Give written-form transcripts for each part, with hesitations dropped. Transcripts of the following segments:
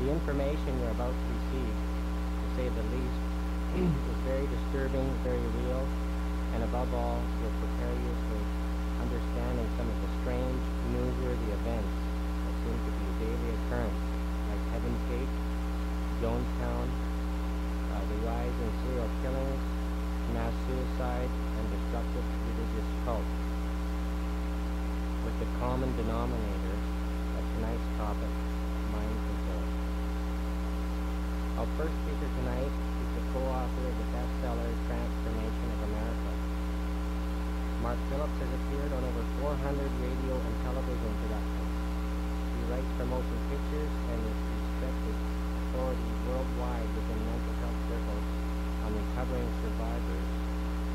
The information you're about to receive, to say the least, is very disturbing, very real, and above all, will prepare you for understanding some of the strange, newsworthy events that seem to be a daily occurrence, like Heaven's Gate, Jonestown, the rise in serial killings, mass suicide, and destructive religious cults, with the common denominator of tonight's topic, mind control. Our first speaker tonight is the co-author of the bestseller Transformation of America. Mark Phillips has appeared on over 400 radio and television productions. He writes for motion pictures and is respected authority worldwide within mental health circles on recovering survivors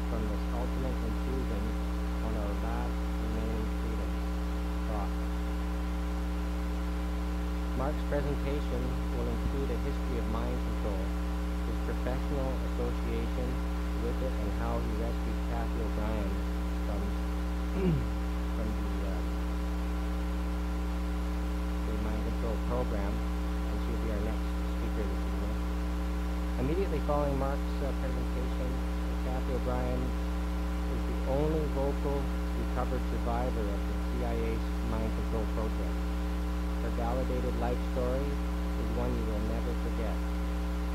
from this ultimate intrusion on our last remaining freedom, thought. Mark's presentation will include a history of mind control, his professional association with it, and how he rescued Cathy O'Brien from the mind control program, and she'll be our next speaker this evening. Immediately following Mark's presentation, Cathy O'Brien is the only vocal recovered survivor of the CIA's mind control project. Her validated life story is one you will never forget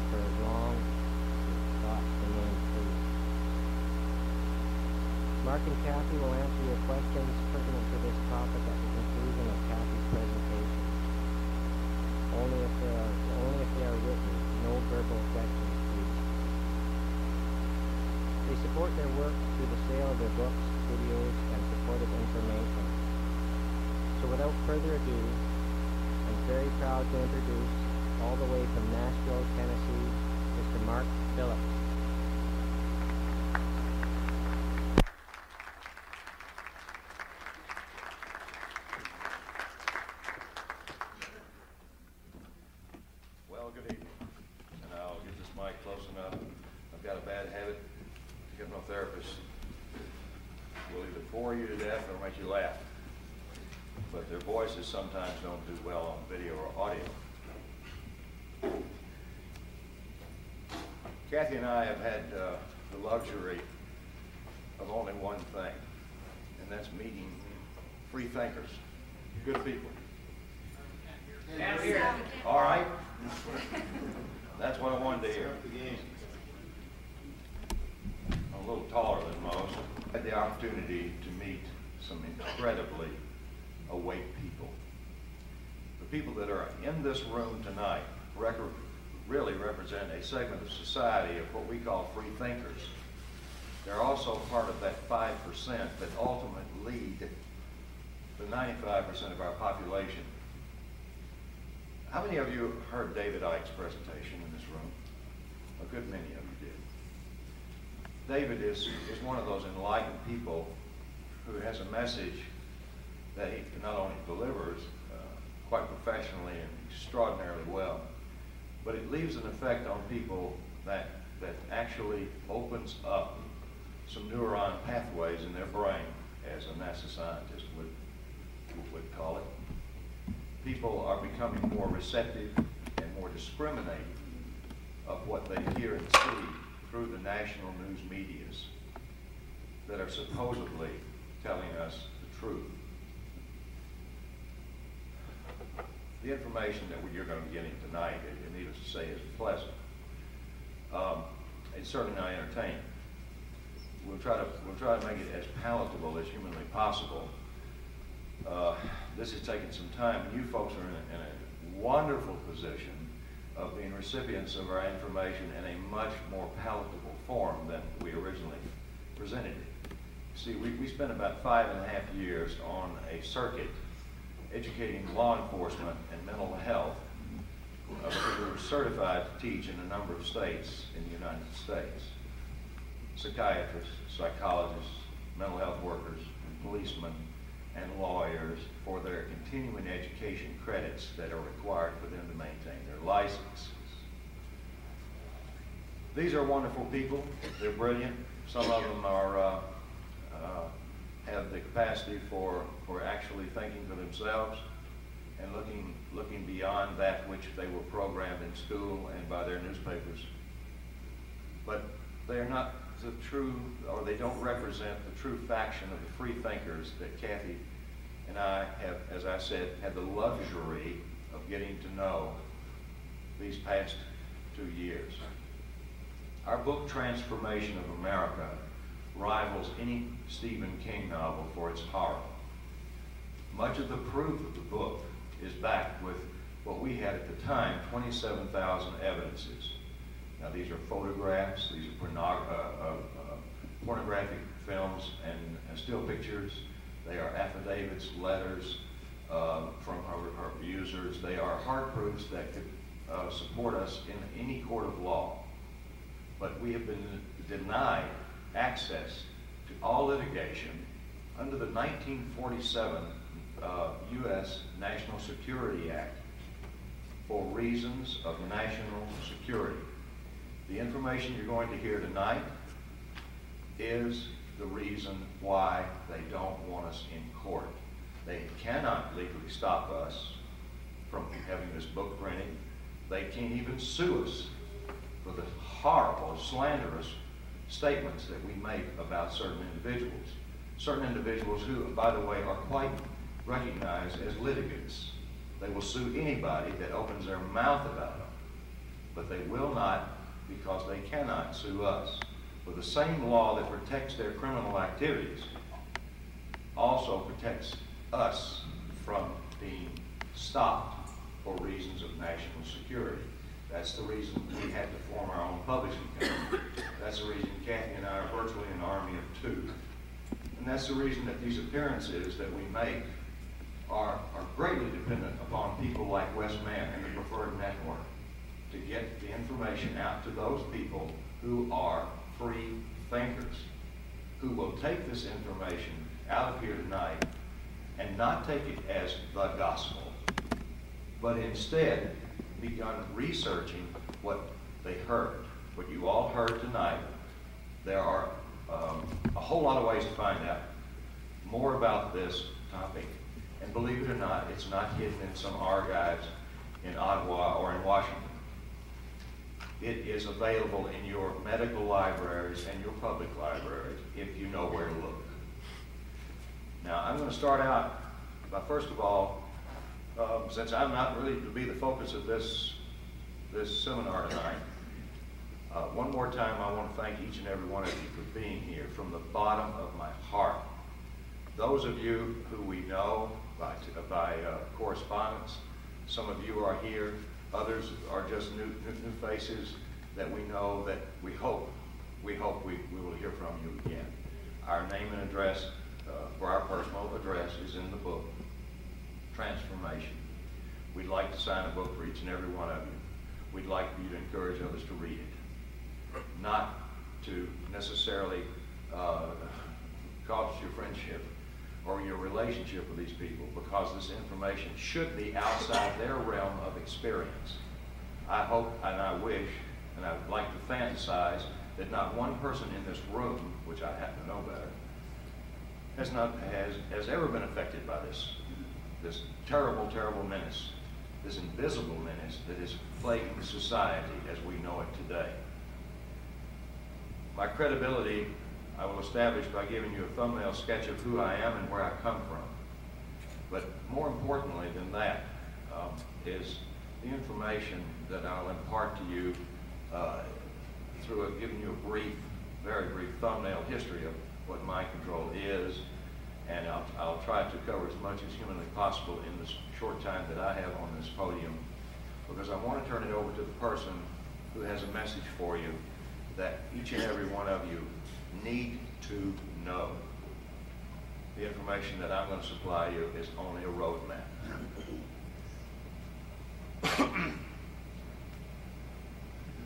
for as long as your thoughts remain free. Mark and Cathy will answer your questions pertinent to this topic at the conclusion of Cathy's presentation. Only if they are written, no verbal questions, please. They support their work through the sale of their books, videos, and supportive information. So without further ado, I'm very proud to introduce, all the way from Nashville, Tennessee, Mr. Mark Phillips. Well, good evening. And I'll get this mic close enough. I've got a bad habit. Hypnotherapists will either bore you to death or make you laugh. But their voices sometimes don't do well on video or audio. Cathy and I have had the luxury of only one thing, and that's meeting free thinkers, good people. All right. That's what I wanted to hear. I'm a little taller than most. I had the opportunity to meet some incredibly awake people. The people that are in this room tonight really represent a segment of society of what we call free thinkers. They're also part of that 5% that ultimately lead the 95% of our population. How many of you heard David Icke's presentation in this room? A good many of you did. David is one of those enlightened people who has a message that he not only delivers quite professionally and extraordinarily well, but it leaves an effect on people that actually opens up some neuron pathways in their brain, as a NASA scientist would call it. People are becoming more receptive and more discriminating of what they hear and see through the national news medias that are supposedly telling us the truth. The information that you're going to be getting tonight, needless to say, is pleasant. It's certainly not entertaining. We'll try to make it as palatable as humanly possible. This has taken some time, and you folks are in a wonderful position of being recipients of our information in a much more palatable form than we originally presented it. See, we spent about 5.5 years on a circuit educating law enforcement and mental health, because we were certified to teach in a number of states in the United States. Psychiatrists, psychologists, mental health workers, policemen, and lawyers for their continuing education credits that are required for them to maintain their licenses. These are wonderful people. They're brilliant. Some of them are have the capacity for actually thinking for themselves, and looking beyond that which they were programmed in school and by their newspapers. But they are not the true, or they don't represent the true faction of the free thinkers that Cathy and I have, as I said, had the luxury of getting to know these past 2 years. Our book, Transformation of America, rivals any Stephen King novel for its horror. Much of the proof of the book is backed with what we had at the time, 27,000 evidences. Now these are photographs, these are pornographic films and still pictures. They are affidavits, letters from her users. They are hard proofs that could support us in any court of law. But we have been denied access to all litigation under the 1947 U.S. National Security Act for reasons of national security. The information you're going to hear tonight is the reason why they don't want us in court. They cannot legally stop us from having this book printed. They can't even sue us for the horrible, slanderous statements that we make about certain individuals. Certain individuals who, by the way, are quite recognized as litigants. They will sue anybody that opens their mouth about them, but they will not, because they cannot sue us. For the same law that protects their criminal activities also protects us from being stopped for reasons of national security. That's the reason we had to form our own publishing company. That's the reason Cathy and I are virtually an army of two. And that's the reason that these appearances that we make are greatly dependent upon people like Wes Mann and the Preferred Network to get the information out to those people who are free thinkers, who will take this information out of here tonight and not take it as the gospel, but instead begun researching what they heard, what you all heard tonight. There are a whole lot of ways to find out more about this topic. And believe it or not, it's not hidden in some archives in Ottawa or in Washington. It is available in your medical libraries and your public libraries if you know where to look. Now, I'm going to start out by, first of all, since I'm not really to be the focus of this seminar tonight, one more time I want to thank each and every one of you for being here from the bottom of my heart. Those of you who we know by correspondence, some of you are here, others are just new faces that we know, that we hope we will hear from you again. Our name and address for our personal address is in the book, Transformation. We'd like to sign a book for each and every one of you. We'd like for you to encourage others to read it, not to necessarily cost your friendship or your relationship with these people, because this information should be outside their realm of experience. I hope and I wish, and I would like to fantasize, that not one person in this room, which I happen to know better, has ever been affected by this terrible, terrible menace, this invisible menace that is plaguing society as we know it today. My credibility I will establish by giving you a thumbnail sketch of who I am and where I come from. But more importantly than that is the information that I'll impart to you through giving you a brief, very brief thumbnail history of what mind control is, and I'll try to cover as much as humanly possible in this short time that I have on this podium, because I want to turn it over to the person who has a message for you that each and every one of you need to know. The information that I'm going to supply you is only a roadmap.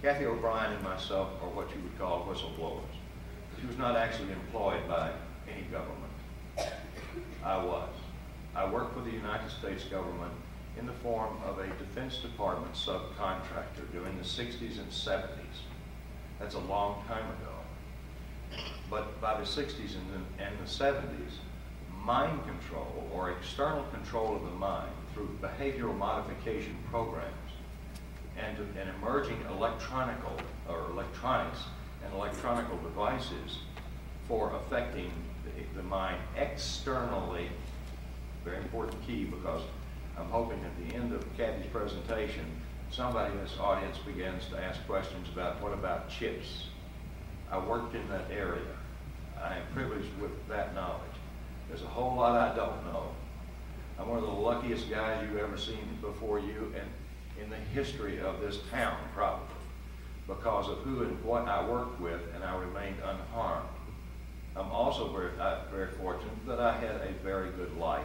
Cathy O'Brien and myself are what you would call whistleblowers. She was not actually employed by any government. I was. I worked for the United States government in the form of a Defense Department subcontractor during the 60s and 70s. That's a long time ago. But by the 60s and the 70s, mind control or external control of the mind through behavioral modification programs and emerging electronics and electronical devices for affecting the mind externally. Very important key, because I'm hoping at the end of Cathy's presentation, somebody in this audience begins to ask questions about, what about chips? I worked in that area. I am privileged with that knowledge. There's a whole lot I don't know. I'm one of the luckiest guys you've ever seen before you and in the history of this town, probably, because of who and what I worked with, and I remained unharmed. I'm also very fortunate that I had a very good life.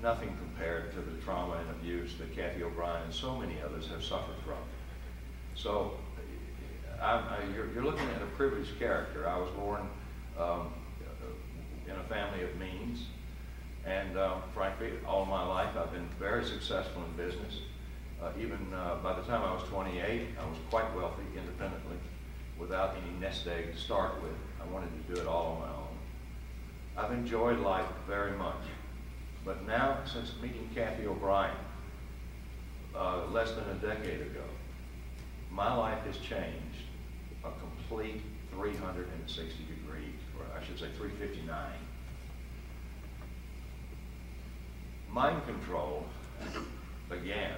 Nothing compared to the trauma and abuse that Cathy O'Brien and so many others have suffered from. So you're looking at a privileged character. I was born in a family of means, and frankly, all my life I've been very successful in business. Even by the time I was 28, I was quite wealthy independently, without any nest egg to start with. I wanted to do it all on my own. I've enjoyed life very much. But now, since meeting Cathy O'Brien less than a decade ago, my life has changed a complete 360 degrees, or I should say 359. Mind control began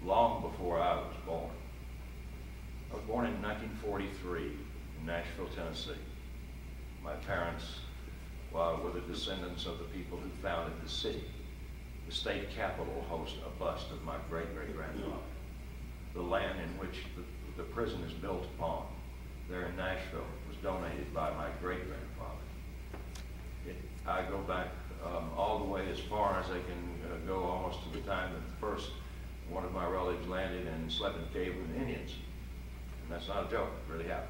long before I was born. I was born in 1943 in Nashville, Tennessee. My parents were the descendants of the people who founded the city. The state capitol hosts a bust of my great-great-grandfather. The land in which the prison is built upon there in Nashville was donated by my great-grandfather. I go back all the way as far as I can go, almost to the time that first one of my relatives landed and slept in a cave with the Indians. And that's not a joke, it really happened.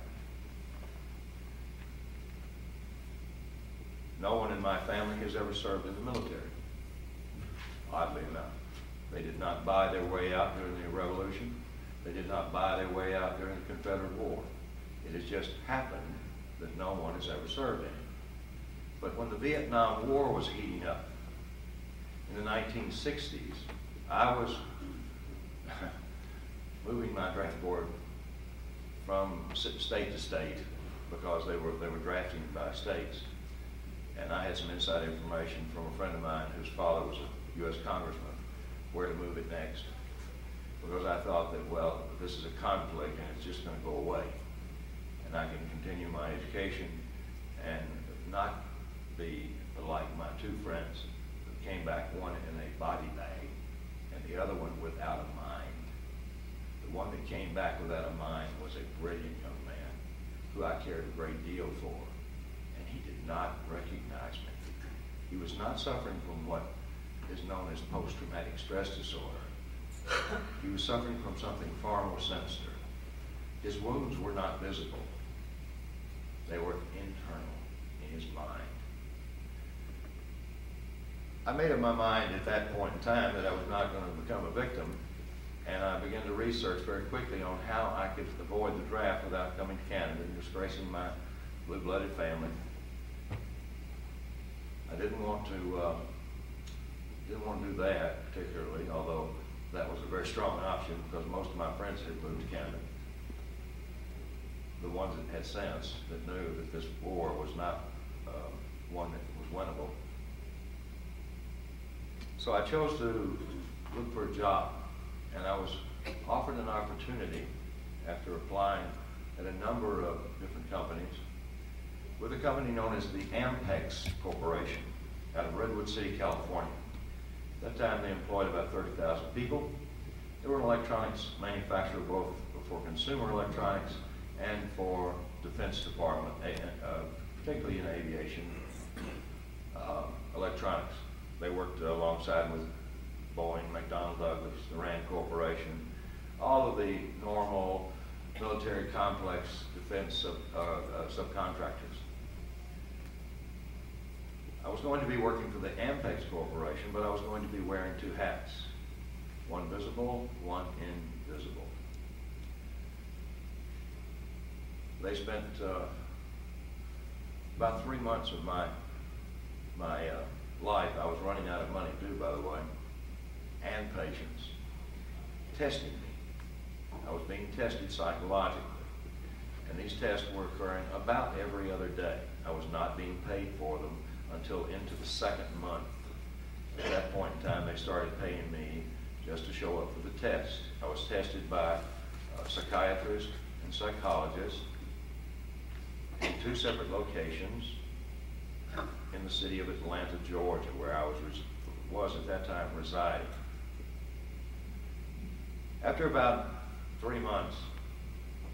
No one in my family has ever served in the military, oddly enough. They did not buy their way out during the Revolution. They did not buy their way out during the Confederate War. It has just happened that no one has ever served in it. But when the Vietnam War was heating up in the 1960s, I was moving my draft board from state to state because they were drafting by states. And I had some inside information from a friend of mine whose father was a U.S. congressman, where to move it next. Because I thought that, well, this is a conflict and it's just going to go away. And I can continue my education and not be like my two friends who came back, one in a body bag and the other one without a mind. The one that came back without a mind was a brilliant young man who I cared a great deal for. And he did not recognize me. He was not suffering from what is known as post-traumatic stress disorder. He was suffering from something far more sinister. His wounds were not visible. They were internal, in his mind. I made up my mind at that point in time that I was not going to become a victim, and I began to research very quickly on how I could avoid the draft without coming to Canada and disgracing my blue-blooded family. I didn't want to do that particularly, although that was a very strong option because most of my friends had moved to Canada. The ones that had sense, that knew that this war was not one that was winnable. So I chose to look for a job, and I was offered an opportunity after applying at a number of different companies with a company known as the Ampex Corporation out of Redwood City, California. At that time, they employed about 30,000 people. They were an electronics manufacturer both for consumer electronics and for Defense Department, particularly in aviation electronics. They worked alongside with Boeing, McDonnell Douglas, the Rand Corporation, all of the normal military complex defense subcontractors. I was going to be working for the Ampex Corporation, but I was going to be wearing two hats, one visible, one invisible. They spent about 3 months of my my life, I was running out of money too, by the way, and patience, testing me. I was being tested psychologically. And these tests were occurring about every other day. I was not being paid for them until into the second month. At that point in time, they started paying me just to show up for the test. I was tested by a psychiatrist and psychologist in 2 separate locations in the city of Atlanta, Georgia, where I was at that time residing. After about 3 months,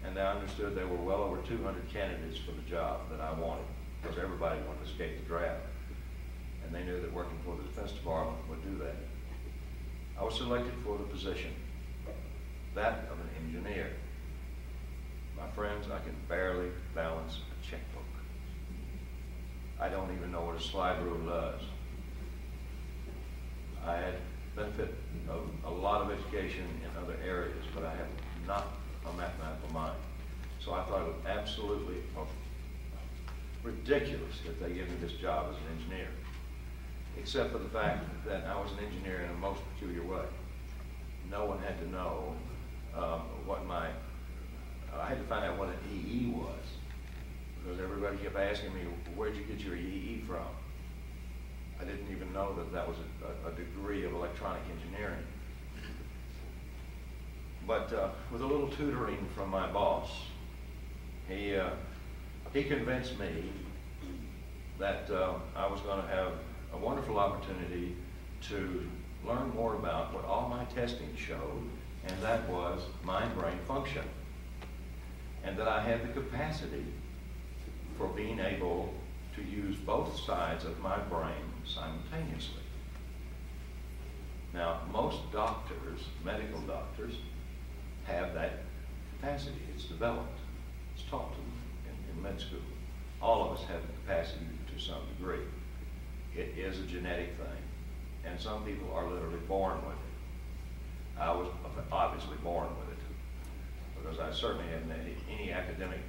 and I understood there were well over 200 candidates for the job that I wanted, because everybody wanted to escape the draft. And they knew that working for the Defense Department would do that. I was selected for the position, that of an engineer. My friends, I can barely balance a checkbook. I don't even know what a slide rule does. I had benefit of a lot of education in other areas, but I have not a mathematical mind. So I thought it was absolutely ridiculous that they give me this job as an engineer, except for the fact that I was an engineer in a most peculiar way. No one had to know I had to find out what an EE was, because everybody kept asking me, where'd you get your EE from? I didn't even know that that was a degree of electronic engineering. But with a little tutoring from my boss, he convinced me that I was going to have a wonderful opportunity to learn more about what all my testing showed, and that was mind-brain function. And that I had the capacity for being able to use both sides of my brain simultaneously. Now, most doctors, medical doctors, have that capacity. It's developed. It's taught to them in med school. All of us have the capacity to some degree. It is a genetic thing, and some people are literally born with it. I was obviously born with it, because I certainly hadn't had any academic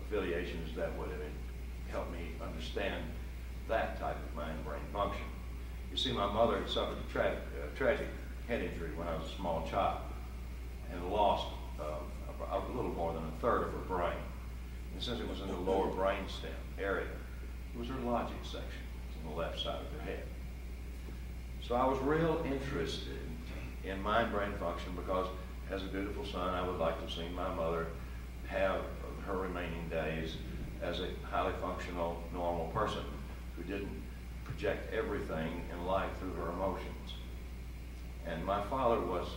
affiliations that would have helped me understand that type of mind-brain function. You see, my mother had suffered a tragic head injury when I was a small child and lost a little more than a third of her brain. And since it was in the lower brainstem area, it was her logic section on the left side of her head. So I was real interested in mind-brain function because as a dutiful son, I would like to have seen my mother have her remaining days as a highly functional, normal person who didn't project everything in life through her emotions. And my father was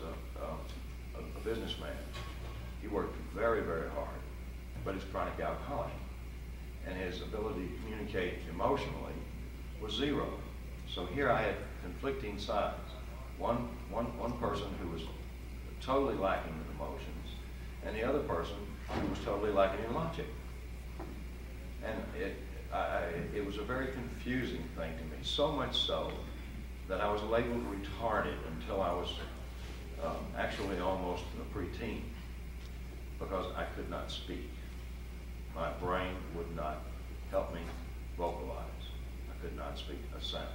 a businessman. He worked very, very hard, but he's chronic alcoholic. And his ability to communicate emotionally was zero. So here I had conflicting sides. One person who was totally lacking in emotions, and the other person who was totally lacking in logic. And it was a very confusing thing to me, so much so that I was labeled retarded until I was actually almost a preteen, because I could not speak. My brain would not help me vocalize. I could not speak a sound.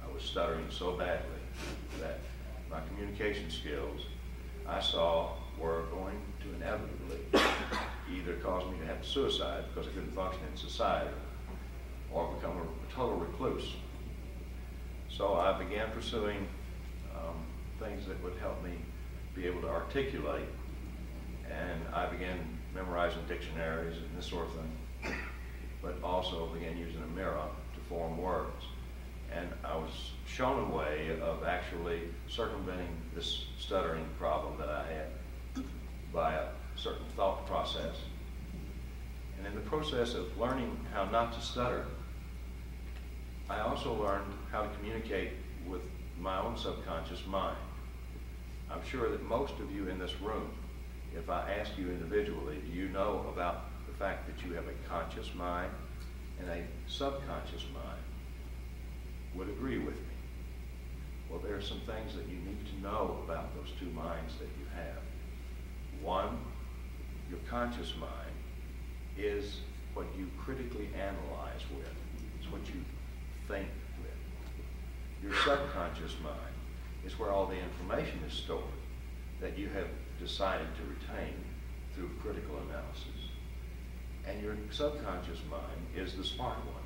I was stuttering so badly that my communication skills, I saw, were going to inevitably either cause me to have suicide because I couldn't function in society, or become a total recluse. So I began pursuing things that would help me be able to articulate, and I began memorizing dictionaries and this sort of thing, but also began using a mirror to form words. And I was shown a way of actually circumventing this stuttering problem that I had by a certain thought process. And in the process of learning how not to stutter, I also learned how to communicate with my own subconscious mind. I'm sure that most of you in this room, if I ask you individually, do you know about the fact that you have a conscious mind and a subconscious mind, would agree with me. Well, there are some things that you need to know about those two minds that you have. One, your conscious mind is what you critically analyze with. It's what you think with. Your subconscious mind is where all the information is stored that you have decided to retain through critical analysis. And your subconscious mind is the smart one,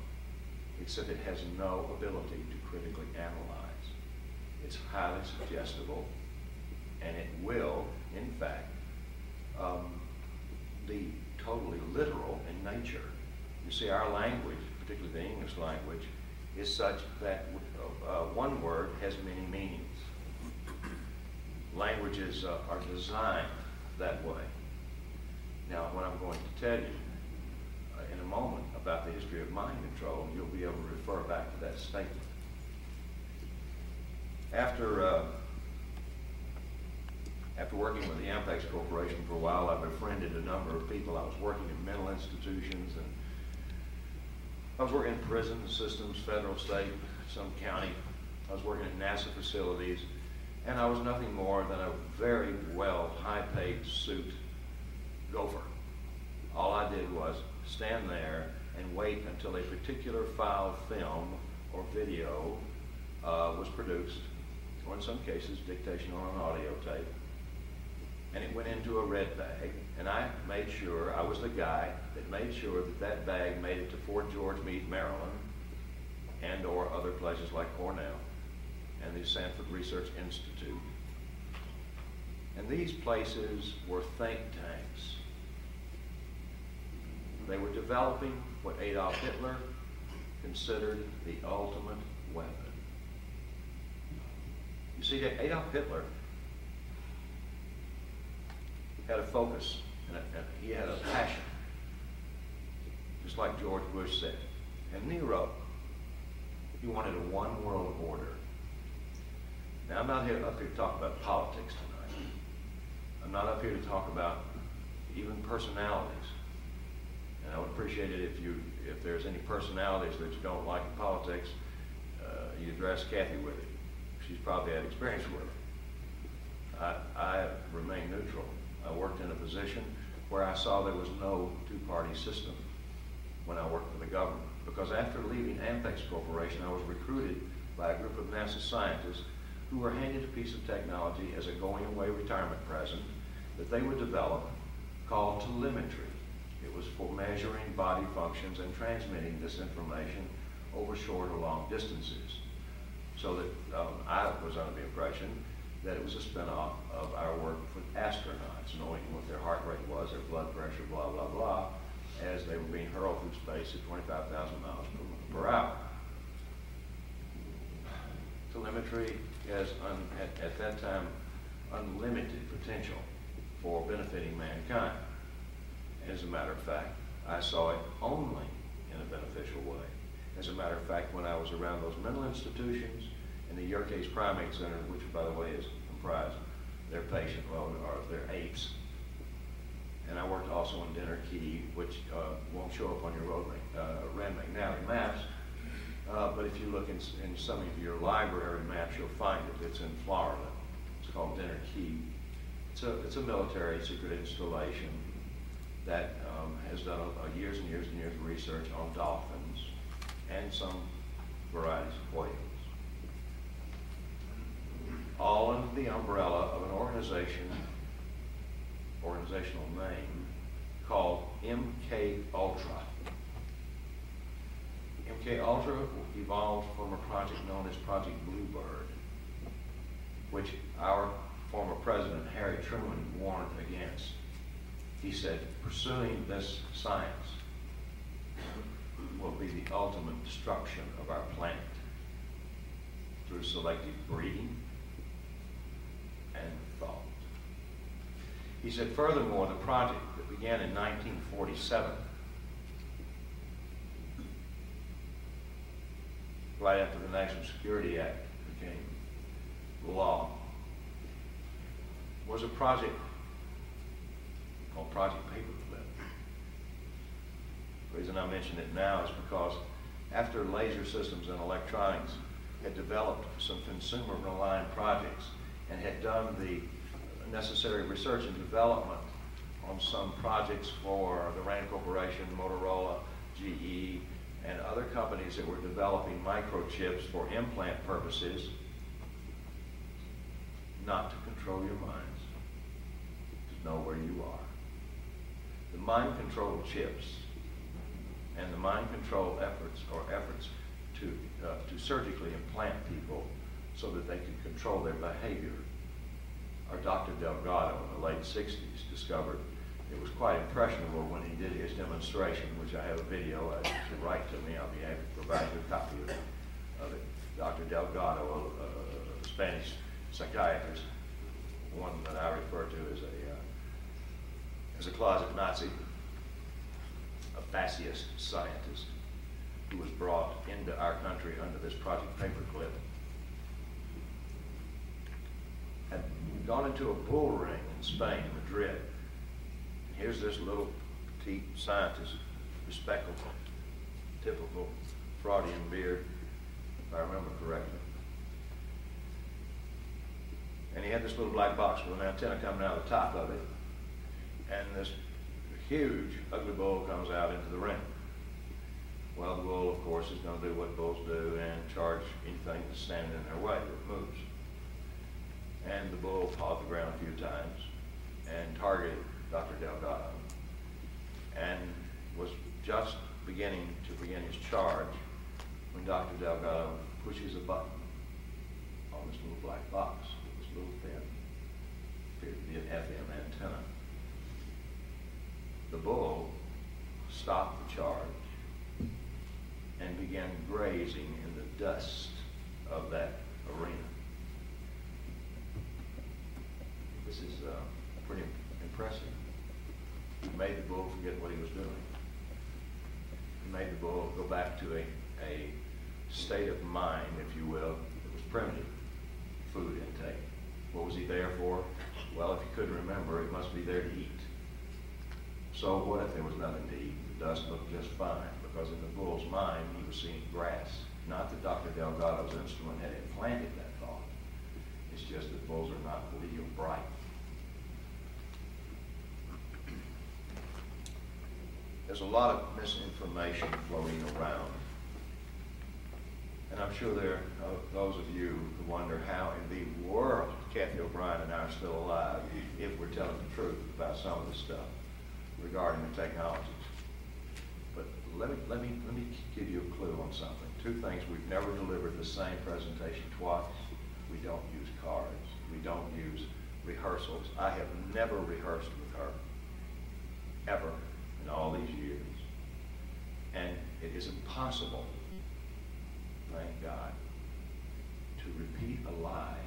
except it has no ability to critically analyze. It's highly suggestible, and it will, in fact, be totally literal in nature. You see, our language, particularly the English language, is such that one word has many meanings. Languages are designed that way. Now, what I'm going to tell you in a moment about the history of mind control, you'll be able to refer back to that statement. After working with the Ampex Corporation for a while, I befriended a number of people. I was working in mental institutions, and I was working in prison systems, federal, state, some county. I was working in NASA facilities, and I was nothing more than a very well, high-paid suit gopher. All I did was stand there and wait until a particular file, film, or video was produced, or in some cases, dictation on an audio tape. And it went into a red bag, and I made sure, I was the guy that made sure that that bag made it to Fort George Meade, Maryland, and or other places like Cornell and the Sanford Research Institute. And these places were think tanks. They were developing what Adolf Hitler considered the ultimate weapon. You see, Adolf Hitler had a focus, and he had a passion, just like George Bush said. And Nero, he wanted a one-world order. Now, I'm not up here to talk about politics tonight. I'm not up here to talk about even personalities. And I would appreciate it if there's any personalities that you don't like in politics, you address Cathy with it. She's probably had experience with it. I remain neutral. I worked in a position where I saw there was no two-party system when I worked for the government. Because after leaving Ampex Corporation, I was recruited by a group of NASA scientists who were handed a piece of technology as a going-away retirement present that they would develop called telemetry. It was for measuring body functions and transmitting this information over short or long distances. So that I was under the impression that it was a spin-off of our work with astronauts, knowing what their heart rate was, their blood pressure, blah, blah, blah, as they were being hurled through space at 25,000 miles per hour. Telemetry has, at that time, unlimited potential for benefiting mankind. As a matter of fact, I saw it only in a beneficial way. As a matter of fact, when I was around those mental institutions and the Yerkes Primate Center, which, by the way, is comprised their patient, or their apes, and I worked also in Dinner Key, which won't show up on your Rand McNally maps, but if you look in some of your library maps, you'll find it. It's in Florida. It's called Dinner Key. It's a military secret installation that has done years and years and years of research on dolphins and some varieties of whales, all under the umbrella of an organizational name called MK Ultra. MK Ultra evolved from a project known as Project Bluebird, which our former president, Harry Truman, warned against. He said, pursuing this science will be the ultimate destruction of our planet through selective breeding and thought. He said, furthermore, the project that began in 1947, right after the National Security Act became law, was a project called Project Paperclip. The reason I mention it now is because after laser systems and electronics had developed some consumer-reliant projects and had done the necessary research and development on some projects for the Rand Corporation, Motorola, GE, and other companies that were developing microchips for implant purposes, not to control your minds, to know where you are. The mind control chips and the mind control efforts are efforts to surgically implant people so that they can control their behavior. Our Dr. Delgado in the late 60s discovered it was quite impressionable when he did his demonstration, which I have a video. If you write to me, I'll be happy to provide you a copy of it. Dr. Delgado, a Spanish psychiatrist, one that I refer to as a closet Nazi, a fascist scientist who was brought into our country under this Project Paperclip, had gone into a bull ring in Spain, Madrid. Here's this little petite scientist, bespectacled, typical Freudian beard, if I remember correctly. And he had this little black box with an antenna coming out of the top of it. And this huge, ugly bull comes out into the ring. Well, the bull, of course, is going to do what bulls do and charge anything that's standing in their way that moves. And the bull pawed the ground a few times and targeted Dr. Delgado and was just beginning to begin his charge when Dr. Delgado pushes a button on this little black box, this little thin, appeared to be an FM antenna. The bull stopped the charge and began grazing in the dust of that arena. This is pretty impressive. He made the bull forget what he was doing. He made the bull go back to a state of mind, if you will, that was primitive. Food intake. What was he there for? Well, if he couldn't remember, he must be there to eat. So what if there was nothing to eat? The dust looked just fine, because in the bull's mind, he was seeing grass. Not that Dr. Delgado's instrument had implanted that thought. It's just that bulls are not Leo bright. There's a lot of misinformation floating around. And I'm sure there are those of you who wonder how in the world Cathy O'Brien and I are still alive if we're telling the truth about some of the stuff regarding the technologies. But let me give you a clue on something. Two things: we've never delivered the same presentation twice. We don't use cards. We don't use rehearsals. I have never rehearsed with her, ever, in all these years. And it is impossible, thank God, to repeat a lie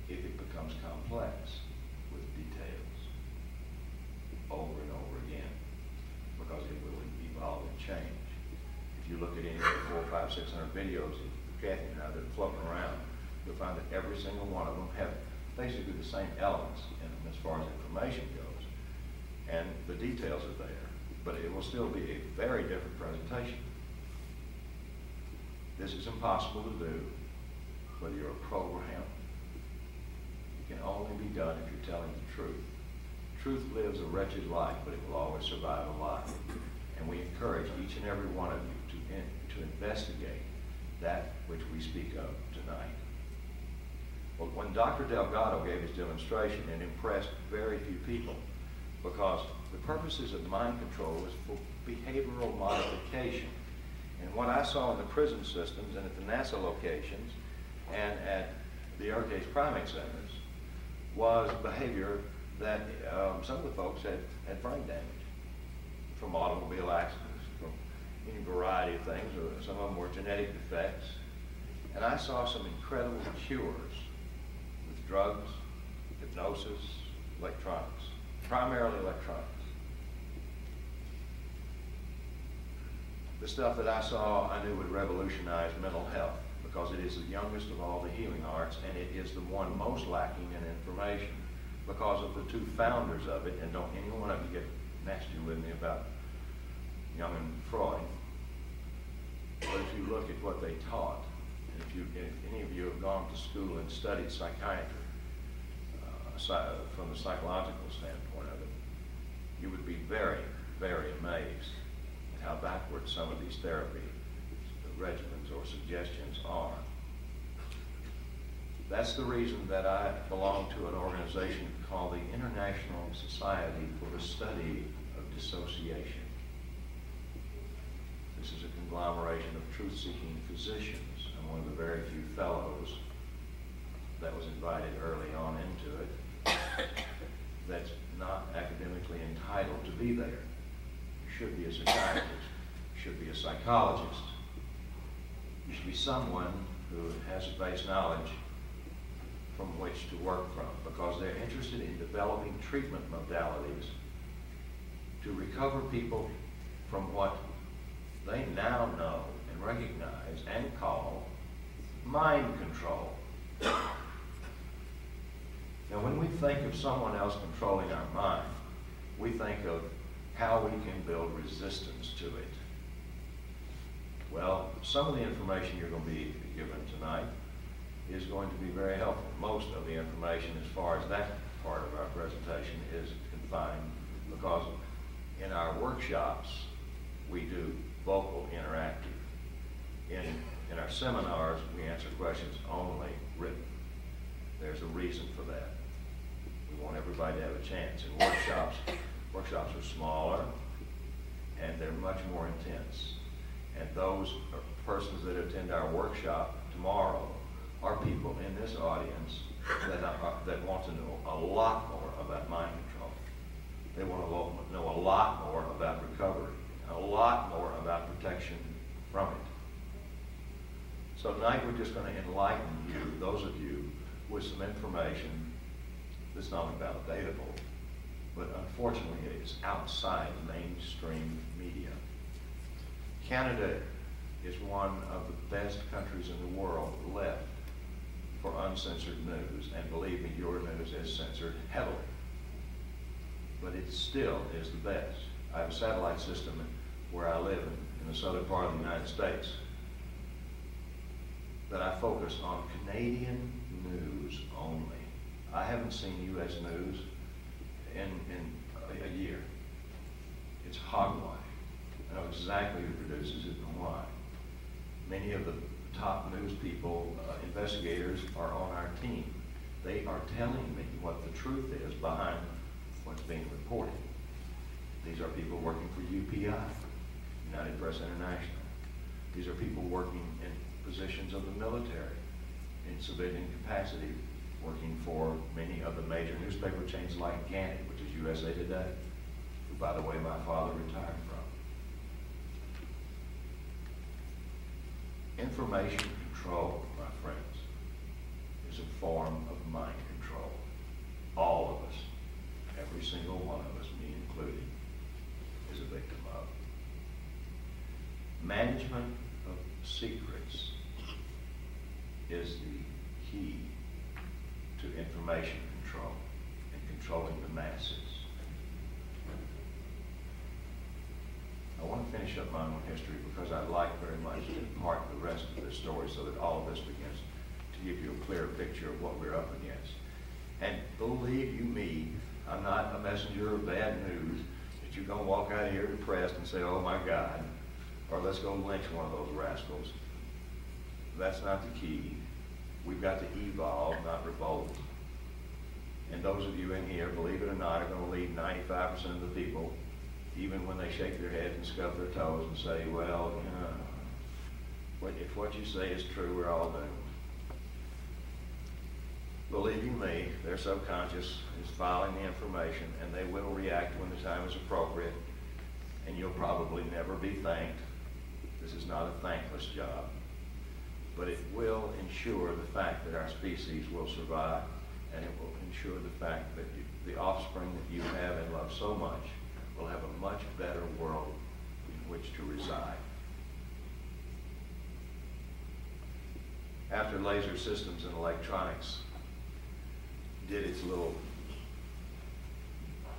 if it becomes complex with details over and over again, because it will evolve and change. If you look at any of the 400, 500, 600 videos of Cathy and I that are floating around, you'll find that every single one of them have basically the same elements in them as far as information goes. And the details are there, but it will still be a very different presentation. This is impossible to do, whether you're a pro or him. It can only be done if you're telling the truth. Truth lives a wretched life, but it will always survive a lie. And we encourage each and every one of you to investigate that which we speak of tonight. Well, when Dr. Delgado gave his demonstration, it impressed very few people, because the purposes of mind control was for behavioral modification. And what I saw in the prison systems and at the NASA locations and at the Arcades primate centers was behavior that some of the folks had brain damage from automobile accidents, from any variety of things, or some of them were genetic defects. And I saw some incredible cures with drugs, hypnosis, electronics, primarily electronics. The stuff that I saw, I knew would revolutionize mental health, because it is the youngest of all the healing arts, and it is the one most lacking in information because of the two founders of it. And don't any one of you get nasty with me about Jung and Freud. But if you look at what they taught, and if any of you have gone to school and studied psychiatry from the psychological standpoint of it, you would be very, very amazed at how backward some of these therapy regimens or suggestions are. That's the reason that I belong to an organization called the International Society for the Study of Dissociation. This is a conglomeration of truth-seeking physicians. I'm one of the very few fellows that was invited early on into it that's not academically entitled to be there. You should be a psychiatrist. You should be a psychologist. You should be someone who has a base knowledge from which to work from, because they're interested in developing treatment modalities to recover people from what they now know and recognize and call mind control. Now, when we think of someone else controlling our mind, we think of how we can build resistance to it. Well, some of the information you're going to be given tonight is going to be very helpful. Most of the information as far as that part of our presentation is confined, because in our workshops we do vocal interactive. In our seminars we answer questions only written. There's a reason for that. We want everybody to have a chance. In workshops are smaller and they're much more intense. And those persons that attend our workshop tomorrow are people in this audience that want to know a lot more about mind control. They want to know a lot more about recovery, a lot more about protection from it. So tonight we're just going to enlighten you, those of you, with some information that's not only validatable, but unfortunately it is outside mainstream media. Canada is one of the best countries in the world left for uncensored news, and believe me, your news is censored heavily. But it still is the best. I have a satellite system where I live in the southern part of the United States that I focus on Canadian news only. I haven't seen U.S. news in a year. It's hogwash. I know exactly who produces it and why. Many of the top news people, investigators, are on our team. They are telling me what the truth is behind what's being reported. These are people working for UPI, United Press International. These are people working in positions of the military, in civilian capacity, working for many of the major newspaper chains like Cathy, which is USA Today, who, by the way, my father retired from. Information control, my friends, is a form of mind control. All of us, every single one of us, me included, is a victim of. Management of secrets is the key to information control and controlling the masses. I want to finish up my own history because I'd like very much to impart the rest of this story so that all of this begins to give you a clearer picture of what we're up against. And believe you me, I'm not a messenger of bad news that you're going to walk out of here depressed and say, oh my God, or let's go lynch one of those rascals. That's not the key. We've got to evolve, not revolt. And those of you in here, believe it or not, are going to lead 95% of the people, even when they shake their heads and scub their toes and say, well, if what you say is true, we're all doomed. Believe you me, their subconscious is filing the information, and they will react when the time is appropriate, and you'll probably never be thanked. This is not a thankless job, but it will ensure the fact that our species will survive, and it will ensure the fact that the offspring that you have and love so much will have a much better world in which to reside. After laser systems and electronics did its little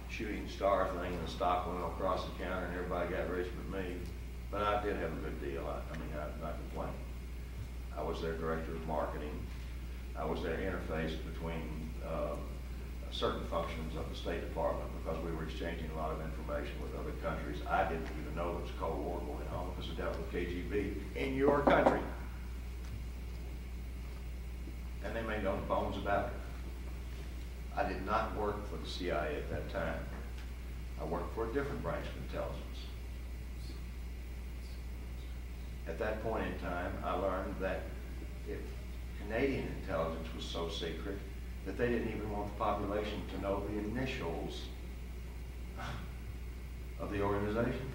shooting star thing and the stock went across the counter and everybody got rich but me, but I did have a good deal. I'm not complaining. I was their director of marketing. I was their interface between certain functions of the State Department because we were exchanging a lot of information with other countries. I didn't even know there was a Cold War going on because it dealt with KGB in your country. And they made no bones about it. I did not work for the CIA at that time. I worked for a different branch of intelligence. At that point in time, I learned that if Canadian intelligence was so secret that they didn't even want the population to know the initials of the organization.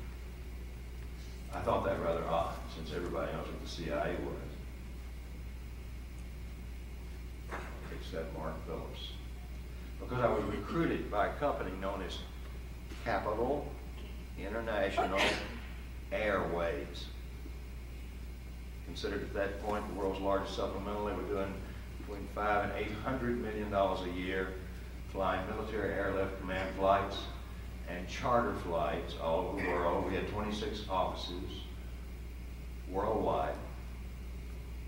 I thought that rather odd, since everybody knows what the CIA was, except Mark Phillips. Because I was recruited by a company known as Capital International Airways. Considered at that point the world's largest supplemental. They were doing between $500 and $800 million a year, flying military airlift command flights and charter flights all over the world. We had 26 offices worldwide,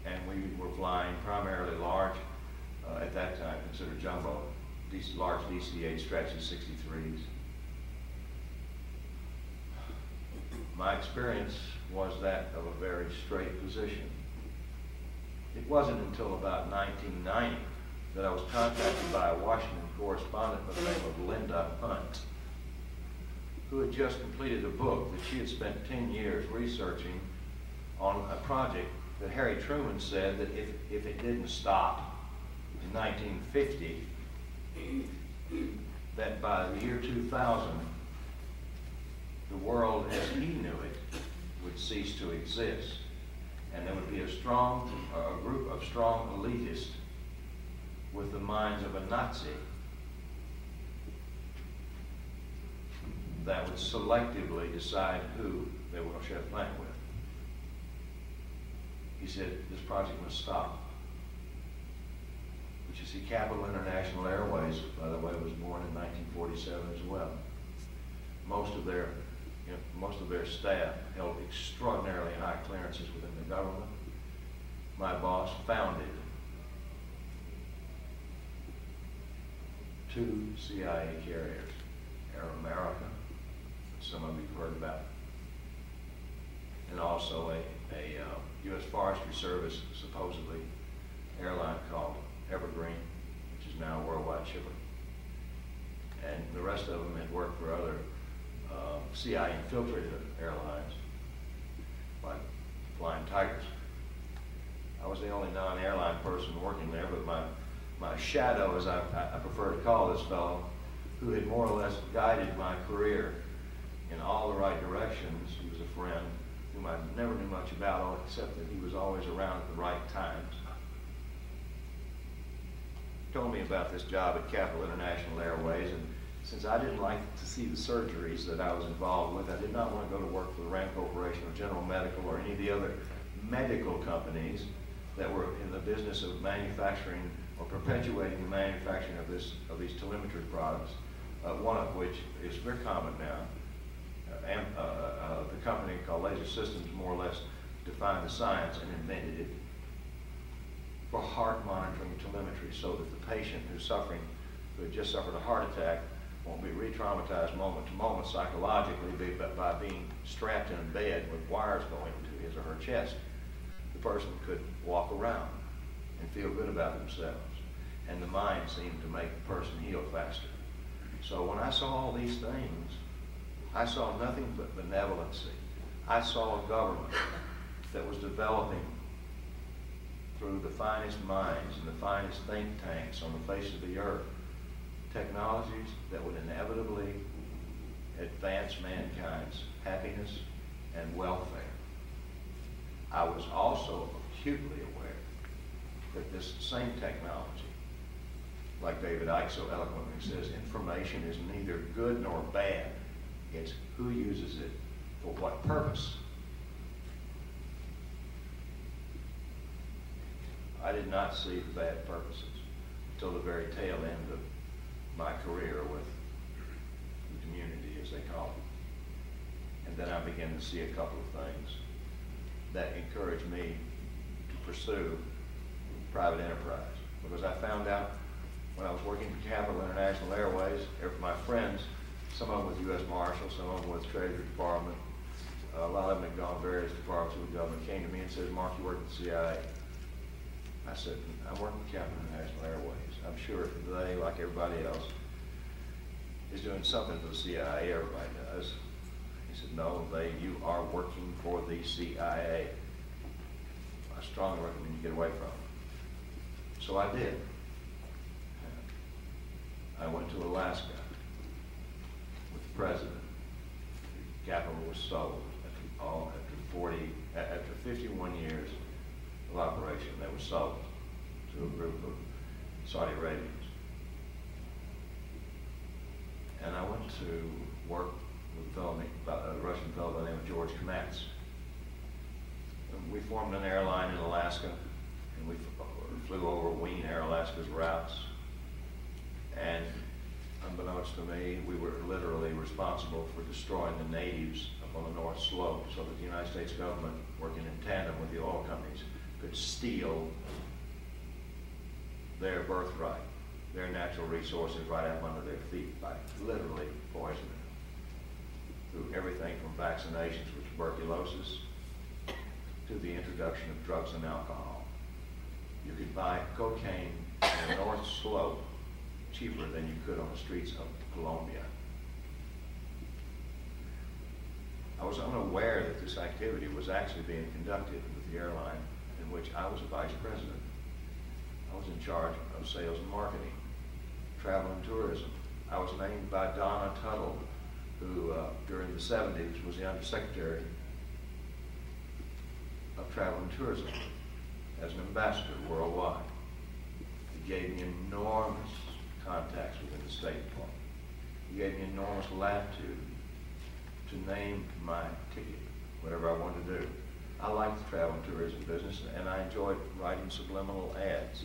and we were flying primarily large, at that time considered jumbo, large DC-8 Strategy 63s. My experience was that of a very straight position. It wasn't until about 1990 that I was contacted by a Washington correspondent by the name of Linda Hunt, who had just completed a book that she had spent 10 years researching on a project that Harry Truman said that if it didn't stop in 1950, that by the year 2000, the world as he knew it would cease to exist. And there would be a group of strong elitists with the minds of a Nazi that would selectively decide who they were going to share the planet with. He said, this project must stop. But you see, Capital International Airways, by the way, was born in 1947 as well. Most of their staff held extraordinarily high clearances within the government. My boss founded 2 CIA carriers, Air America, which some of you have heard about, and also a U.S. Forestry Service, supposedly, airline called Evergreen, which is now a worldwide shipper. And the rest of them had worked for other CIA infiltrated airlines, like Flying Tigers. I was the only non-airline person working there, but my shadow, as I prefer to call this fellow, who had more or less guided my career in all the right directions. He was a friend whom I never knew much about, except that he was always around at the right times. He told me about this job at Capital International Airways, and since I didn't like to see the surgeries that I was involved with, I did not want to go to work for the Rand Corporation or General Medical or any of the other medical companies that were in the business of manufacturing or perpetuating the manufacturing of these telemetry products, one of which is very common now. The company called Laser Systems more or less defined the science and invented it for heart monitoring telemetry, so that the patient who had just suffered a heart attack won't be re-traumatized moment to moment psychologically by being strapped in a bed with wires going into his or her chest. The person could walk around and feel good about themselves, and the mind seemed to make the person heal faster. So when I saw all these things, I saw nothing but benevolency. I saw a government that was developing through the finest minds and the finest think tanks on the face of the earth technologies that would inevitably advance mankind's happiness and welfare. I was also acutely aware that this same technology, like David Icke so eloquently says, information is neither good nor bad. It's who uses it for what purpose. I did not see the bad purposes until the very tail end of my career with the community, as they call it. And then I began to see a couple of things that encouraged me to pursue private enterprise, because I found out when I was working for Capital International Airways, my friends, some of them with U.S. Marshals, some of them with Treasury Department, a lot of them had gone to various departments of the government, came to me and said, Mark, you work at the CIA. I said, I'm working for Capital International Airways. I'm sure they, like everybody else, is doing something for the CIA. Everybody does. He said, no, you are working for the CIA. I strongly recommend you get away from it. So I did. I went to Alaska with the president. The capital was sold after 51 years of operation. That was sold to a group of Saudi Arabians. And I went to work with a Russian fellow by the name of George Kamatz. And we formed an airline in Alaska, and we flew over Wien Air Alaska's routes. And unbeknownst to me, we were literally responsible for destroying the natives up on the North Slope so that the United States government, working in tandem with the oil companies, could steal their birthright, their natural resources right out under their feet by literally poisoning them through everything from vaccinations with tuberculosis to the introduction of drugs and alcohol. You could buy cocaine on the North Slope cheaper than you could on the streets of Colombia. I was unaware that this activity was actually being conducted with the airline in which I was a vice president. I was in charge of sales and marketing, travel and tourism. I was named by Donna Tuttle, who during the 70s was the undersecretary of travel and tourism, as an ambassador worldwide. It gave me enormous contacts within the State Department. It gave me enormous latitude to name my ticket, whatever I wanted to do. I liked the travel and tourism business, and I enjoyed writing subliminal ads.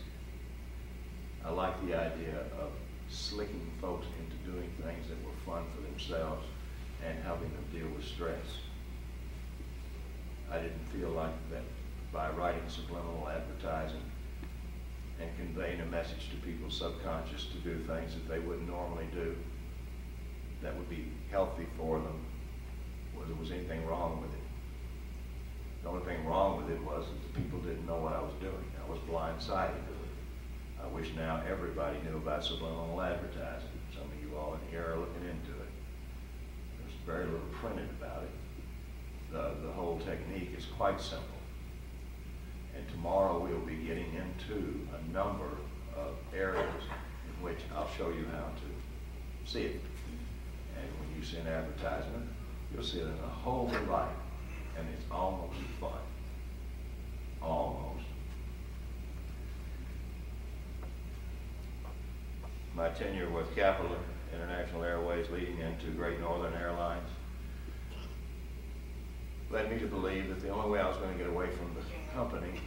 I liked the idea of slicking folks into doing things that were fun for themselves and helping them deal with stress. I didn't feel like that by writing subliminal advertising and conveying a message to people's subconscious to do things that they wouldn't normally do, that would be healthy for them, or there was anything wrong with it. The only thing wrong with it was that the people didn't know what I was doing. I was blindsided to it. I wish now everybody knew about subliminal advertising. Some of you all in here are looking into it. There's very little printed about it. The whole technique is quite simple. And tomorrow we'll be getting into a number of areas in which I'll show you how to see it. And when you see an advertisement, you'll see it in a whole new light. And it's almost fun. Almost. My tenure with Capital International Airways leading into Great Northern Airlines led me to believe that the only way I was going to get away from the company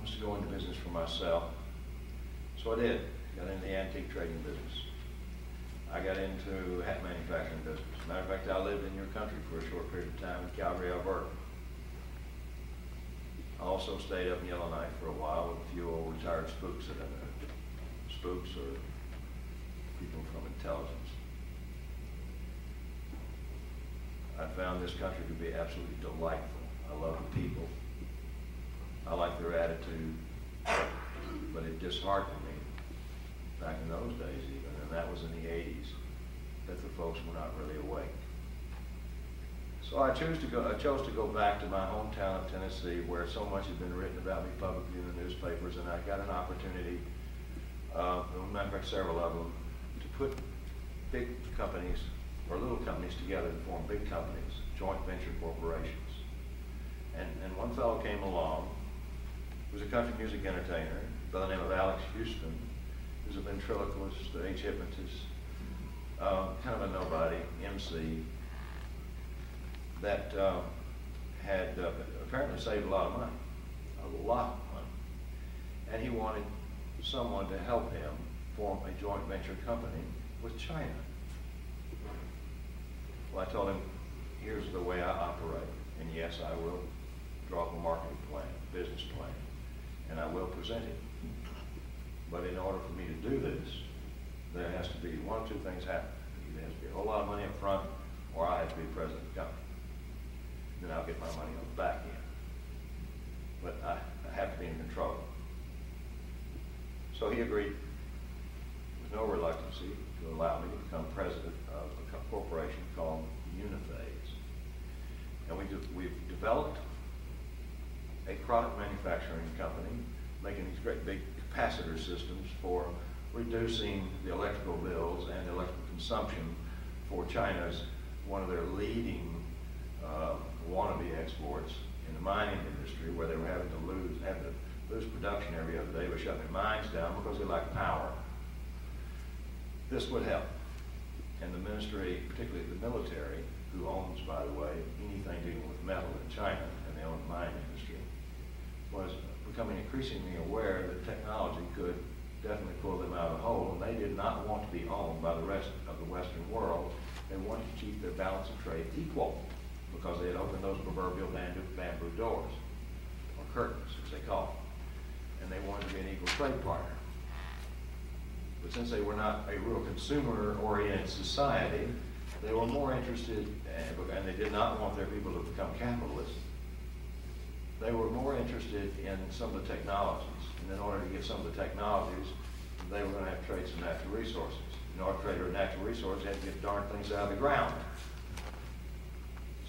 was to go into business for myself. So I did. Got into the antique trading business. I got into hat manufacturing business. Matter of fact, I lived in your country for a short period of time in Calgary, Alberta. I also stayed up in Yellowknife for a while with a few old retired spooks that I know. Spooks or people from intelligence. I found this country to be absolutely delightful. I love the people. I like their attitude, but it disheartened me back in those days even, and that was in the 80s, that the folks were not really awake. So I chose to go back to my hometown of Tennessee, where so much had been written about me publicly in the newspapers, and I got an opportunity, as a matter of fact, several of them, to put big companies or little companies together to form big companies, joint venture corporations. And one fellow came along, who was a country music entertainer by the name of Alex Houston, who's a ventriloquist, stage hypnotist, kind of a nobody, MC, that had apparently saved a lot of money, a lot of money. And he wanted someone to help him form a joint venture company with China. Well, I told him, here's the way I operate, and yes, I will draw up a marketing plan, business plan, and I will present it. But in order for me to do this, there has to be one of two things happen. Either has to be a whole lot of money up front, or I have to be president of the company. Then I'll get my money on the back end. But I have to be in control. So he agreed with no reluctancy to allow me to become president of a corporation called Uniphase. And we've developed a product manufacturing company making these great big capacitor systems for reducing the electrical bills and the electrical consumption for China's, one of their leading wannabe exports in the mining industry, where they were having to lose production every other day by shutting their mines down because they lack power. This would help. And the ministry, particularly the military, who owns, by the way, anything dealing with metal in China, and they own the mining industry, was becoming increasingly aware that technology could definitely pull them out of the hole, and they did not want to be owned by the rest of the Western world. They wanted to keep their balance of trade equal, because they had opened those proverbial bamboo doors, or curtains, as they call them. And they wanted to be an equal trade partner. But since they were not a real consumer-oriented society, they were more interested, and they did not want their people to become capitalists. They were more interested in some of the technologies. And in order to get some of the technologies, they were going to have to trade some natural resources. In order to trade a natural resource, they had to get darn things out of the ground.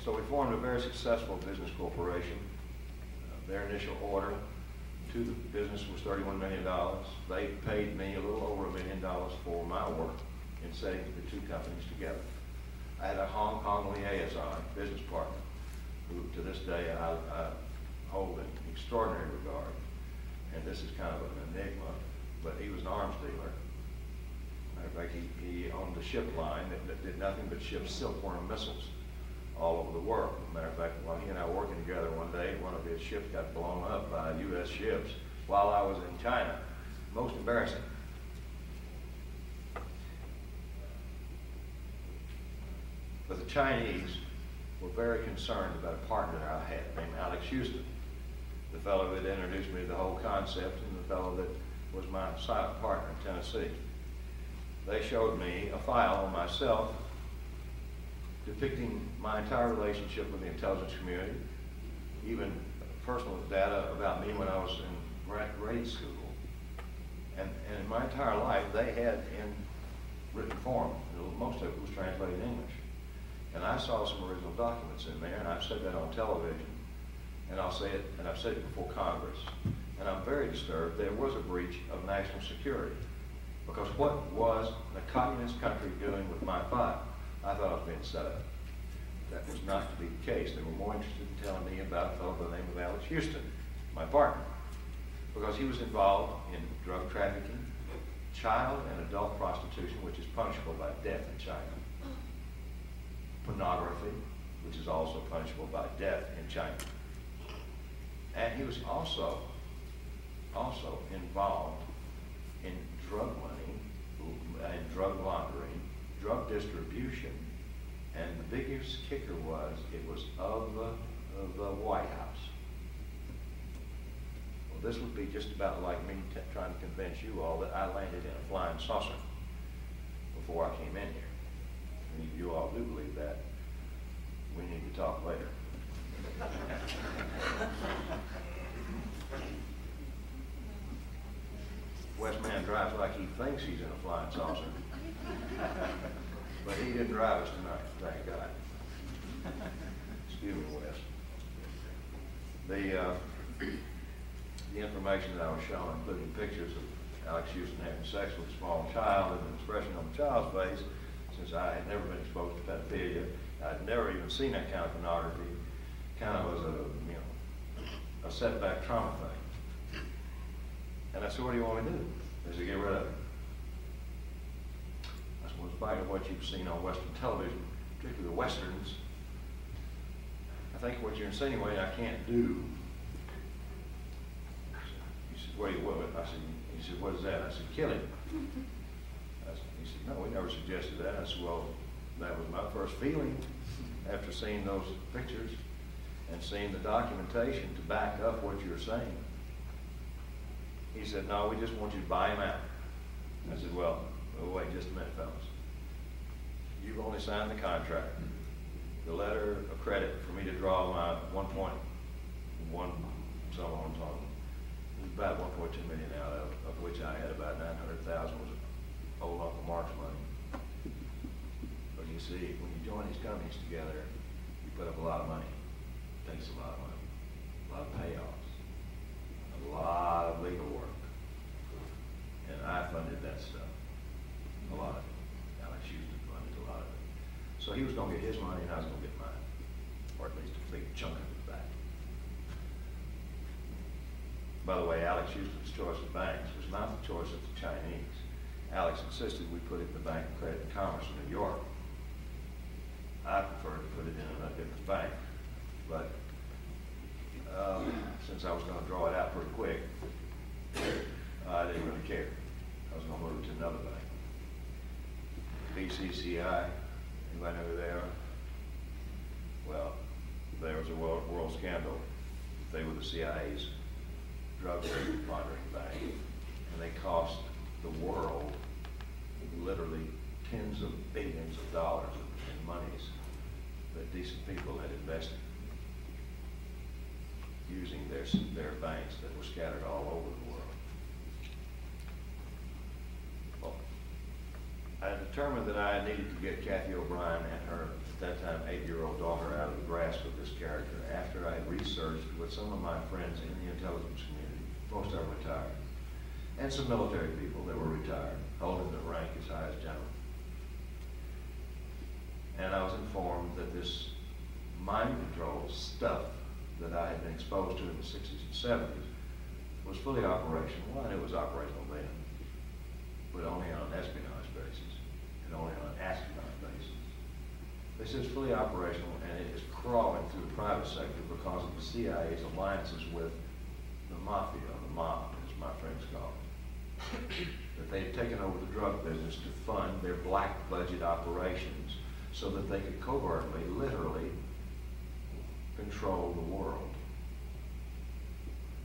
So we formed a very successful business corporation. Their initial order to the business was $31 million. They paid me a little over $1 million for my work in setting the two companies together. I had a Hong Kong liaison, business partner, who to this day I hold in extraordinary regard. And this is kind of an enigma, but he was an arms dealer. Matter of fact, he owned a ship line that did nothing but ship silkworm missiles all over the world. Matter of fact, while he and I were working together one day, one of his ships got blown up by U.S. ships while I was in China. Most embarrassing. But the Chinese were very concerned about a partner I had named Alex Houston, the fellow that introduced me to the whole concept and the fellow that was my silent partner in Tennessee. They showed me a file on myself depicting my entire relationship with the intelligence community, even personal data about me when I was in grade school. And in my entire life, they had in written form. Most of it was translated in English. And I saw some original documents in there, and I've said that on television, and I'll say it, and I've said it before Congress. And I'm very disturbed. There was a breach of national security. Because what was the communist country doing with my file? I thought I was being set up. That was not to be the case. They were more interested in telling me about a fellow by the name of Alex Houston, my partner, because he was involved in drug trafficking, child and adult prostitution, which is punishable by death in China, pornography, which is also punishable by death in China. And he was also involved in drug money and drug laundering, drug distribution, and the biggest kicker was it was of the White House. Well, this would be just about like me trying to convince you all that I landed in a flying saucer before I came in here. And if you all do believe that, we need to talk later. West man drives like he thinks he's in a flying saucer. But he didn't drive us tonight, thank God. Excuse me, Wes. The information that I was shown, including pictures of Alex Houston having sex with a small child and an expression on the child's face, since I had never been exposed to pedophilia, I'd never even seen that kind of pornography, kind of was a setback trauma thing. And I said, what do you want me to do? They said, get rid of it. I said, well, in spite of what you've seen on Western television, particularly the Westerns, I think what you're insinuating I can't do. He said, what? He said, what is that? I said, kill him. He said, no, we never suggested that. I said, well, that was my first feeling after seeing those pictures and seeing the documentation to back up what you're saying. He said, no, we just want you to buy him out. I said, well, wait just a minute, fellas. You've only signed the contract. The letter of credit for me to draw my 1.1 some on about 1.2 million out of which I had about 900,000 was old Uncle Mark's money. But you see, when you join these companies together, you put up a lot of money. It takes a lot of money, a lot of payoffs, a lot of legal work. And I funded that stuff, a lot of it. Alex Houston funded a lot of it. So he was going to get his money and I was going to get mine, or at least a big chunk of it back. By the way, Alex Houston's choice of banks was not the choice of the Chinese. Alex insisted we put it in the Bank of Credit and Commerce in New York. I preferred to put it in a different bank, but since I was going to draw it out pretty quick, I didn't really care. I was going to move it to another bank. BCCI, anybody know who they are? Well, there was a world scandal. They were the CIA's drug laundering bank, and they cost the world literally tens of billions of dollars in monies that decent people had invested using their banks that were scattered all over the world. Well, I determined that I needed to get Cathy O'Brien and her, at that time, 8-year-old daughter out of the grasp of this character after I had researched with some of my friends in the intelligence community. Most are retired. And some military people that were retired, holding the rank as high as general. And I was informed that this mind control stuff that I had been exposed to in the 60s and 70s was fully operational. Well, I knew it was operational then, but only on an espionage basis and only on an espionage basis. They said it's fully operational and it is crawling through the private sector because of the CIA's alliances with the mafia, the mob, as my friends call it. That they had taken over the drug business to fund their black budget operations so that they could covertly, literally, control the world.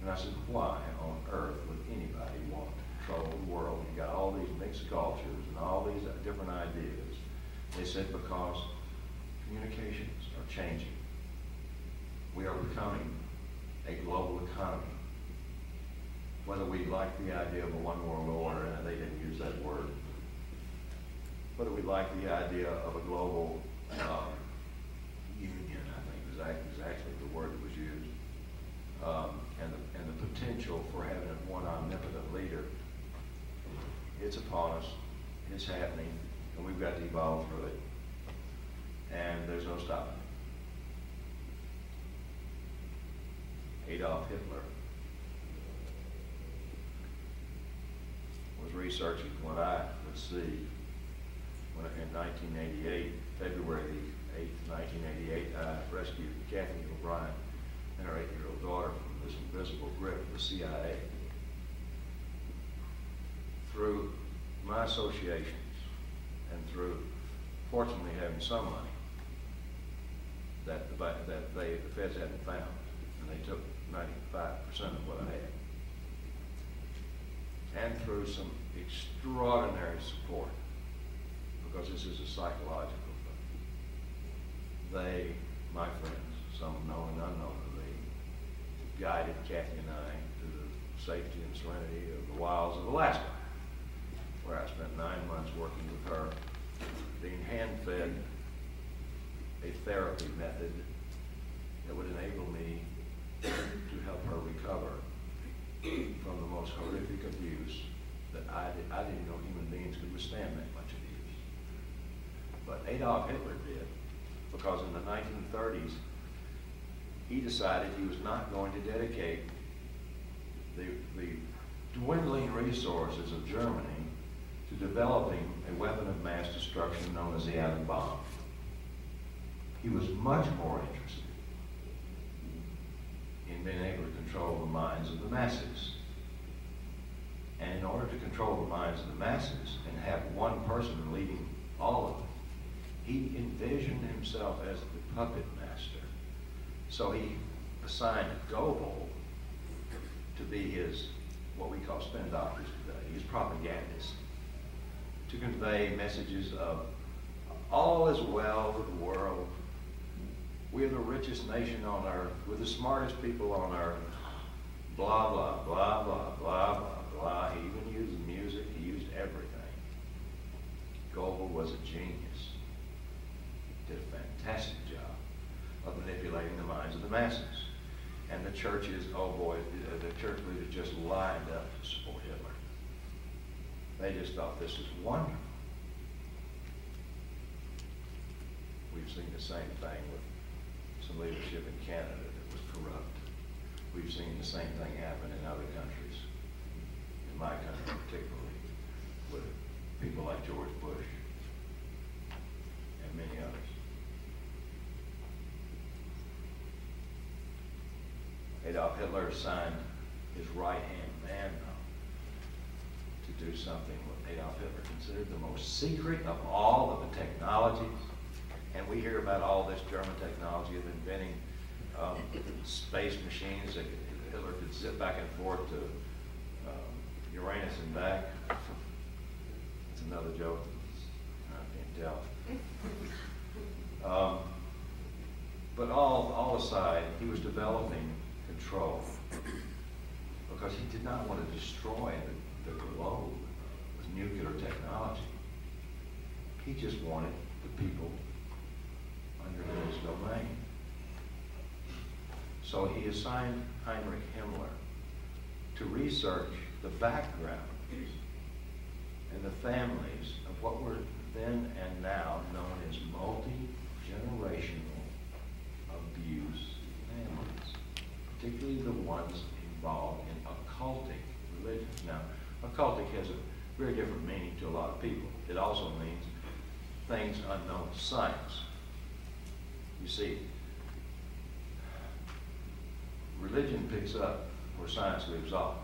And I said, why on earth would anybody want to control the world? You got all these mixed cultures and all these different ideas. They said because communications are changing. We are becoming a global economy. Whether we like the idea of a one world order, and they didn't use that word, whether we like the idea of a global union, I think is actually the word that was used, and the potential for having one omnipotent leader, it's upon us, it's happening, and we've got to evolve through it, and there's no stopping it. Adolf Hitler was researching what I would see when in 1988, February the 8th, 1988, I rescued Cathy O'Brien and her 8-year-old daughter from this invisible grip of the CIA. Through my associations and through fortunately having some money that the feds hadn't found, and they took 95% of what I had. And through some extraordinary support, because this is a psychological thing. They, my friends, some known and unknown to me, guided Cathy and I to the safety and serenity of the wilds of Alaska, where I spent 9 months working with her, being hand-fed a therapy method that would enable me to help her recover from the most horrific abuse that I didn't know human beings could withstand that much abuse. But Adolf Hitler did, because in the 1930s, he decided he was not going to dedicate the dwindling resources of Germany to developing a weapon of mass destruction known as the atom bomb. He was much more interested in being able to control the minds of the masses. And in order to control the minds of the masses and have one person leading all of it, he envisioned himself as the puppet master. So he assigned Goebbels to be his what we call spin doctors today. He used propagandists to convey messages of all is well with the world. We're the richest nation on earth. We're the smartest people on earth. Blah, blah, blah, blah, blah, blah, blah. He even used music. He used everything. Goebel was a genius. Did a fantastic job of manipulating the minds of the masses. And the churches, oh boy, the church leaders just lined up to support Hitler. They just thought this is wonderful. We've seen the same thing with some leadership in Canada that was corrupt. We've seen the same thing happen in other countries, in my country particularly, with people like George Bush and many others. Adolf Hitler signed his right-hand man to do something what Adolf Hitler considered the most secret of all of the technologies. And we hear about all this German technology of inventing space machines that Hitler could zip back and forth to Uranus and back. That's another joke. I can't tell. But all aside, he was developing control because he did not want to destroy the globe with nuclear technology. He just wanted the people under his domain. So he assigned Heinrich Himmler to research the background and the families of what were then and now known as multi-generational abuse families, particularly the ones involved in occultic religions. Now, occultic has a very different meaning to a lot of people. It also means things unknown to science. You see, religion picks up where science leaves off.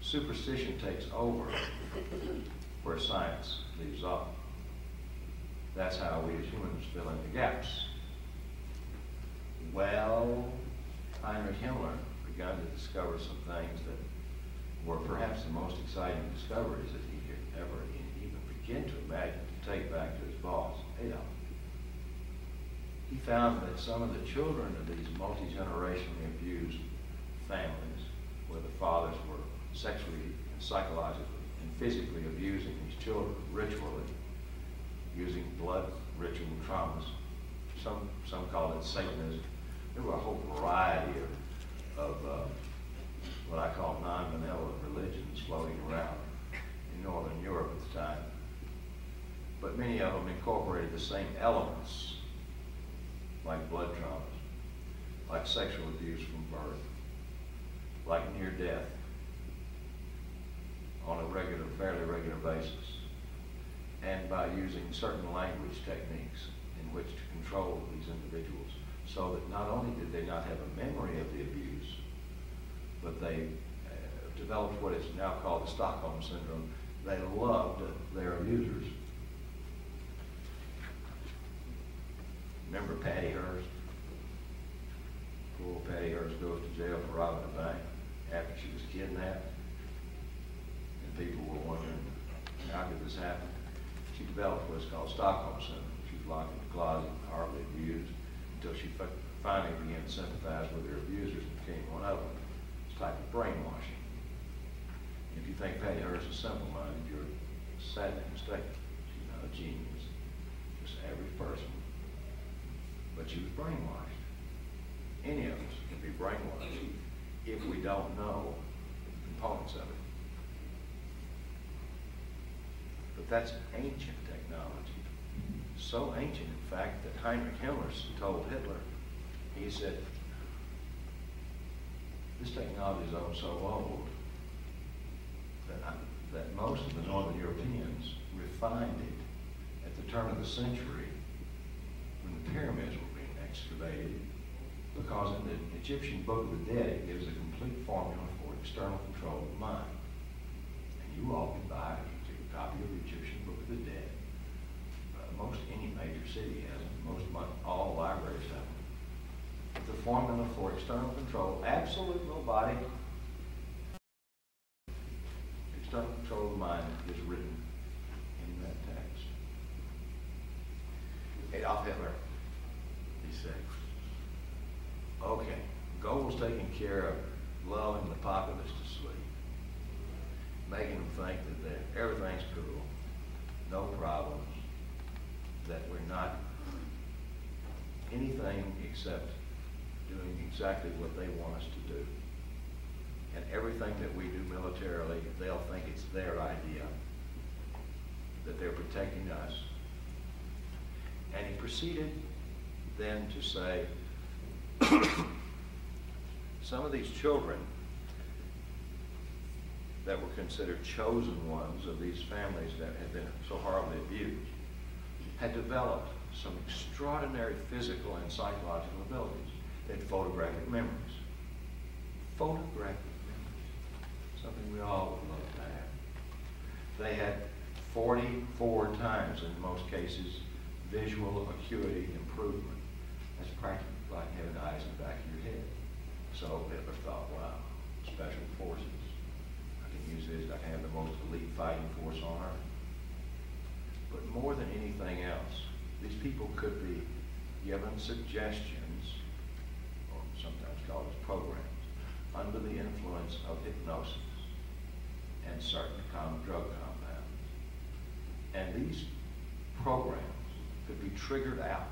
Superstition takes over where science leaves off. That's how we as humans fill in the gaps. Well, Heinrich Himmler began to discover some things that were perhaps the most exciting discoveries that he could ever even begin to imagine to take back to his boss, Adolf. He found that some of the children of these multi-generationally abused families, where the fathers were sexually and psychologically and physically abusing these children ritually, using blood ritual traumas. Some call it Satanism. There were a whole variety of what I call non-benevolent religions floating around in Northern Europe at the time. But many of them incorporated the same elements, like blood traumas, like sexual abuse from birth, like near death on a fairly regular basis, and by using certain language techniques in which to control these individuals, so that not only did they not have a memory of the abuse, but they developed what is now called the Stockholm Syndrome. They loved their abusers. Remember Patty Hearst? Poor Patty Hearst goes to jail for robbing a bank after she was kidnapped. And people were wondering, how could this happen? She developed what's called Stockholm Syndrome. She was locked in the closet, hardly abused, until she finally began to sympathize with her abusers and became one of them. It's a type of brainwashing. If you think Patty Hearst is simple-minded, you're sadly mistaken. She's not a genius, just an average person. But she was brainwashed. Any of us can be brainwashed if we don't know the components of it. But that's ancient technology. So ancient, in fact, that Heinrich Himmler told Hitler, he said, this technology is so old that most of the Northern Europeans refined it at the turn of the century when the pyramids were being excavated, because in the Egyptian Book of the Dead, it gives a complete formula for external control of the mind. And you all can buy a copy of the Egyptian Book of the Dead. Most any major city has them. All libraries have them. The formula for external control, absolute robotic control of the mind is written in that text. Adolf Hitler, he said, okay, goal's taking care of lulling the populace to sleep, making them think that everything's cool, no problems, that we're not anything except doing exactly what they want us to do. And everything that we do militarily, they'll think it's their idea, that they're protecting us. And he proceeded then to say, some of these children that were considered chosen ones of these families that had been so horribly abused had developed some extraordinary physical and psychological abilities. They had photographic memories. Photographic memories. Something we all would love to have. They had 44 times, in most cases, visual acuity improvement. That's practically like having eyes in the back of your head. So Hitler thought, wow, special forces. I can use this, I can have the most elite fighting force on earth. But more than anything else, these people could be given suggestions, or sometimes called as programs, under the influence of hypnosis and certain drug compounds. And these programs could be triggered out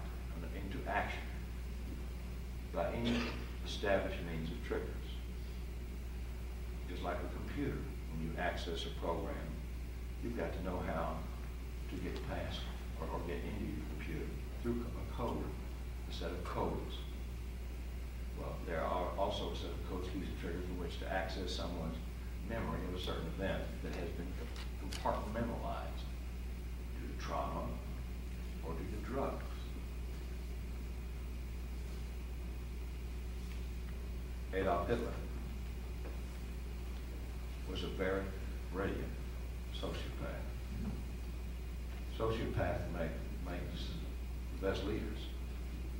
into action by any established means of triggers. Just like a computer, when you access a program, you've got to know how to get past or get into your computer through a code, a set of codes. Well, there are also a set of codes used triggers in which to access someone's memory of a certain event that has been compartmentalized due to trauma or due to drugs. Adolf Hitler was a very brilliant sociopath. Sociopaths makes the best leaders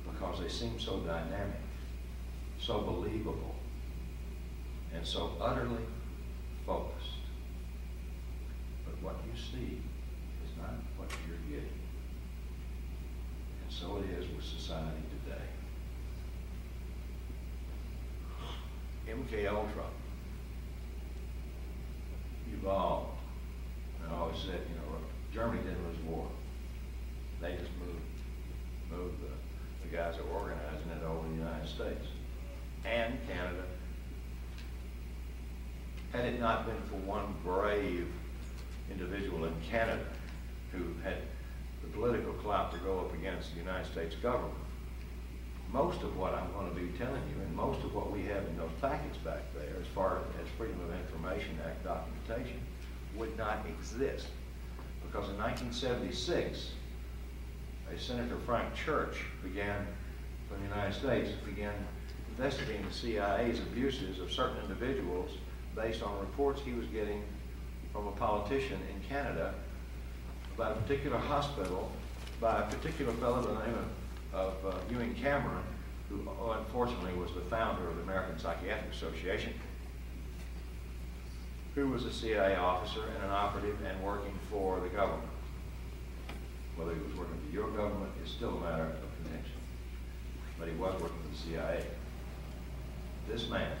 because they seem so dynamic, so believable, and so utterly focused. But what you see is not what you're getting. And so it is with society today. MK Ultra evolved, and I always said, you know, Germany didn't lose war. They just moved the guys that were organizing it over the United States and Canada. Had it not been for one brave individual in Canada who had the political clout to go up against the United States government, most of what I'm going to be telling you and most of what we have in those packets back there as far as Freedom of Information Act documentation would not exist. Because in 1976, a Senator Frank Church from the United States, began investigating the CIA's abuses of certain individuals based on reports he was getting from a politician in Canada about a particular hospital by a particular fellow by the name of Ewing Cameron, who unfortunately was the founder of the American Psychiatric Association, who was a CIA officer and an operative and working for the government. Whether he was working for your government is still a matter of contention, but he was working for the CIA. This man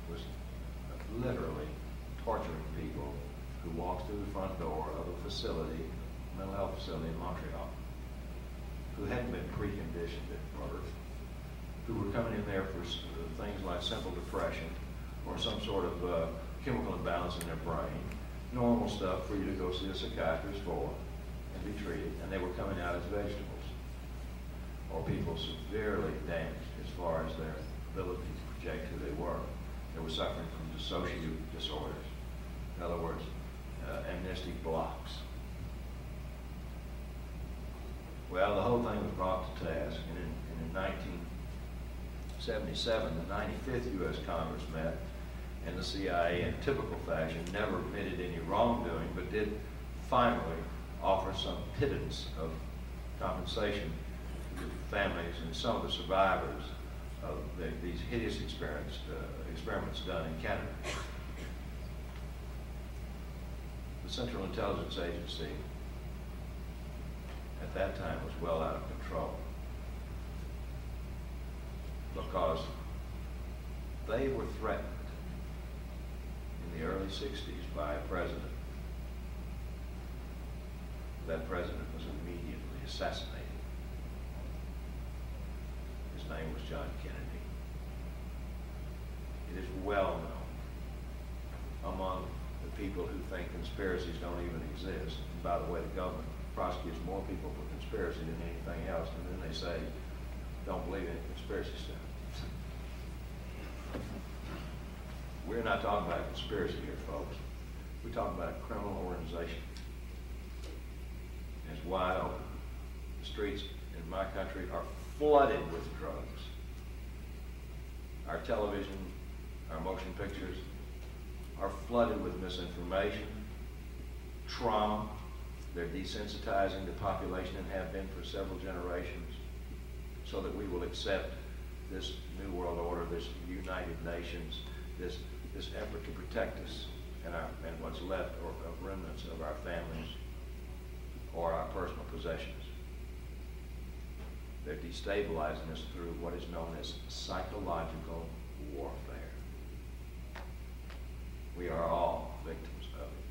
was literally torturing people who walked through the front door of a facility, mental health facility in Montreal, who hadn't been preconditioned at birth, who were coming in there for things like simple depression or some sort of chemical imbalance in their brain, normal stuff for you to go see a psychiatrist for and be treated, and they were coming out as vegetables, or people severely damaged as far as their ability to project who they were. They were suffering from dissociative disorders. In other words, amnestic blocks. Well, the whole thing was brought to task, and in 1977, the 95th U.S. Congress met, and the CIA, in typical fashion, never admitted any wrongdoing, but did finally offer some pittance of compensation to the families and some of the survivors of these hideous experiments done in Canada. The Central Intelligence Agency at that time was well out of control because they were threatened in the early 60s by a president. That president was immediately assassinated. His name was John Kennedy. It is well known among the people who think conspiracies don't even exist. And by the way, the government prosecutes more people for conspiracy than anything else, and then they say, don't believe in conspiracy stuff. We're not talking about a conspiracy here, folks. We're talking about a criminal organization. It's wide open. The streets in my country are flooded with drugs. Our television, our motion pictures are flooded with misinformation, trauma. They're desensitizing the population and have been for several generations so that we will accept this new world order, this United Nations, this effort to protect us and what's left or of remnants of our families or our personal possessions. They're destabilizing us through what is known as psychological warfare. We are all victims of it.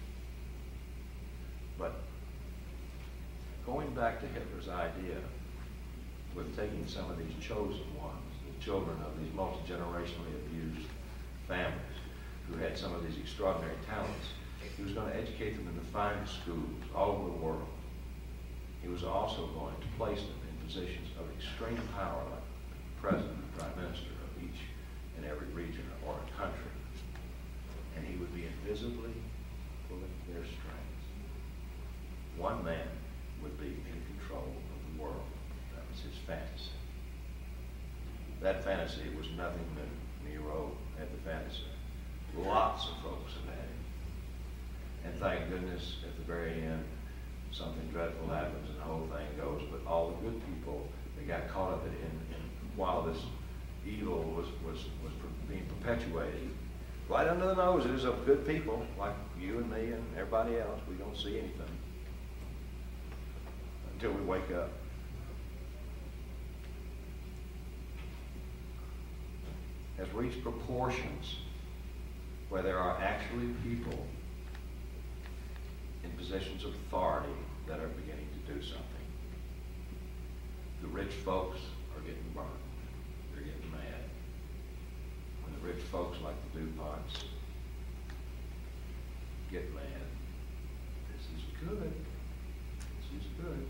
But going back to Hitler's idea with taking some of these chosen ones, the children of these multi-generationally abused families who had some of these extraordinary talents, he was going to educate them in the finest schools all over the world. He was also going to place them in positions of extreme power, like the president and prime minister of each and every region or country. And he would be invisibly pulling their strings. One man would be in control of the world. That was his fantasy. That fantasy was nothing new. Nero had the fantasy. Lots of folks have had it. And thank goodness at the very end, something dreadful happens and the whole thing goes. But all the good people, they got caught up in while this evil was being perpetuated, right under the noses of good people like you and me and everybody else. We don't see anything until we wake up. Has reached proportions where there are actually people in positions of authority that are beginning to do something. The rich folks are getting burned. They're getting mad. When the rich folks like the DuPonts get mad, this is good. This is good.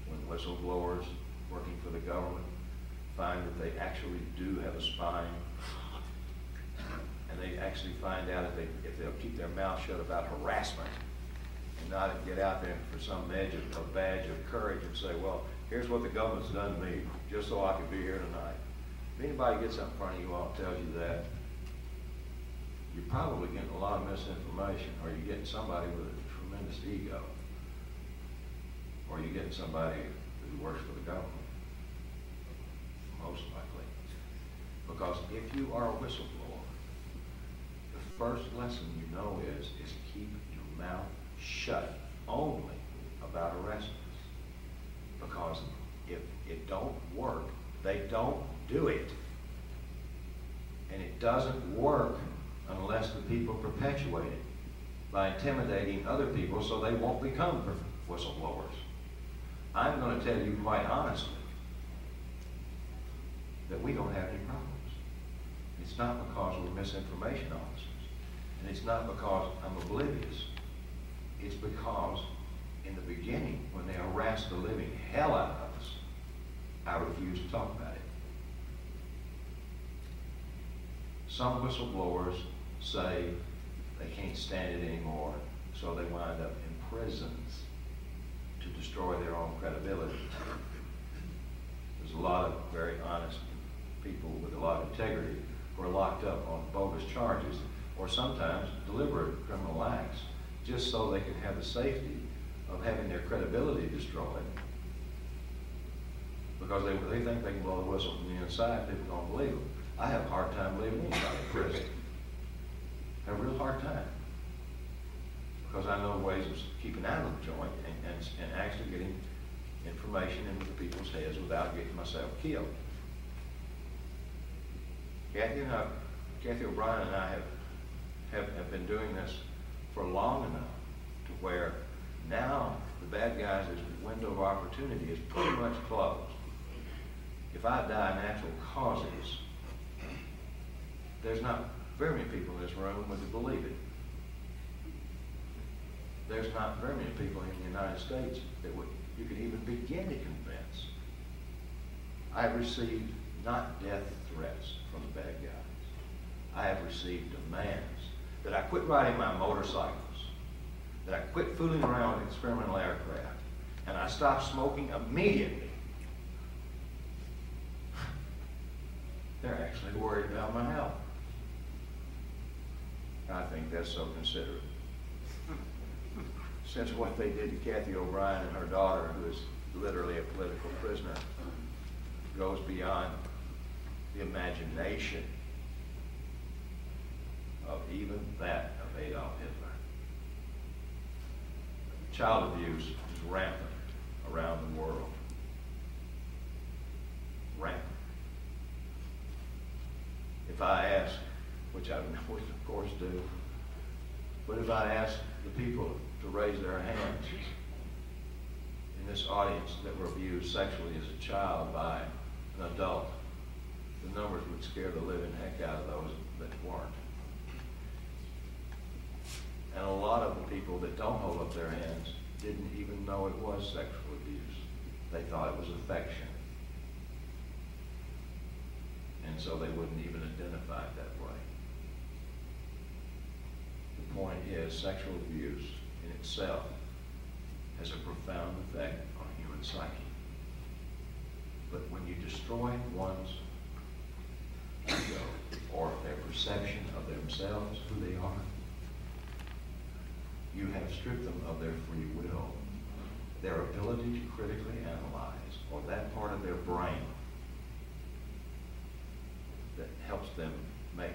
When whistleblowers working for the government find that they actually do have a spine, and they actually find out if they'll keep their mouth shut about harassment and not get out there for some badge of courage and say, well, here's what the government's done to me just so I could be here tonight. If anybody gets up in front of you all and tells you that, you're probably getting a lot of misinformation, or you're getting somebody with a tremendous ego, or you're getting somebody who works for the government, most likely. Because if you are a whistleblower, the first lesson you know is keep your mouth shut only about arrests. Because if it don't work, they don't do it. And it doesn't work unless the people perpetuate it by intimidating other people so they won't become whistleblowers. I'm going to tell you quite honestly that we don't have any problems. It's not because we're misinformation officers. And it's not because I'm oblivious. It's because in the beginning, when they harassed the living hell out of us, I refused to talk about it. Some whistleblowers say they can't stand it anymore, so they wind up in prisons to destroy their own credibility. There's a lot of very honest people with a lot of integrity who are locked up on bogus charges or sometimes deliberate criminal acts just so they can have the safety of having their credibility destroyed. because they think they can blow the whistle from the inside. People don't believe them. I have a hard time believing anybody in prison. I have a real hard time. Because I know ways of keeping out of the joint and actually getting information into the people's heads without getting myself killed. Cathy O'Brien and I have been doing this for long enough to where now the bad guys' window of opportunity is pretty much closed. If I die natural causes, there's not very many people in this room would believe it. There's not very many people in the United States that you could even begin to convince. I have received not death threats from the bad guys. I have received demands that I quit riding my motorcycles, that I quit fooling around with experimental aircraft, and I stopped smoking immediately. They're actually worried about my health. I think that's so considerate. Since what they did to Cathy O'Brien and her daughter, who is literally a political prisoner, goes beyond the imagination of even that of Adolf Hitler. Child abuse is rampant around the world. Rampant. If I ask, which I would of course do, but if I ask the people to raise their hands in this audience that were abused sexually as a child by an adult, the numbers would scare the living heck out of those that weren't. And a lot of the people that don't hold up their hands didn't even know it was sexual abuse. They thought it was affection. And so they wouldn't even identify it that way. The point is, sexual abuse in itself has a profound effect on human psyche. But when you destroy one's ego or their perception of themselves, who they are, you have stripped them of their free will, their ability to critically analyze, or that part of their brain that helps them make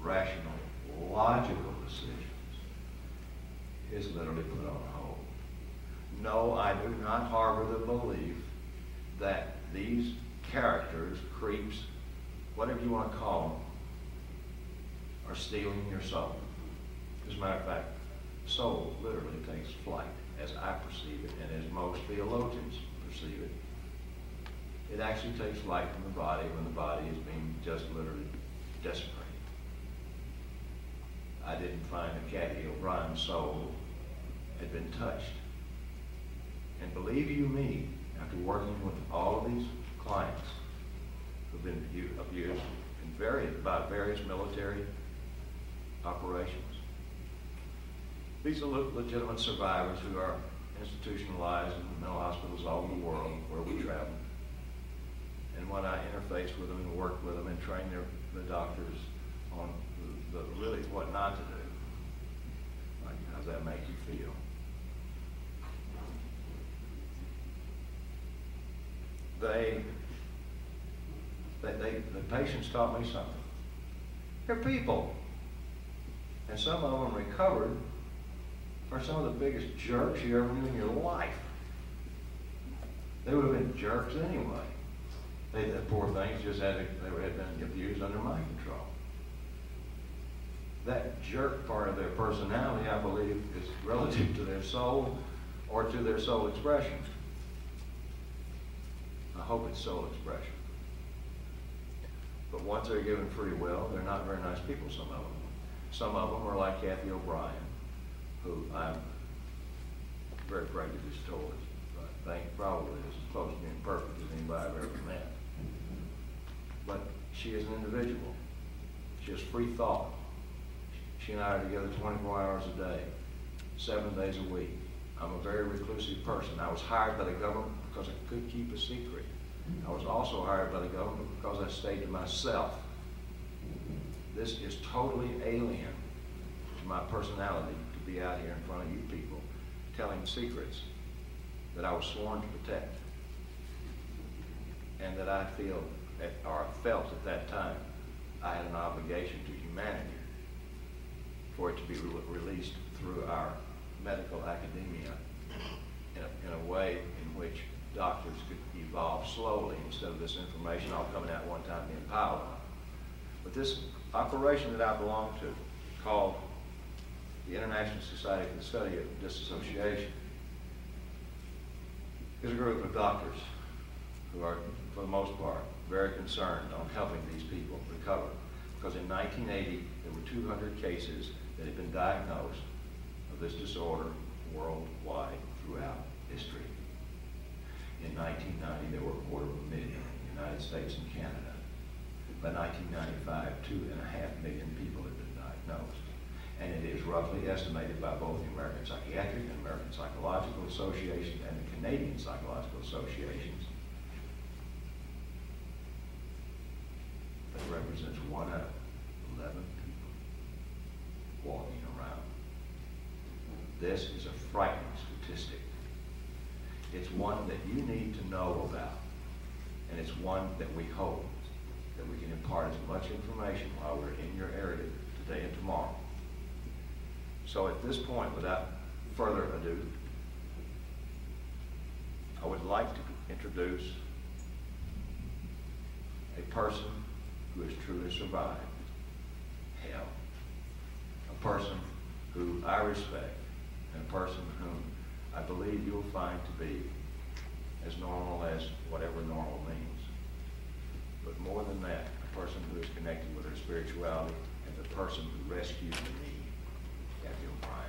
rational, logical decisions is literally put on hold. No, I do not harbor the belief that these characters, creeps, whatever you want to call them, are stealing your soul. As a matter of fact, soul literally takes flight, as I perceive it, and as most theologians perceive it. It actually takes flight from the body when the body is being just literally desecrated. I didn't find that Cathy O'Brien's soul had been touched. And believe you me, after working with all of these clients who've been abused by various military operations, these are legitimate survivors who are institutionalized in mental hospitals all over the world where we travel. And when I interface with them and work with them and train the doctors on really what not to do, like, how does that make you feel? The patients taught me something. They're people. And some of them recovered are some of the biggest jerks you ever knew in your life. They would have been jerks anyway. The poor things just had been abused under my control. That jerk part of their personality, I believe, is relative to their soul or to their soul expression. I hope it's soul expression. But once they're given free will, they're not very nice people, some of them. Some of them are like Cathy O'Brien, who I'm very prejudiced towards, but I think probably is as close to being perfect as anybody I've ever met. But she is an individual. She has free thought. She and I are together 24 hours a day, 7 days a week. I'm a very reclusive person. I was hired by the government because I could keep a secret. I was also hired by the government because I stayed to myself. This is totally alien to my personality to be out here in front of you people telling secrets that I was sworn to protect. and that I felt at that time I had an obligation to humanity for it to be released through our medical academia in a way in which doctors could evolve slowly instead of this information all coming out one time being piled on. But this operation that I belong to, called the International Society for the Study of Dissociation, is a group of doctors who are, for the most part, very concerned on helping these people recover. Because in 1980, there were 200 cases that had been diagnosed of this disorder worldwide throughout history. In 1990, there were 250,000 in the United States and Canada. By 1995, 2.5 million people had been diagnosed. And it is roughly estimated by both the American Psychiatric and American Psychological Association and the Canadian Psychological Associations that represents 1 out of 11 people walking around. This is a frightening statistic. It's one that you need to know about, and it's one that we hope that we can impart as much information while we're in your area today and tomorrow. So at this point, without further ado, I would like to introduce a person who has truly survived hell, a person who I respect, and a person whom I believe you'll find to be as normal as whatever normal means. But more than that, a person who is connected with her spirituality and the person who rescued me, Cathy O'Brien.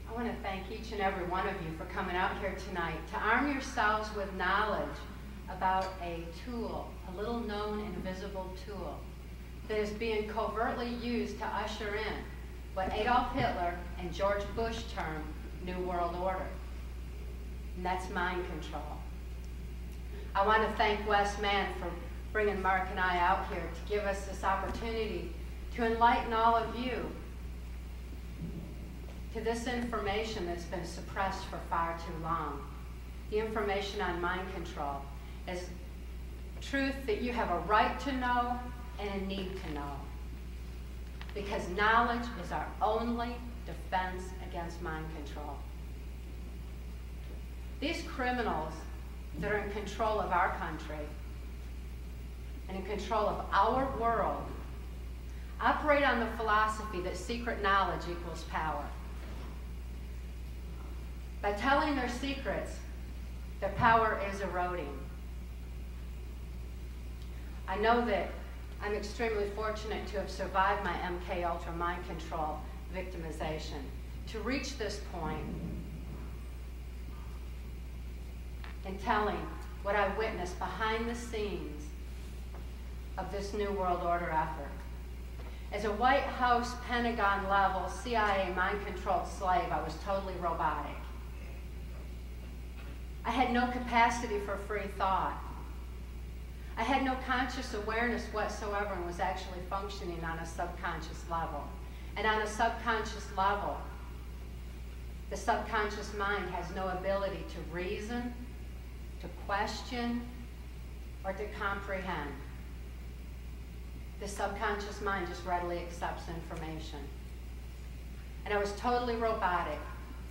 I want to thank each and every one of you for coming out here tonight to arm yourselves with knowledge about a tool, a little known invisible tool that is being covertly used to usher in what Adolf Hitler and George Bush termed New World Order, and that's mind control. I want to thank Wes Mann for bringing Mark and I out here to give us this opportunity to enlighten all of you to this information that's been suppressed for far too long. The information on mind control is truth that you have a right to know and a need to know. Because knowledge is our only defense against mind control. These criminals that are in control of our country and in control of our world operate on the philosophy that secret knowledge equals power. By telling their secrets, their power is eroding. I know that I'm extremely fortunate to have survived my MK Ultra mind control victimization. To reach this point in telling what I witnessed behind the scenes of this New World Order effort. As a White House, Pentagon level, CIA mind controlled slave, I was totally robotic. I had no capacity for free thought. I had no conscious awareness whatsoever and was actually functioning on a subconscious level. And on a subconscious level, the subconscious mind has no ability to reason, to question, or to comprehend. The subconscious mind just readily accepts information. And I was totally robotic,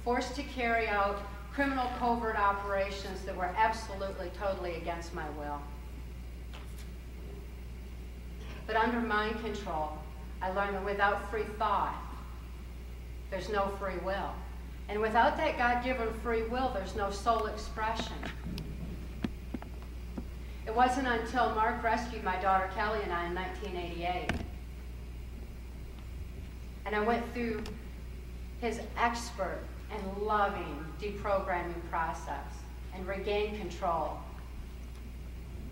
forced to carry out criminal covert operations that were absolutely, totally against my will. But under mind control, I learned that without free thought, there's no free will. And without that God-given free will, there's no soul expression. It wasn't until Mark rescued my daughter Kelly and I in 1988. And I went through his expert and loving deprogramming process and regained control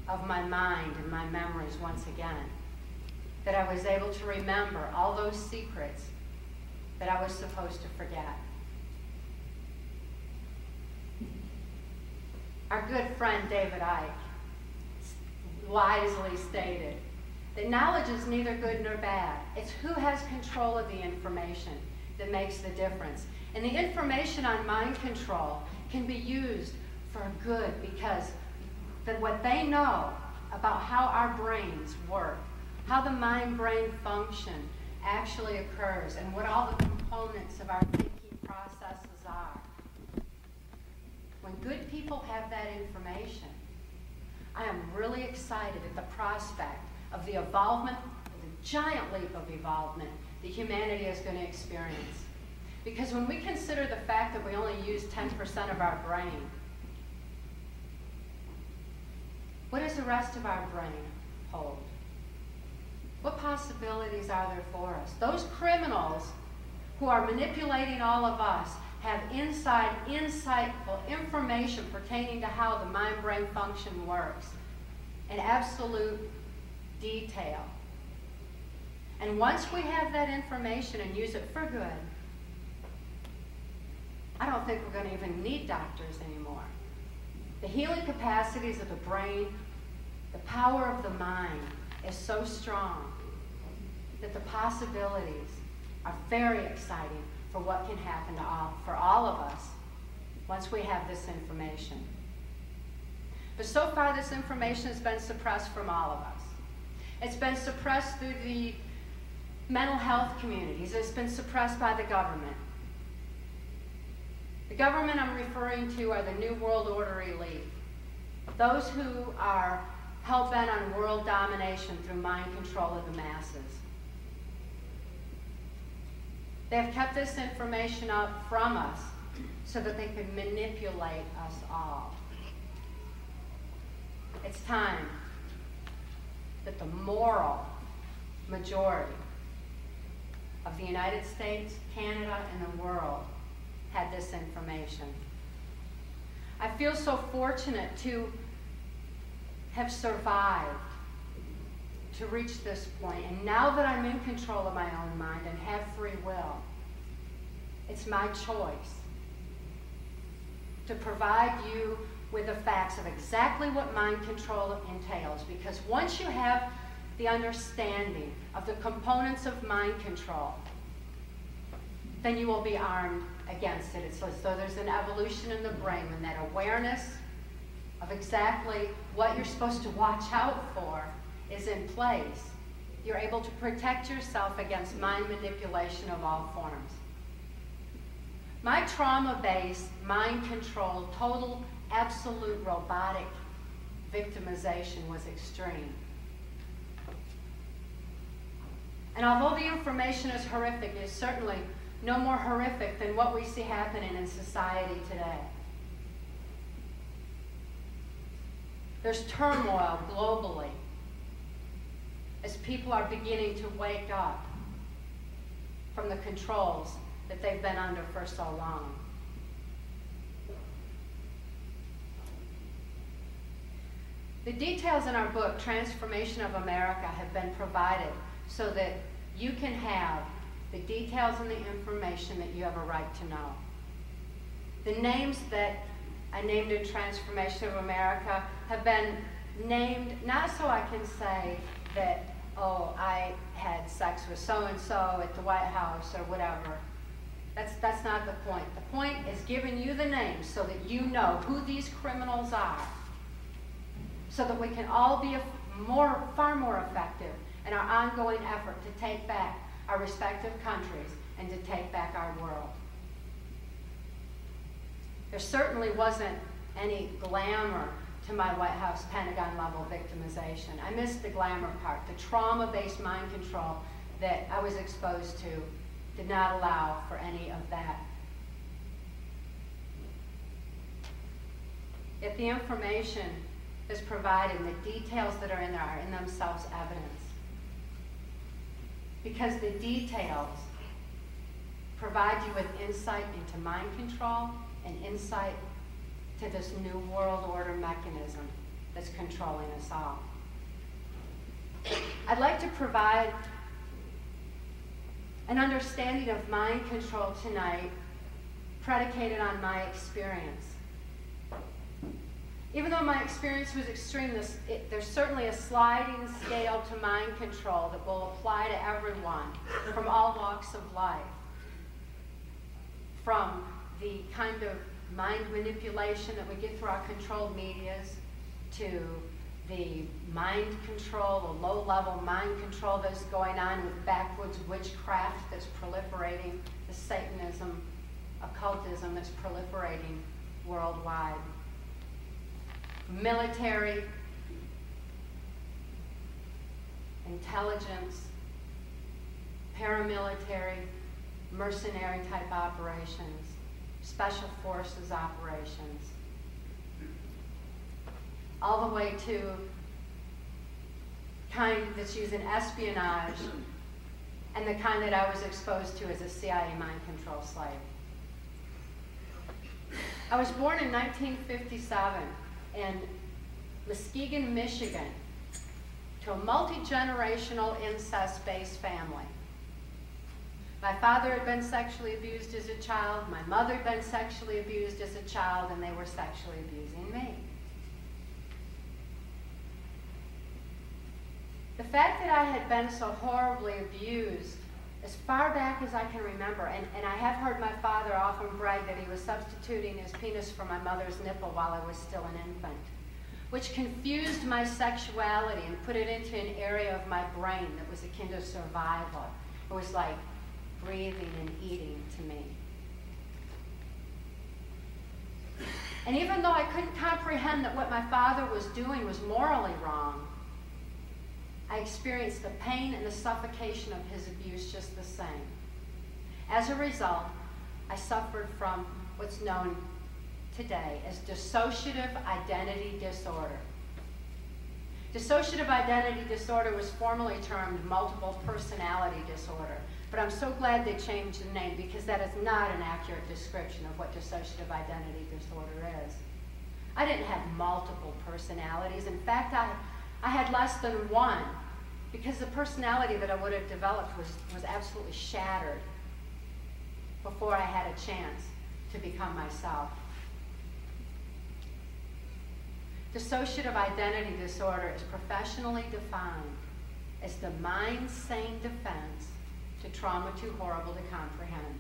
of my mind and my memories once again, that I was able to remember all those secrets that I was supposed to forget. Our good friend David Icke wisely stated that knowledge is neither good nor bad. It's who has control of the information that makes the difference. And the information on mind control can be used for good because what they know about how our brains work, how the mind-brain function actually occurs, and what all the components of our thinking processes are. When good people have that information, I am really excited at the prospect of the evolvement, the giant leap of evolvement that humanity is going to experience. Because when we consider the fact that we only use 10% of our brain, what does the rest of our brain hold? What possibilities are there for us? Those criminals who are manipulating all of us have insightful information pertaining to how the mind-brain function works in absolute detail. And once we have that information and use it for good, I don't think we're going to even need doctors anymore. The healing capacities of the brain, the power of the mind is so strong that the possibilities are very exciting for what can happen for all of us once we have this information. But so far, this information has been suppressed from all of us. It's been suppressed through the mental health communities. It's been suppressed by the government. The government I'm referring to are the New World Order elite, those who are hell-bent on world domination through mind control of the masses. They have kept this information up from us so that they could manipulate us all. It's time that the moral majority of the United States, Canada, and the world had this information. I feel so fortunate to have survived to reach this point. And now that I'm in control of my own mind and have free will, it's my choice to provide you with the facts of exactly what mind control entails. Because once you have the understanding of the components of mind control, then you will be armed against it. It's as though there's an evolution in the brain when that awareness of exactly what you're supposed to watch out for is in place. You're able to protect yourself against mind manipulation of all forms. My trauma-based, mind-controlled, total, absolute robotic victimization was extreme. And although the information is horrific, it's certainly no more horrific than what we see happening in society today. There's turmoil globally as people are beginning to wake up from the controls that they've been under for so long. The details in our book, Transformation of America, have been provided so that you can have the details and the information that you have a right to know. The names that I named in Transformation of America have been named not so I can say that, oh, I had sex with so-and-so at the White House or whatever. That's not the point. The point is giving you the names so that you know who these criminals are, so that we can all be far more effective in our ongoing effort to take back our respective countries and to take back our world. There certainly wasn't any glamour to my White House Pentagon level victimization. I missed the glamour part. The trauma-based mind control that I was exposed to did not allow for any of that. Yet the information is provided, and the details that are in there are in themselves evidence. Because the details provide you with insight into mind control and insight to this new world order mechanism that's controlling us all. I'd like to provide an understanding of mind control tonight predicated on my experience. Even though my experience was extreme, there's certainly a sliding scale to mind control that will apply to everyone from all walks of life. From the kind of mind manipulation that we get through our controlled medias, to the mind control, the low-level mind control that's going on with backwoods witchcraft that's proliferating, the Satanism, occultism that's proliferating worldwide. Military, intelligence, paramilitary, mercenary type operations, special forces operations, all the way to kind that's using espionage and the kind that I was exposed to as a CIA mind control slave. I was born in 1957 in Muskegon, Michigan, to a multi-generational incest-based family. My father had been sexually abused as a child, my mother had been sexually abused as a child, and they were sexually abusing me. The fact that I had been so horribly abused as far back as I can remember, and I have heard my father often brag that he was substituting his penis for my mother's nipple while I was still an infant, which confused my sexuality and put it into an area of my brain that was akin to survival. It was like breathing and eating to me. And even though I couldn't comprehend that what my father was doing was morally wrong, I experienced the pain and the suffocation of his abuse just the same. As a result, I suffered from what's known today as dissociative identity disorder. Dissociative identity disorder was formerly termed multiple personality disorder, but I'm so glad they changed the name because that is not an accurate description of what dissociative identity disorder is. I didn't have multiple personalities. In fact, I had less than one, because the personality that I would have developed was absolutely shattered before I had a chance to become myself. Dissociative identity disorder is professionally defined as the mind's sane defense to trauma too horrible to comprehend.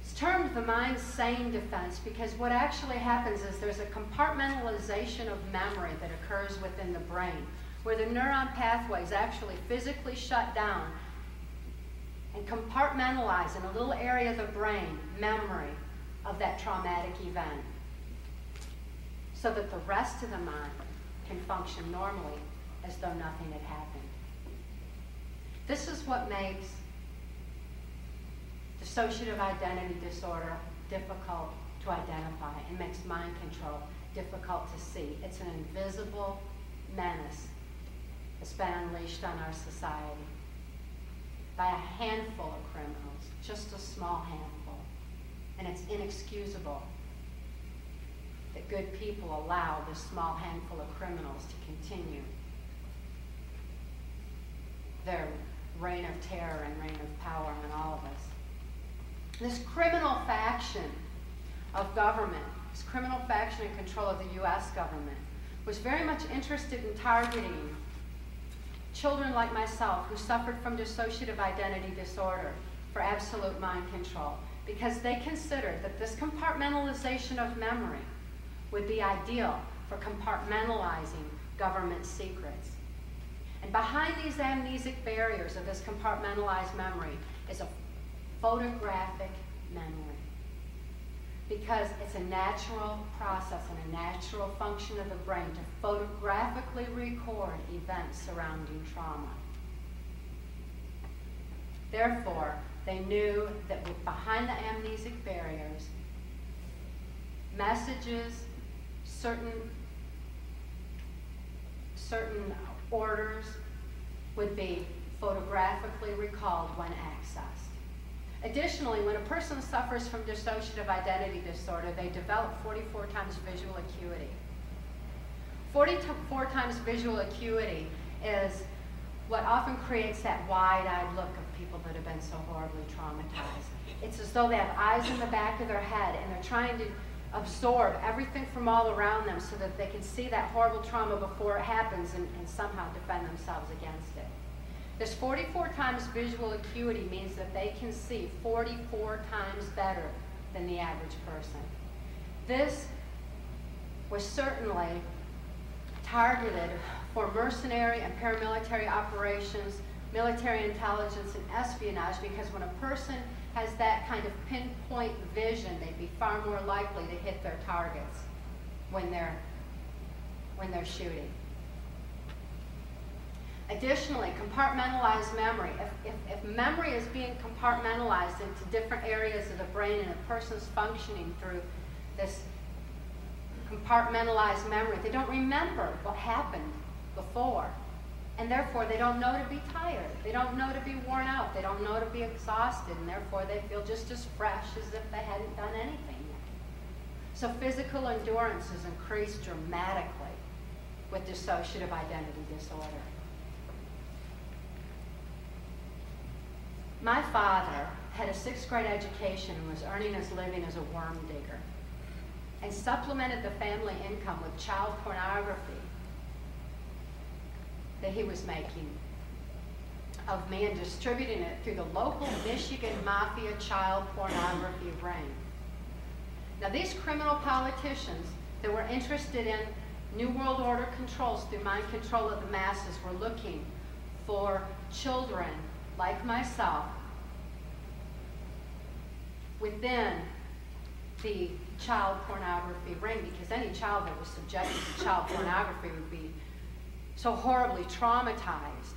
It's termed the mind's sane defense because what actually happens is there's a compartmentalization of memory that occurs within the brain, where the neuron pathways actually physically shut down and compartmentalize in a little area of the brain memory of that traumatic event, so that the rest of the mind can function normally as though nothing had happened. This is what makes dissociative identity disorder difficult to identify and makes mind control difficult to see. It's an invisible menace that's been unleashed on our society by a handful of criminals, just a small handful. And it's inexcusable that good people allow this small handful of criminals to continue their reign of terror and reign of power on all of us. This criminal faction of government, this criminal faction in control of the U.S. government, was very much interested in targeting children like myself who suffered from dissociative identity disorder for absolute mind control, because they considered that this compartmentalization of memory would be ideal for compartmentalizing government secrets. And behind these amnesic barriers of this compartmentalized memory is a photographic memory, because it's a natural process and a natural function of the brain to photographically record events surrounding trauma. Therefore, they knew that behind the amnesic barriers, messages, certain orders would be photographically recalled when accessed. Additionally, when a person suffers from dissociative identity disorder, they develop 44 times visual acuity. 44 times visual acuity is what often creates that wide-eyed look of people that have been so horribly traumatized. It's as though they have eyes in the back of their head and they're trying to absorb everything from all around them so that they can see that horrible trauma before it happens and somehow defend themselves against it. This 44 times visual acuity means that they can see 44 times better than the average person. This was certainly targeted for mercenary and paramilitary operations, military intelligence, and espionage, because when a person has that kind of pinpoint vision, they'd be far more likely to hit their targets when they're shooting. Additionally, compartmentalized memory. If memory is being compartmentalized into different areas of the brain and a person's functioning through this compartmentalized memory, they don't remember what happened before. And therefore, they don't know to be tired. They don't know to be worn out. They don't know to be exhausted. And therefore, they feel just as fresh as if they hadn't done anything yet. So physical endurance is increased dramatically with dissociative identity disorder. My father had a 6th grade education and was earning his living as a worm digger, and supplemented the family income with child pornography that he was making of me and distributing it through the local Michigan Mafia child pornography ring. Now, these criminal politicians that were interested in New World Order controls through mind control of the masses were looking for children like myself within the child pornography ring, because any child that was subjected to child pornography would be so horribly traumatized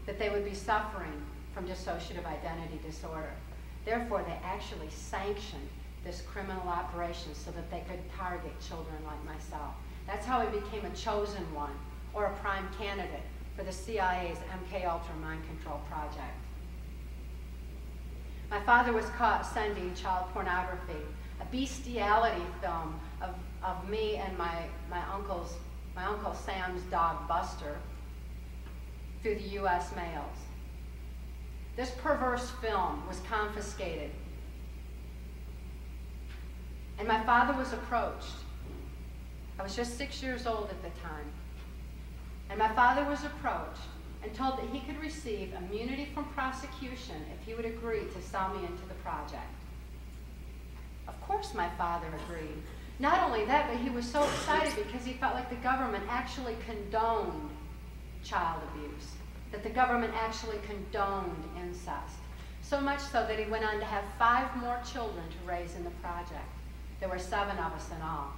that they would be suffering from dissociative identity disorder. Therefore, they actually sanctioned this criminal operation so that they could target children like myself. That's how I became a chosen one, or a prime candidate for the CIA's MKUltra mind control project. My father was caught sending child pornography, a bestiality film of me and my Uncle Sam's dog Buster, through the U.S. mails. This perverse film was confiscated. And my father was approached. I was just 6 years old at the time. And my father was approached and told that he could receive immunity from prosecution if he would agree to sell me into the project. Of course my father agreed. Not only that, but he was so excited because he felt like the government actually condoned child abuse, that the government actually condoned incest. So much so that he went on to have 5 more children to raise in the project. There were 7 of us in all.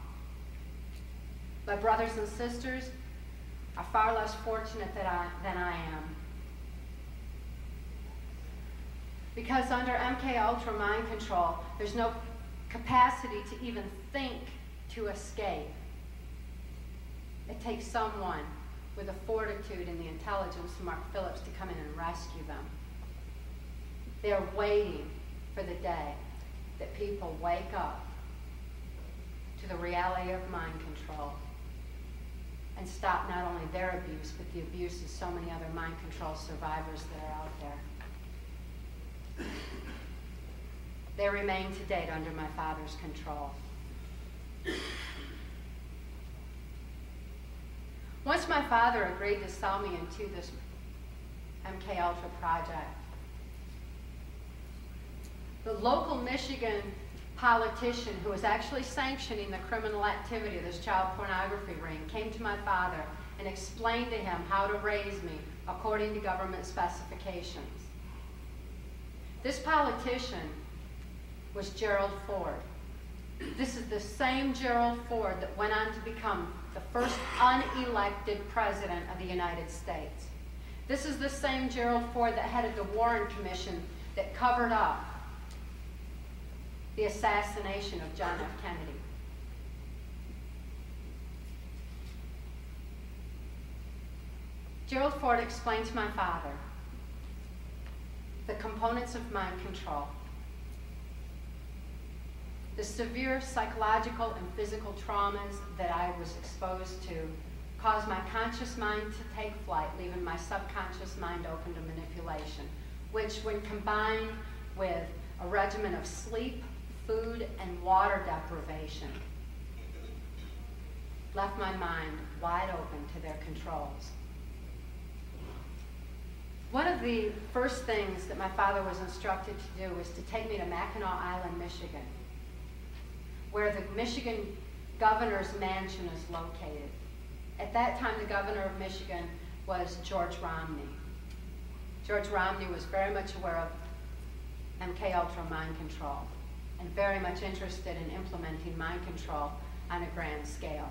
My brothers and sisters are far less fortunate than I am. Because under MKUltra mind control, there's no capacity to even think to escape. It takes someone with the fortitude and the intelligence of Mark Phillips to come in and rescue them. They're waiting for the day that people wake up to the reality of mind control and stop not only their abuse, but the abuse of so many other mind control survivors that are out there. They remain to date under my father's control. Once my father agreed to sell me into this MKUltra project, the local Michigan politician who was actually sanctioning the criminal activity of this child pornography ring came to my father and explained to him how to raise me according to government specifications. This politician was Gerald Ford. This is the same Gerald Ford that went on to become the first unelected president of the United States. This is the same Gerald Ford that headed the Warren Commission that covered up the assassination of John F. Kennedy. Gerald Ford explained to my father the components of mind control, the severe psychological and physical traumas that I was exposed to caused my conscious mind to take flight, leaving my subconscious mind open to manipulation, which when combined with a regimen of sleep, food and water deprivation left my mind wide open to their controls. One of the first things that my father was instructed to do was to take me to Mackinac Island, Michigan, where the Michigan governor's mansion is located. At that time, the governor of Michigan was George Romney. George Romney was very much aware of MKUltra mind control and very much interested in implementing mind control on a grand scale.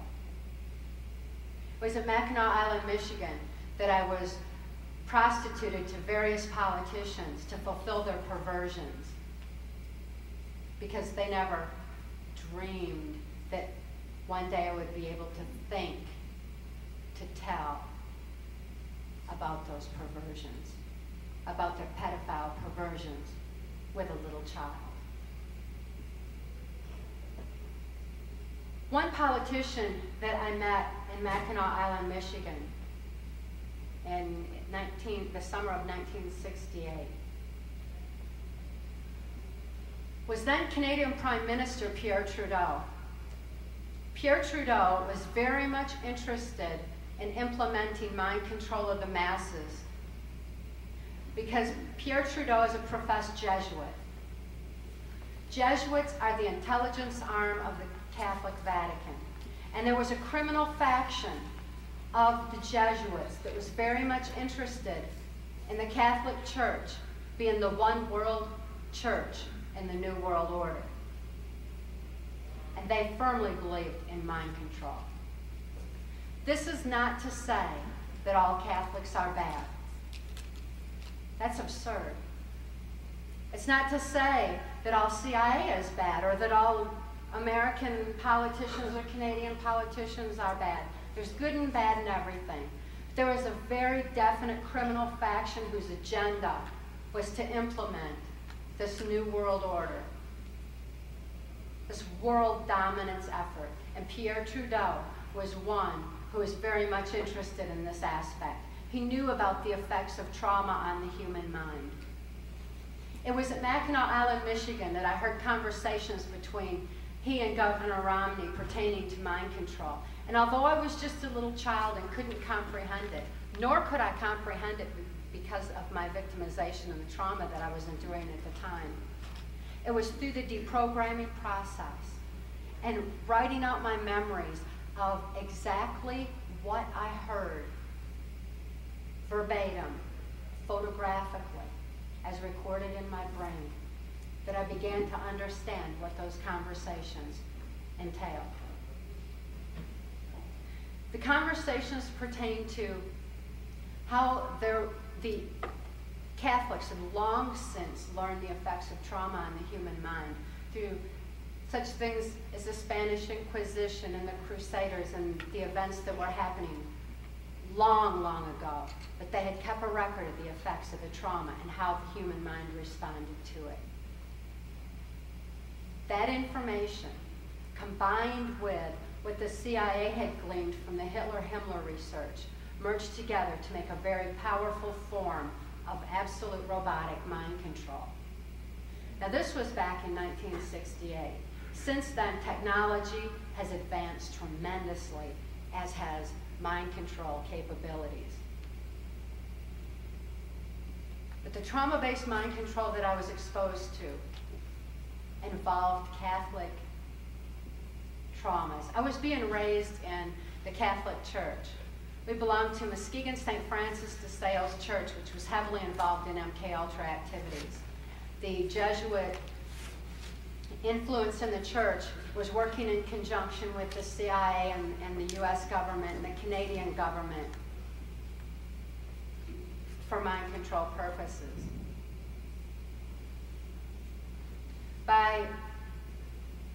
It was at Mackinac Island, Michigan, that I was prostituted to various politicians to fulfill their perversions, because they never dreamed that one day I would be able to think, to tell about those perversions, about their pedophile perversions with a little child. One politician that I met in Mackinac Island, Michigan, in the summer of 1968, was then Canadian Prime Minister Pierre Trudeau. Pierre Trudeau was very much interested in implementing mind control of the masses because Pierre Trudeau is a professed Jesuit. Jesuits are the intelligence arm of the Catholic Vatican. And there was a criminal faction of the Jesuits that was very much interested in the Catholic Church being the one world church in the New World Order. And they firmly believed in mind control. This is not to say that all Catholics are bad. That's absurd. It's not to say that all CIA is bad or that all American politicians or Canadian politicians are bad. There's good and bad in everything. There was a very definite criminal faction whose agenda was to implement this New World Order, this world dominance effort. And Pierre Trudeau was one who was very much interested in this aspect. He knew about the effects of trauma on the human mind. It was at Mackinac Island, Michigan that I heard conversations between he and Governor Romney pertaining to mind control. And although I was just a little child and couldn't comprehend it, nor could I comprehend it because of my victimization and the trauma that I was enduring at the time, it was through the deprogramming process and writing out my memories of exactly what I heard verbatim, photographically, as recorded in my brain, that I began to understand what those conversations entailed. The conversations pertain to how the Catholics had long since learned the effects of trauma on the human mind through such things as the Spanish Inquisition and the Crusaders and the events that were happening long, long ago. But they had kept a record of the effects of the trauma and how the human mind responded to it. That information, combined with what the CIA had gleaned from the Hitler-Himmler research, merged together to make a very powerful form of absolute robotic mind control. Now, this was back in 1968. Since then, technology has advanced tremendously, as has mind control capabilities. But the trauma-based mind control that I was exposed to involved Catholic traumas. I was being raised in the Catholic Church. We belonged to Muskegon St. Francis de Sales Church, which was heavily involved in MKUltra activities. The Jesuit influence in the church was working in conjunction with the CIA and the US government and the Canadian government for mind control purposes. By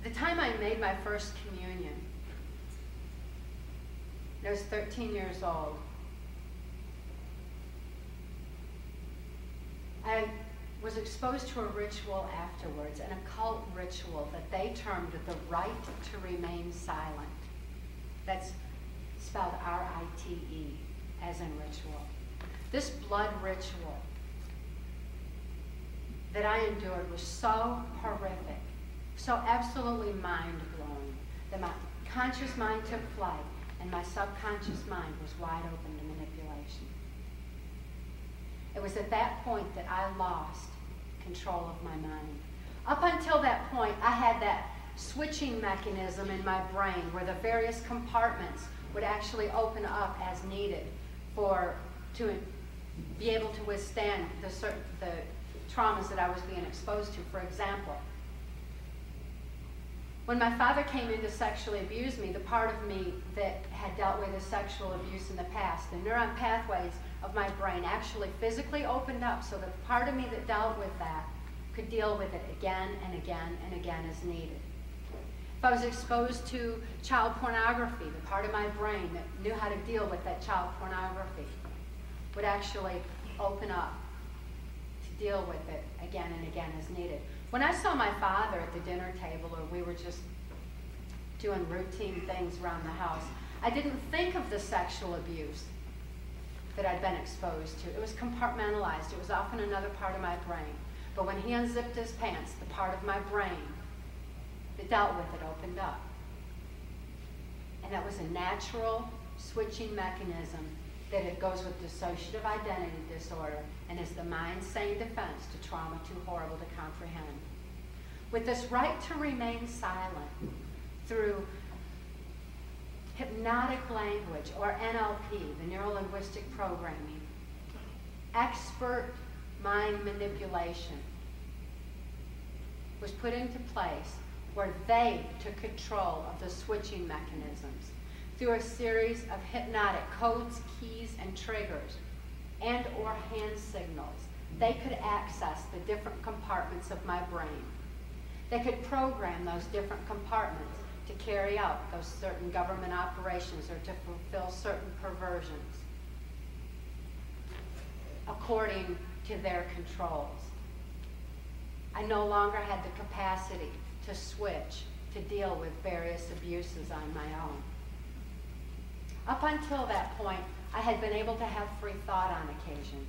the time I made my first communion, I was 13 years old. I was exposed to a ritual afterwards, an occult ritual that they termed the right to remain silent. That's spelled R-I-T-E, as in ritual. This blood ritual that I endured was so horrific So absolutely mind-blowing that my conscious mind took flight and my subconscious mind was wide open to manipulation. It was at that point that I lost control of my mind. Up until that point, I had that switching mechanism in my brain where the various compartments would actually open up as needed to be able to withstand the traumas that I was being exposed to. For example, when my father came in to sexually abuse me, the part of me that had dealt with the sexual abuse in the past, the neuron pathways of my brain actually physically opened up so that the part of me that dealt with that could deal with it again and again and again as needed. If I was exposed to child pornography, the part of my brain that knew how to deal with that child pornography would actually open up to deal with it again and again as needed. When I saw my father at the dinner table, or we were just doing routine things around the house, I didn't think of the sexual abuse that I'd been exposed to. It was compartmentalized. It was often another part of my brain. But when he unzipped his pants, the part of my brain that dealt with it opened up. And that was a natural switching mechanism that it goes with dissociative identity disorder and is the mind's sane defense to trauma too horrible to comprehend. With this right to remain silent through hypnotic language, or NLP, the neuro-linguistic programming, expert mind manipulation was put into place where they took control of the switching mechanisms through a series of hypnotic codes, keys, and triggers, and or hand signals. They could access the different compartments of my brain. They could program those different compartments to carry out those certain government operations or to fulfill certain perversions according to their controls. I no longer had the capacity to switch to deal with various abuses on my own. Up until that point, I had been able to have free thought on occasion.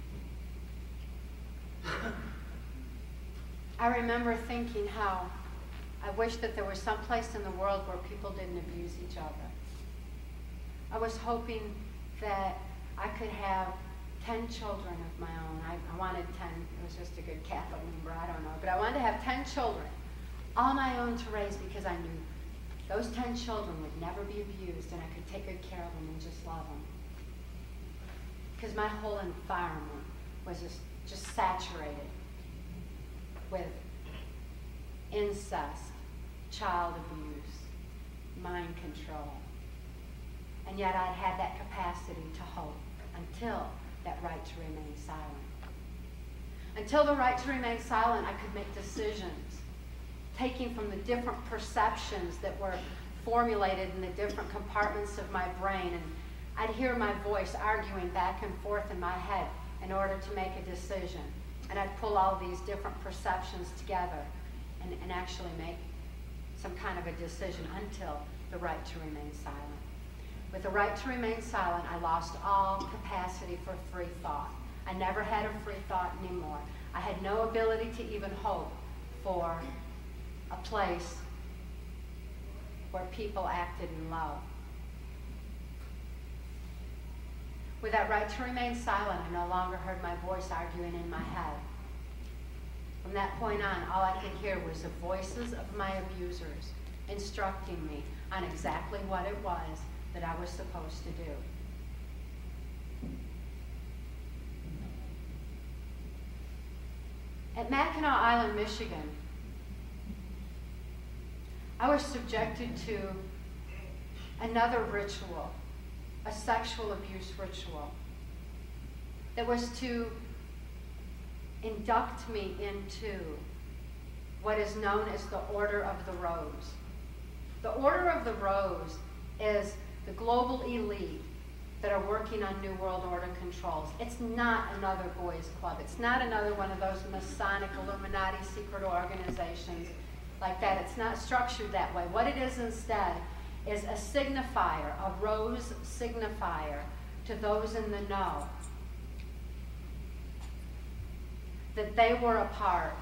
I remember thinking how I wish that there was some place in the world where people didn't abuse each other. I was hoping that I could have 10 children of my own. I wanted 10. It was just a good Catholic number, I don't know. But I wanted to have 10 children, all my own to raise, because I knew those 10 children would never be abused and I could take good care of them and just love them. Because my whole environment was just saturated with incest, child abuse, mind control. And yet I'd had that capacity to hope until that right to remain silent. Until the right to remain silent, I could make decisions, taking from the different perceptions that were formulated in the different compartments of my brain. And I'd hear my voice arguing back and forth in my head in order to make a decision. And I'd pull all these different perceptions together and actually make some kind of a decision until the right to remain silent. With the right to remain silent, I lost all capacity for free thought. I never had a free thought anymore. I had no ability to even hope for a place where people acted in love. With that right to remain silent, I no longer heard my voice arguing in my head. From that point on, all I could hear was the voices of my abusers instructing me on exactly what it was that I was supposed to do. At Mackinac Island, Michigan, I was subjected to another ritual, a sexual abuse ritual, that was to induct me into what is known as the Order of the Rose. The Order of the Rose is the global elite that are working on New World Order controls. It's not another boys' club. It's not another one of those Masonic Illuminati secret organizations like that. It's not structured that way. What it is instead is a signifier, a rose signifier to those in the know that they were a part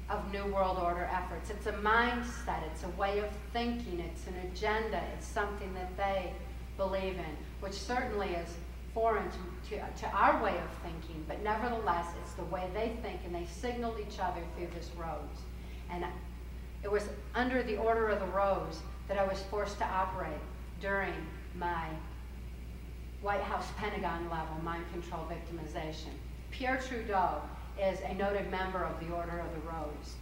of New World Order efforts. It's a mindset, it's a way of thinking, it's an agenda, it's something that they believe in, which certainly is foreign to our way of thinking, but nevertheless, it's the way they think, and they signaled each other through this rose. And it was under the Order of the Rose that I was forced to operate during my White House Pentagon level mind control victimization. Pierre Trudeau is a noted member of the Order of the Rose,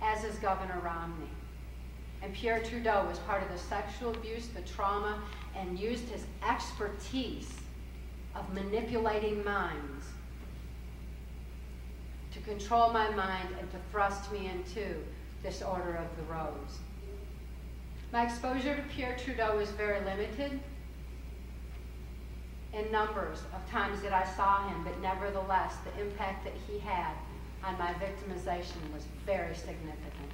as is Governor Romney. And Pierre Trudeau was part of the sexual abuse, the trauma, and used his expertise of manipulating minds to control my mind and to thrust me into this Order of the Rose. My exposure to Pierre Trudeau was very limited in numbers of times that I saw him, but nevertheless, the impact that he had on my victimization was very significant.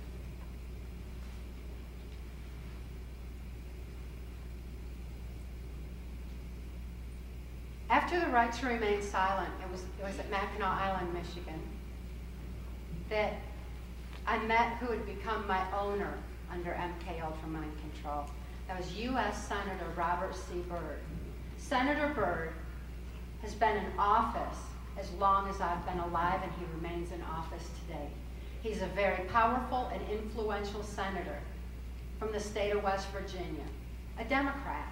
After the right to remain silent, it was at Mackinac Island, Michigan, that I met who had become my owner under MK Ultra Mind Control. That was U.S. Senator Robert C. Byrd. Senator Byrd has been in office as long as I've been alive, and he remains in office today. He's a very powerful and influential senator from the state of West Virginia, a Democrat.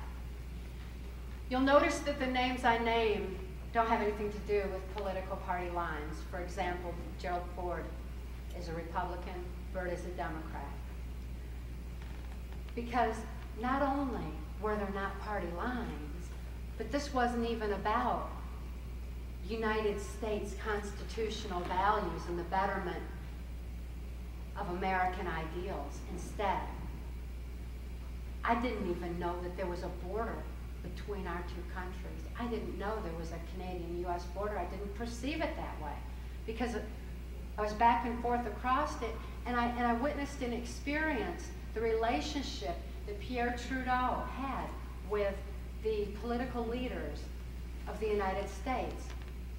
You'll notice that the names I name don't have anything to do with political party lines. For example, Gerald Ford is a Republican, Byrd is a Democrat. Because not only were there not party lines, but this wasn't even about United States constitutional values and the betterment of American ideals. Instead, I didn't even know that there was a border between our two countries. I didn't know there was a Canadian-U.S. border. I didn't perceive it that way because I was back and forth across it, and I witnessed and experienced the relationship that Pierre Trudeau had with the political leaders of the United States.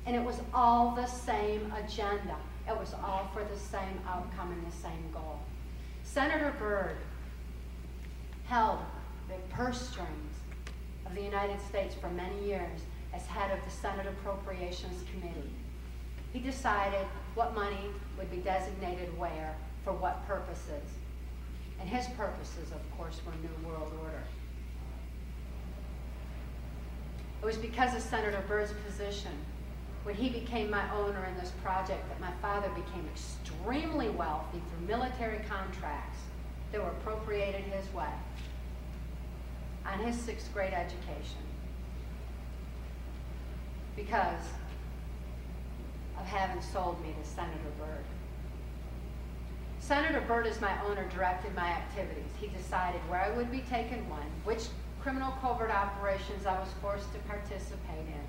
And it was all the same agenda. It was all for the same outcome and the same goal. Senator Byrd held the purse strings of the United States for many years as head of the Senate Appropriations Committee. He decided what money would be designated where, for what purposes. And his purposes, of course, were New World Order. It was because of Senator Byrd's position, when he became my owner in this project, that my father became extremely wealthy through military contracts that were appropriated his way on his 6th grade education because of having sold me to Senator Byrd. Senator Byrd, as my owner, directed my activities. He decided where I would be taken when, which criminal covert operations I was forced to participate in,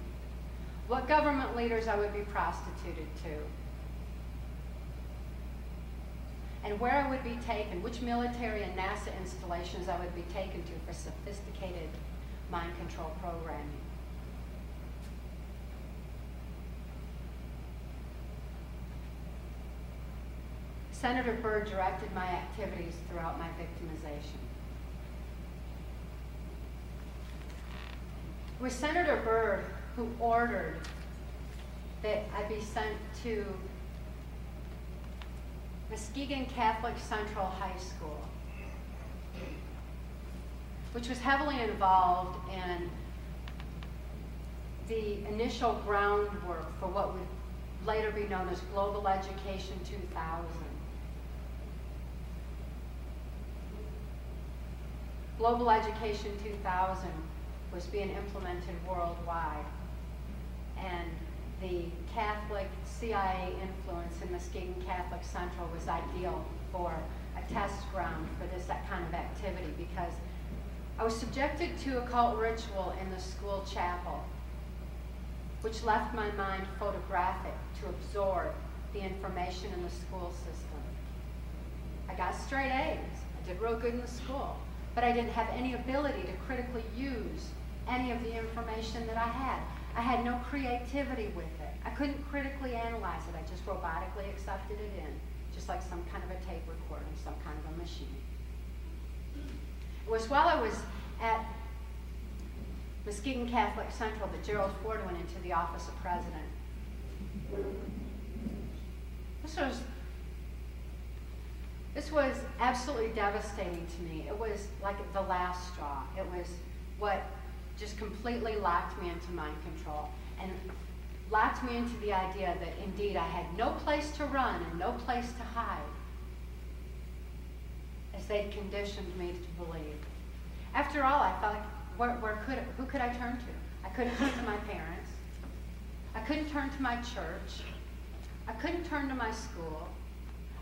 what government leaders I would be prostituted to, and where I would be taken, which military and NASA installations I would be taken to for sophisticated mind control programming. Senator Byrd directed my activities throughout my victimization. It was Senator Byrd who ordered that I be sent to Muskegon Catholic Central High School, which was heavily involved in the initial groundwork for what would later be known as Global Education 2000. Global Education 2000 was being implemented worldwide, and the Catholic CIA influence in Muskegon Catholic Central was ideal for a test ground for this kind of activity because I was subjected to occult ritual in the school chapel, which left my mind photographic to absorb the information in the school system. I got straight A's. I did real good in the school, but I didn't have any ability to critically use any of the information that I had. I had no creativity with it. I couldn't critically analyze it. I just robotically accepted it in, just like some kind of a tape recorder, some kind of a machine. It was while I was at Muskegon Catholic Central that Gerald Ford went into the office of president. This was absolutely devastating to me. It was like the last straw. It was what just completely locked me into mind control and locked me into the idea that indeed I had no place to run and no place to hide, as they'd conditioned me to believe. After all, I felt like, who could I turn to? I couldn't turn to my parents. I couldn't turn to my church. I couldn't turn to my school.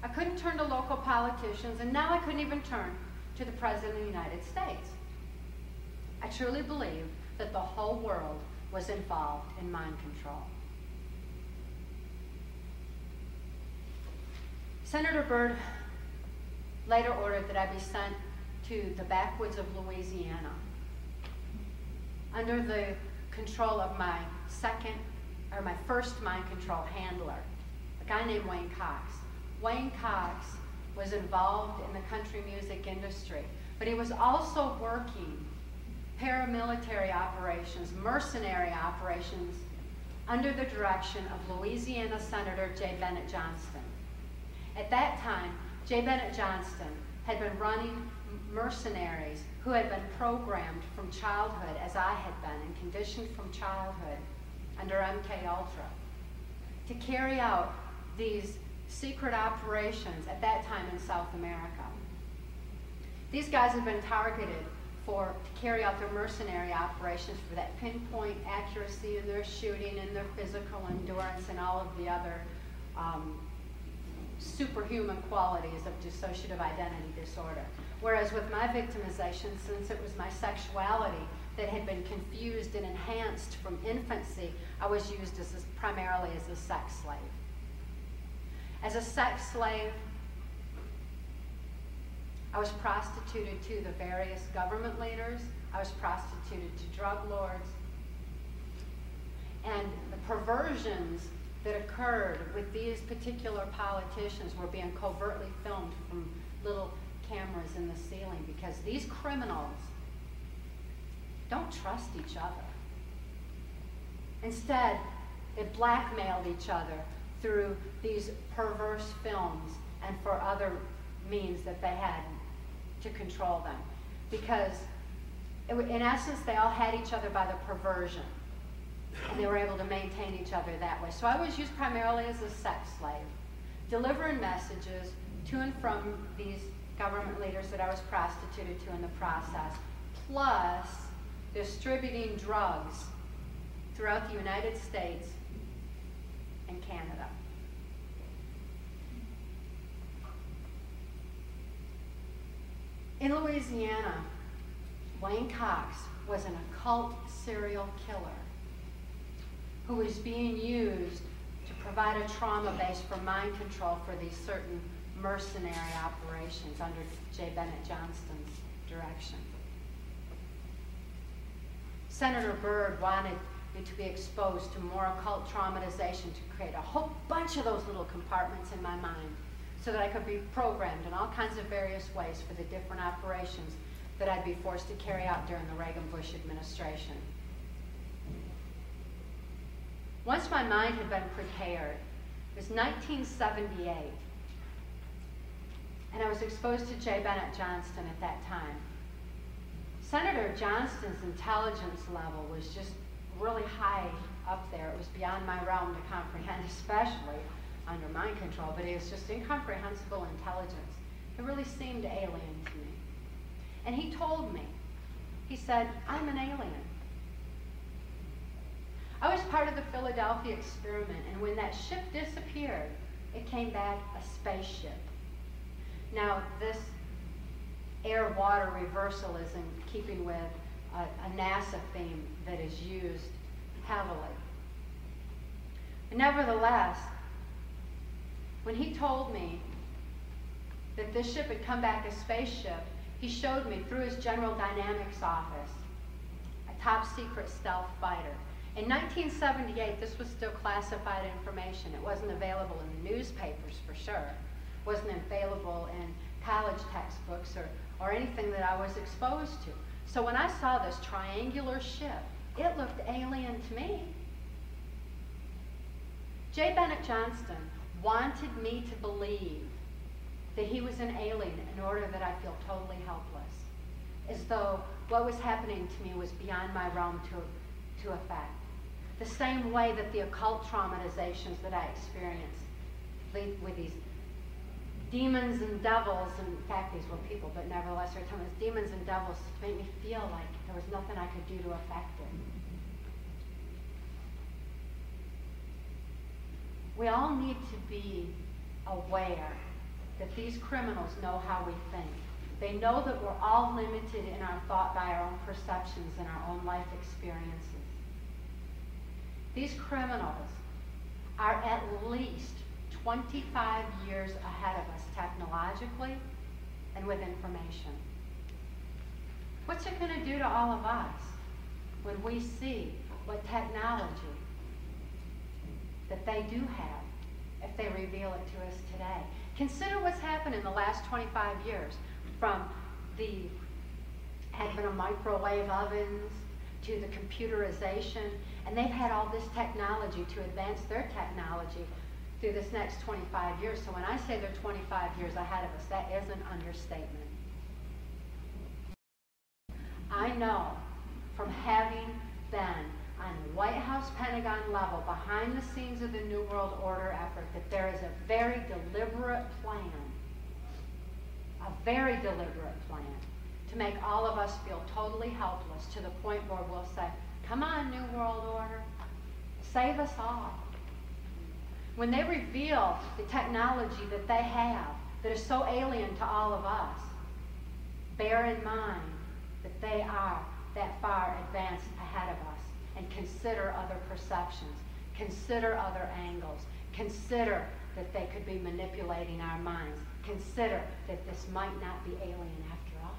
I couldn't turn to local politicians, and now I couldn't even turn to the President of the United States. I truly believe that the whole world was involved in mind control. Senator Byrd later ordered that I be sent to the backwoods of Louisiana under the control of my first mind control handler, a guy named Wayne Cox. Wayne Cox was involved in the country music industry, but he was also working paramilitary operations, mercenary operations, under the direction of Louisiana Senator J. Bennett Johnston. At that time, J. Bennett Johnston had been running mercenaries who had been programmed from childhood, as I had been, and conditioned from childhood under MK Ultra, to carry out these secret operations at that time in South America. These guys had been targeted to carry out their mercenary operations for that pinpoint accuracy in their shooting and their physical endurance and all of the other superhuman qualities of dissociative identity disorder. Whereas with my victimization, since it was my sexuality that had been confused and enhanced from infancy, I was used primarily as a sex slave. As a sex slave, I was prostituted to the various government leaders. I was prostituted to drug lords. And the perversions that occurred with these particular politicians were being covertly filmed from little cameras in the ceiling, because these criminals don't trust each other. Instead, they blackmailed each other through these perverse films and for other means that they had to control them. Because in essence, they all had each other by the perversion, and they were able to maintain each other that way. So I was used primarily as a sex slave, delivering messages to and from these government leaders that I was prostituted to in the process, plus distributing drugs throughout the United States and Canada. In Louisiana, Wayne Cox was an occult serial killer who was being used to provide a trauma base for mind control for these certain mercenary operations under J. Bennett Johnston's direction. Senator Byrd wanted me to be exposed to more occult traumatization to create a whole bunch of those little compartments in my mind so that I could be programmed in all kinds of various ways for the different operations that I'd be forced to carry out during the Reagan-Bush administration. Once my mind had been prepared, it was 1978, and I was exposed to J. Bennett Johnston at that time. Senator Johnston's intelligence level was just really high up there. It was beyond my realm to comprehend, especially under mind control, but it was just incomprehensible intelligence. It really seemed alien to me. And he told me, he said, "I'm an alien." I was part of the Philadelphia experiment, and when that ship disappeared, it came back a spaceship. Now, this air-water reversal is in keeping with a NASA theme that is used heavily. But nevertheless, when he told me that this ship had come back a spaceship, he showed me through his General Dynamics office a top secret stealth fighter. In 1978, this was still classified information. It wasn't available in the newspapers for sure. It wasn't available in college textbooks or anything that I was exposed to. So when I saw this triangular ship, it looked alien to me. J. Bennett Johnston wanted me to believe that he was an alien in order that I feel totally helpless, as though what was happening to me was beyond my realm to affect. The same way that the occult traumatizations that I experienced with these demons and devils, and in fact these were people, but nevertheless they were telling us demons and devils to make me feel like there was nothing I could do to affect it. We all need to be aware that these criminals know how we think. They know that we're all limited in our thought by our own perceptions and our own life experiences. These criminals are at least 25 years ahead of us technologically and with information. What's it going to do to all of us when we see what technology that they do have if they reveal it to us today? Consider what's happened in the last 25 years, from the advent of microwave ovens to the computerization, and they've had all this technology to advance their technology through this next 25 years. So when I say they're 25 years ahead of us, that is an understatement. I know from having been on the White House Pentagon level, behind the scenes of the New World Order effort, that there is a very deliberate plan, to make all of us feel totally helpless, to the point where we'll say, come on, New World Order, save us all. When they reveal the technology that they have that is so alien to all of us, bear in mind that they are that far advanced ahead of us, and consider other perceptions, consider other angles, consider that they could be manipulating our minds, consider that this might not be alien after all.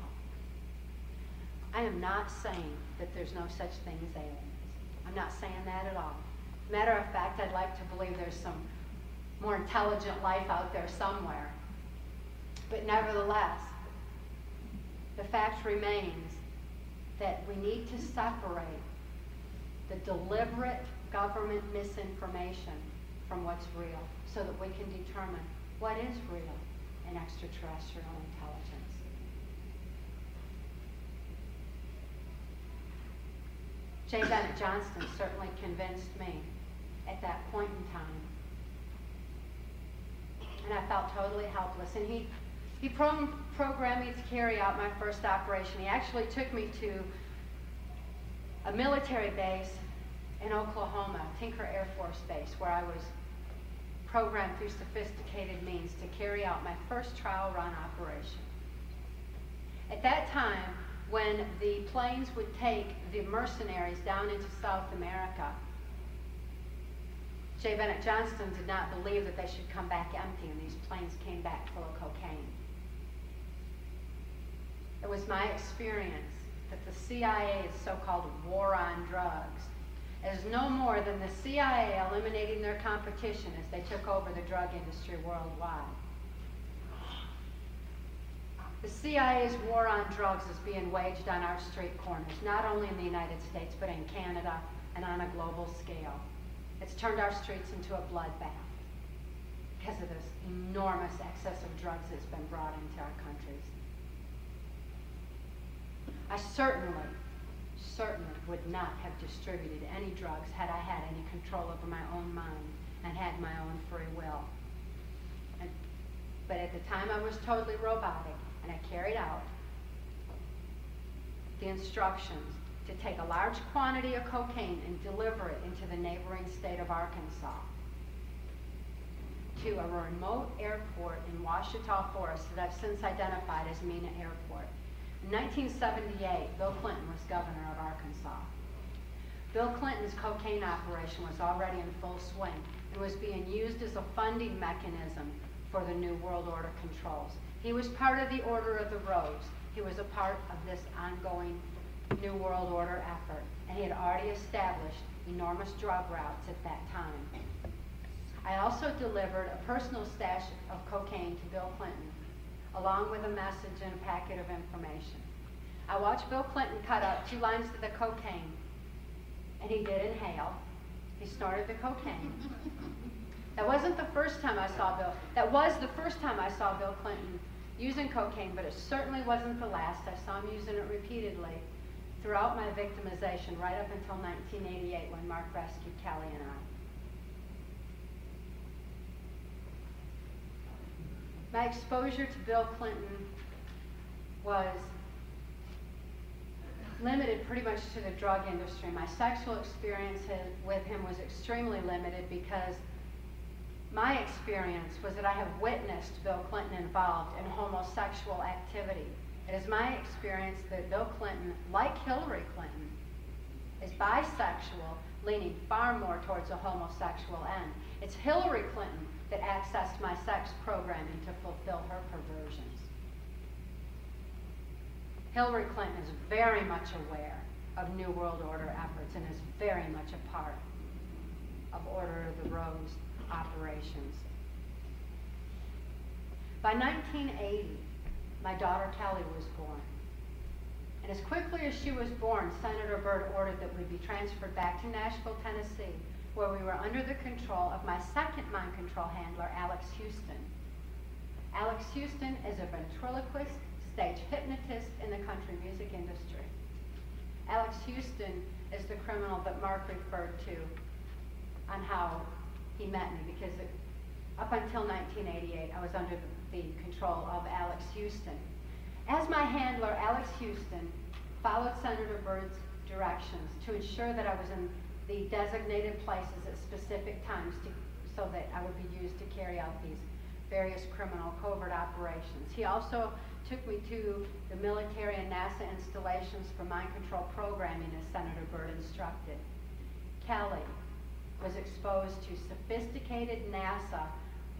I am not saying that there's no such thing as aliens. I'm not saying that at all. Matter of fact, I'd like to believe there's some more intelligent life out there somewhere. But nevertheless, the fact remains that we need to separate the deliberate government misinformation from what's real, so that we can determine what is real in extraterrestrial intelligence. J. Bennett Johnston certainly convinced me at that point in time. And I felt totally helpless. And he programmed me to carry out my first operation. He actually took me to a military base in Oklahoma, Tinker Air Force Base, where I was programmed through sophisticated means to carry out my first trial run operation. At that time, when the planes would take the mercenaries down into South America, J. Bennett Johnston did not believe that they should come back empty, and these planes came back full of cocaine. It was my experience that the CIA's so-called war on drugs is no more than the CIA eliminating their competition as they took over the drug industry worldwide. The CIA's war on drugs is being waged on our street corners, not only in the United States, but in Canada and on a global scale. It's turned our streets into a bloodbath because of this enormous excess of drugs that's been brought into our countries. I certainly would not have distributed any drugs had I had any control over my own mind and had my own free will. But at the time I was totally robotic, and I carried out the instructions to take a large quantity of cocaine and deliver it into the neighboring state of Arkansas, to a remote airport in Ouachita Forest that I've since identified as Mena Airport. In 1978, Bill Clinton was governor of Arkansas. Bill Clinton's cocaine operation was already in full swing and was being used as a funding mechanism for the New World Order controls. He was part of the Order of the Rose. He was a part of this ongoing New World Order effort, and he had already established enormous drug routes at that time. I also delivered a personal stash of cocaine to Bill Clinton, along with a message and a packet of information. I watched Bill Clinton cut up 2 lines of the cocaine, and he did inhale. He snorted the cocaine. That wasn't the first time I saw Bill. That was the first time I saw Bill Clinton using cocaine, but it certainly wasn't the last. I saw him using it repeatedly throughout my victimization, right up until 1988 when Mark rescued Kelly and I. My exposure to Bill Clinton was limited pretty much to the drug industry. My sexual experience with him was extremely limited because my experience was that I have witnessed Bill Clinton involved in homosexual activity. It is my experience that Bill Clinton, like Hillary Clinton, is bisexual, leaning far more towards a homosexual end. It's Hillary Clinton that accessed my sex programming to fulfill her perversions. Hillary Clinton is very much aware of New World Order efforts and is very much a part of Order of the Rose operations. By 1980, my daughter Kelly was born. And as quickly as she was born, Senator Byrd ordered that we be transferred back to Nashville, Tennessee, where we were under the control of my second mind control handler, Alex Houston. Alex Houston is a ventriloquist, stage hypnotist in the country music industry. Alex Houston is the criminal that Mark referred to on how he met me, because up until 1988, I was under the control of Alex Houston. As my handler, Alex Houston followed Senator Byrd's directions to ensure that I was in the designated places at specific times so that I would be used to carry out these various criminal covert operations. He also took me to the military and NASA installations for mind control programming as Senator Byrd instructed. Kelly was exposed to sophisticated NASA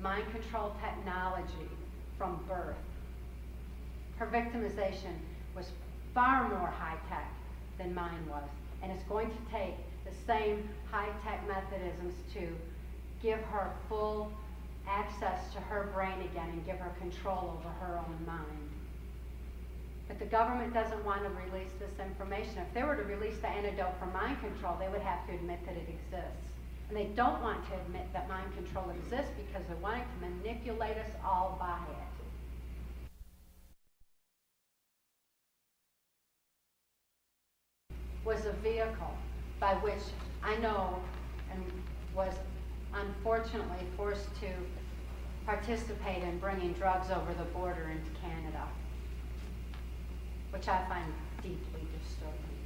mind control technology from birth. Her victimization was far more high-tech than mine was, and it's going to take the same high-tech mechanisms to give her full access to her brain again and give her control over her own mind. But the government doesn't want to release this information. If they were to release the antidote for mind control, they would have to admit that it exists. And they don't want to admit that mind control exists because they're wanting to manipulate us all by it. Was a vehicle by which I know and was unfortunately forced to participate in bringing drugs over the border into Canada, which I find deeply disturbing.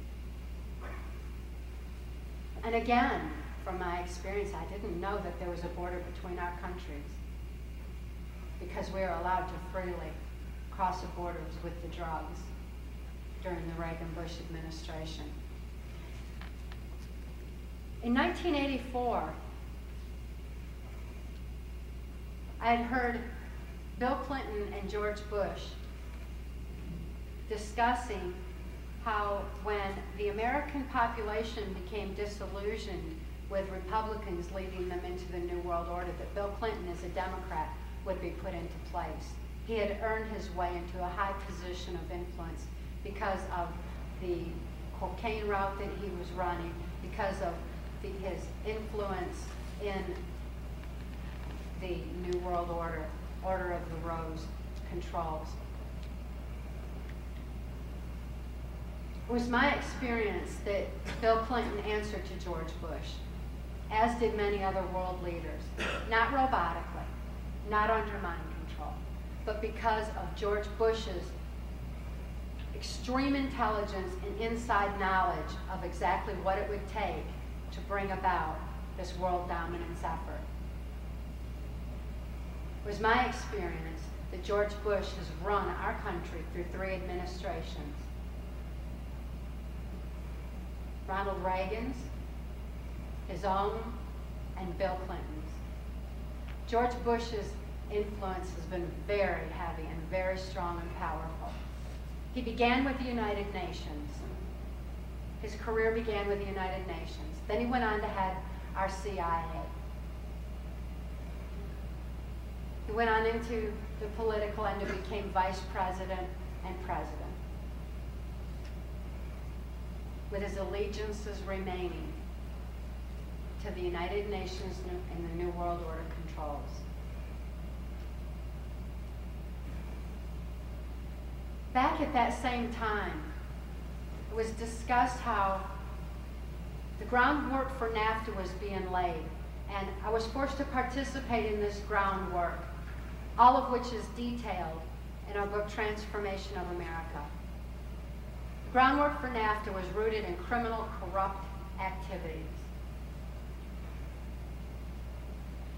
And again, from my experience, I didn't know that there was a border between our countries because we were allowed to freely cross the borders with the drugs during the Reagan-Bush administration. In 1984, I had heard Bill Clinton and George Bush discussing how when the American population became disillusioned with Republicans leading them into the New World Order, that Bill Clinton, as a Democrat, would be put into place. He had earned his way into a high position of influence because of the cocaine route that he was running, because of his influence in the New World Order, Order of the Rose controls. It was my experience that Bill Clinton answered to George Bush, as did many other world leaders, not robotically, not under mind control, but because of George Bush's extreme intelligence and inside knowledge of exactly what it would take to bring about this world dominance effort. It was my experience that George Bush has run our country through 3 administrations. Ronald Reagan's, his own, and Bill Clinton's. George Bush's influence has been very heavy and very strong and powerful. He began with the United Nations. His career began with the United Nations. Then he went on to head our CIA. He went on into the political end and became vice president and president, with his allegiances remaining to the United Nations and the New World Order controls. Back at that same time, it was discussed how the groundwork for NAFTA was being laid, and I was forced to participate in this groundwork, all of which is detailed in our book, Transformation of America. The groundwork for NAFTA was rooted in criminal, corrupt activities.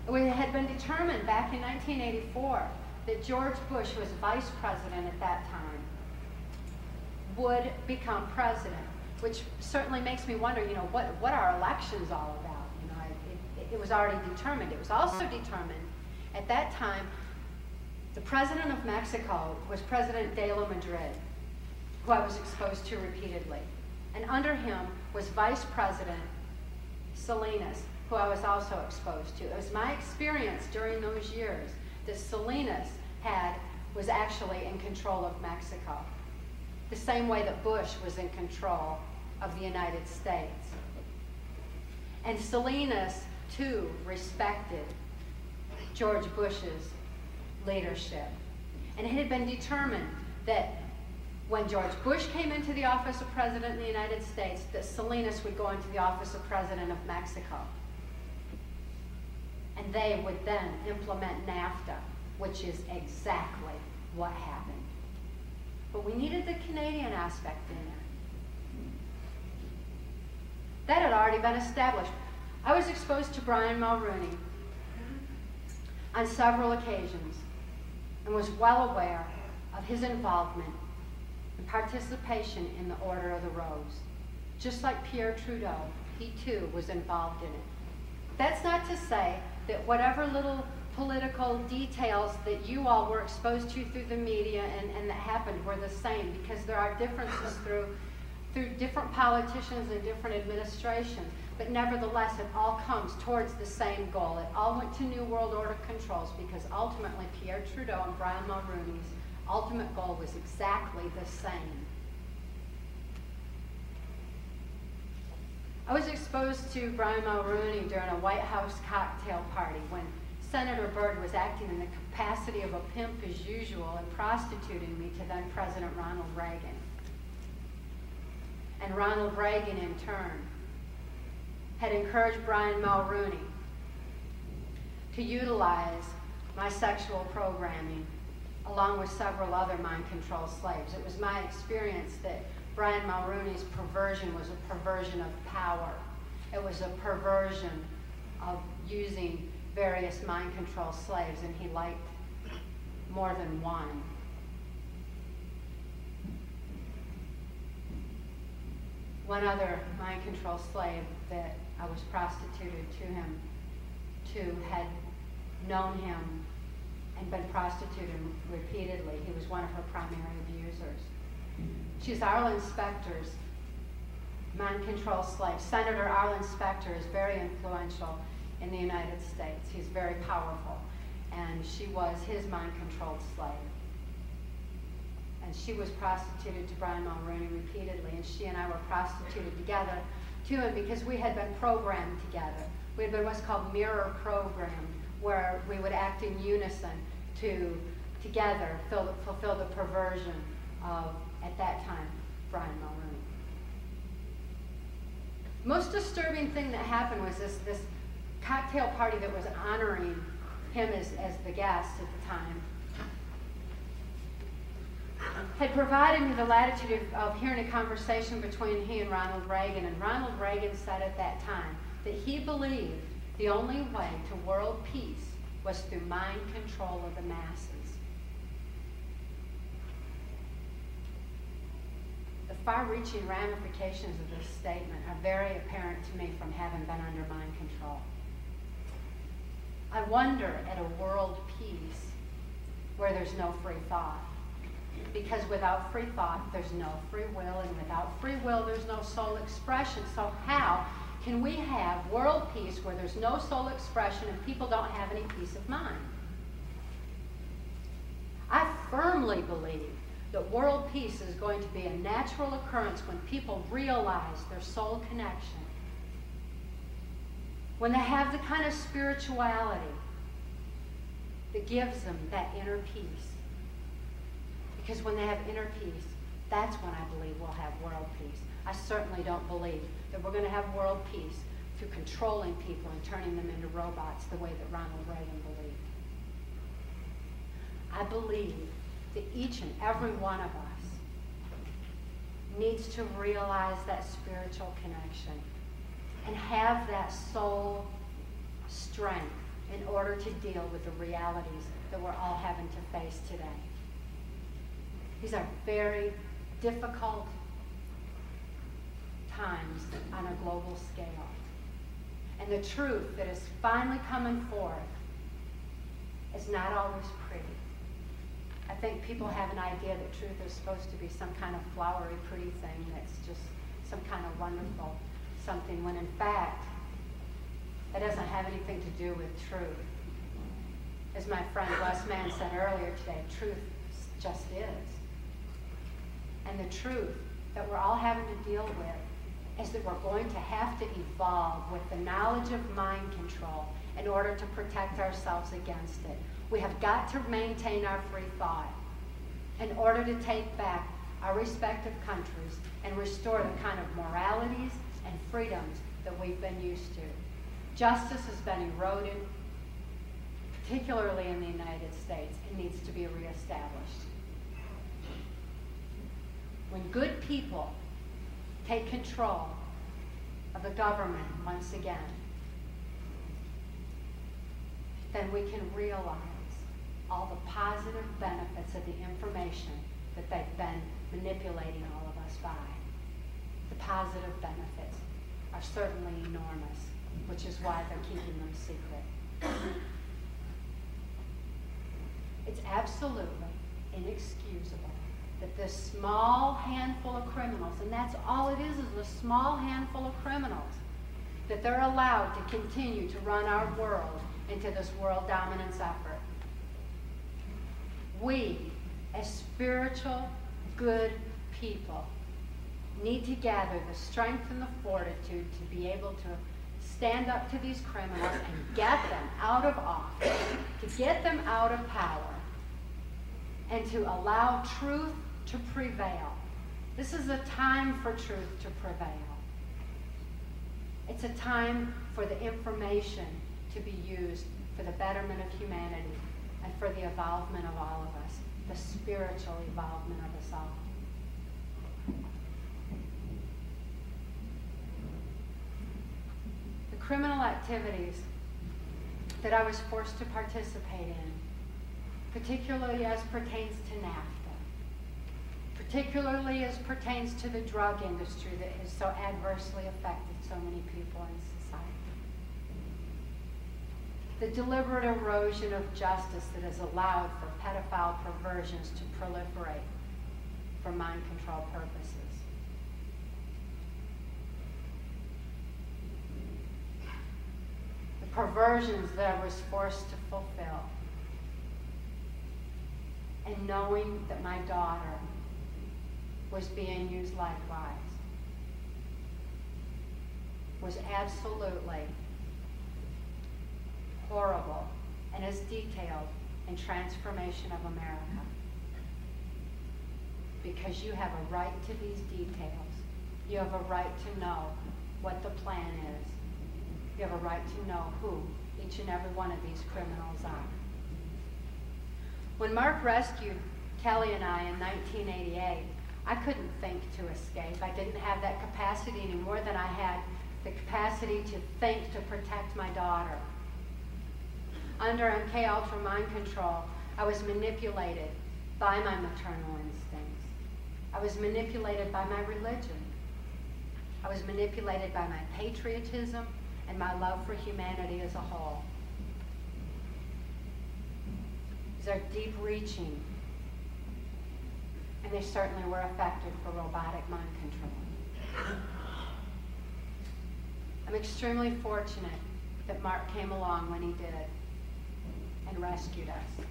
It had been determined back in 1984 that George Bush, who was vice president at that time, would become president, which certainly makes me wonder, what are elections all about? It was already determined. It was also determined at that time the president of Mexico was President de la Madrid, who I was exposed to repeatedly. And under him was Vice President Salinas, who I was also exposed to. It was my experience during those years that Salinas was actually in control of Mexico, the same way that Bush was in control of the United States. And Salinas, too, respected George Bush's leadership. And it had been determined that when George Bush came into the office of President of the United States, that Salinas would go into the office of President of Mexico. And they would then implement NAFTA, which is exactly what happened. But we needed the Canadian aspect in there. That had already been established. I was exposed to Brian Mulroney on several occasions and was well aware of his involvement and participation in the Order of the Rose. Just like Pierre Trudeau, he too was involved in it. That's not to say that whatever little political details that you all were exposed to through the media and that happened were the same, because there are differences through different politicians and different administrations. But nevertheless, it all comes towards the same goal. It all went to New World Order controls because ultimately Pierre Trudeau and Brian Mulroney's ultimate goal was exactly the same. I was exposed to Brian Mulroney during a White House cocktail party when Senator Byrd was acting in the capacity of a pimp as usual and prostituting me to then President Ronald Reagan. And Ronald Reagan, in turn, had encouraged Brian Mulroney to utilize my sexual programming along with several other mind-controlled slaves. It was my experience that Brian Mulroney's perversion was a perversion of power. It was a perversion of using various mind-controlled slaves, and he liked more than one. One other mind-controlled slave that I was prostituted to him to had known him and been prostituted repeatedly. He was one of her primary abusers. She's Arlen Specter's mind-controlled slave. Senator Arlen Specter is very influential in the United States. He's very powerful. And she was his mind-controlled slave. And she was prostituted to Brian Mulroney repeatedly, and she and I were prostituted together to him because we had been programmed together. We had been what's called mirror programmed, where we would act in unison to together fulfill the perversion of, at that time, Brian Mulroney. Most disturbing thing that happened was this cocktail party that was honoring him as the guest at the time had provided me the latitude of hearing a conversation between he and Ronald Reagan. And Ronald Reagan said at that time that he believed the only way to world peace was through mind control of the masses. The far-reaching ramifications of this statement are very apparent to me from having been under mind control. I wonder at a world peace where there's no free thought. Because without free thought, there's no free will, and without free will, there's no soul expression. So how can we have world peace where there's no soul expression and people don't have any peace of mind? I firmly believe that world peace is going to be a natural occurrence when people realize their soul connection. When they have the kind of spirituality that gives them that inner peace. Because when they have inner peace, that's when I believe we'll have world peace. I certainly don't believe that we're going to have world peace through controlling people and turning them into robots the way that Ronald Reagan believed. I believe that each and every one of us needs to realize that spiritual connection and have that soul strength in order to deal with the realities that we're all having to face today. These are very difficult times on a global scale. And the truth that is finally coming forth is not always pretty. I think people have an idea that truth is supposed to be some kind of flowery, pretty thing that's just some kind of wonderful something, when in fact, it doesn't have anything to do with truth. As my friend Wes Mann said earlier today, truth just is. And the truth that we're all having to deal with is that we're going to have to evolve with the knowledge of mind control in order to protect ourselves against it. We have got to maintain our free thought in order to take back our respective countries and restore the kind of moralities and freedoms that we've been used to. Justice has been eroded, particularly in the United States, and needs to be reestablished. When good people take control of the government once again, then we can realize all the positive benefits of the information that they've been manipulating all of us by. The positive benefits are certainly enormous, which is why they're keeping them secret. It's absolutely inexcusable that this small handful of criminals, and that's all it is a small handful of criminals, that they're allowed to continue to run our world into this world dominance effort. We, as spiritual, good people, need to gather the strength and the fortitude to be able to stand up to these criminals and get them out of office, to get them out of power, and to allow truth to prevail. This is a time for truth to prevail. It's a time for the information to be used for the betterment of humanity and for the evolvement of all of us, the spiritual evolvement of us all. The criminal activities that I was forced to participate in, particularly as pertains to NAFTA, particularly as pertains to the drug industry that has so adversely affected so many people in society. The deliberate erosion of justice that has allowed for pedophile perversions to proliferate for mind control purposes. The perversions that I was forced to fulfill. And knowing that my daughter was being used likewise was absolutely horrible and is detailed in Transformation of America. Because you have a right to these details. You have a right to know what the plan is. You have a right to know who each and every one of these criminals are. When Mark rescued Kelly and I in 1988, I couldn't think to escape. I didn't have that capacity any more than I had the capacity to think to protect my daughter. Under MK Ultra mind control, I was manipulated by my maternal instincts. I was manipulated by my religion. I was manipulated by my patriotism and my love for humanity as a whole. These are deep-reaching And they certainly were effective for robotic mind control. I'm extremely fortunate that Mark came along when he did and rescued us.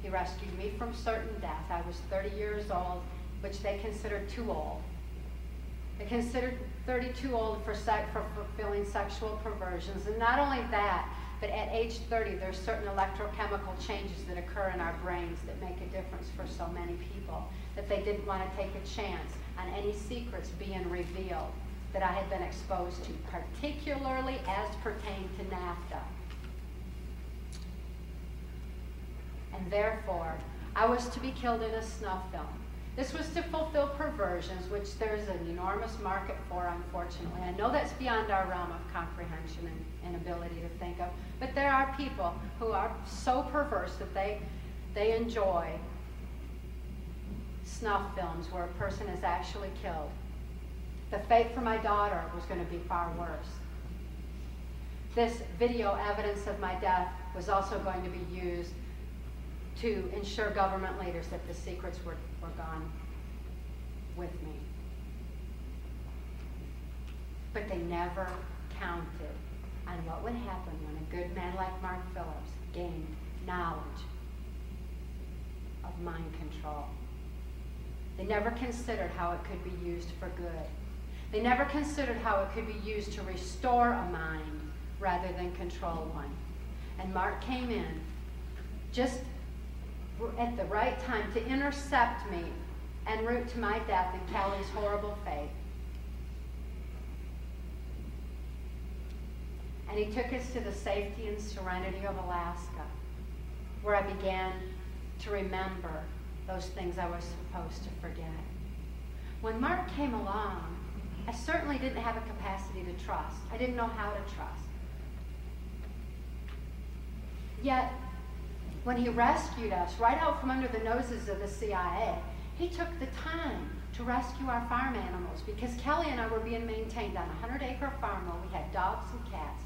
He rescued me from certain death. I was 30 years old, which they considered too old. They considered 30 too old for fulfilling sexual perversions. And not only that, but at age 30, there's certain electrochemical changes that occur in our brains that make a difference for so many people, that they didn't want to take a chance on any secrets being revealed that I had been exposed to, particularly as pertained to NAFTA. And therefore, I was to be killed in a snuff film. This was to fulfill perversions, which there's an enormous market for, unfortunately. I know that's beyond our realm of comprehension and ability to think of, but there are people who are so perverse that they enjoy snuff films where a person is actually killed. The fate for my daughter was going to be far worse. This video evidence of my death was also going to be used to ensure government leaders that the secrets were gone with me. But they never counted on what would happen when a good man like Mark Phillips gained knowledge of mind control. They never considered how it could be used for good. They never considered how it could be used to restore a mind rather than control one. And Mark came in just at the right time to intercept me en route to my death and Kelly's horrible fate. And he took us to the safety and serenity of Alaska, where I began to remember those things I was supposed to forget. When Mark came along, I certainly didn't have a capacity to trust. I didn't know how to trust. Yet, when he rescued us right out from under the noses of the CIA, he took the time to rescue our farm animals, because Kelly and I were being maintained on a 100-acre farm where we had dogs and cats,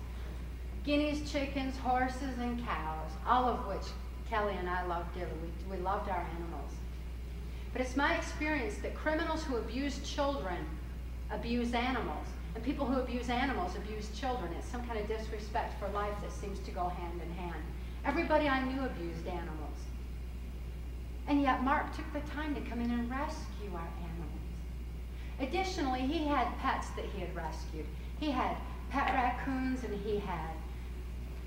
guineas, chickens, horses, and cows, all of which Kelly and I loved dearly. We loved our animals. But it's my experience that criminals who abuse children abuse animals, and people who abuse animals abuse children. It's some kind of disrespect for life that seems to go hand in hand. Everybody I knew abused animals. And yet Mark took the time to come in and rescue our animals. Additionally, he had pets that he had rescued. He had pet raccoons, and he had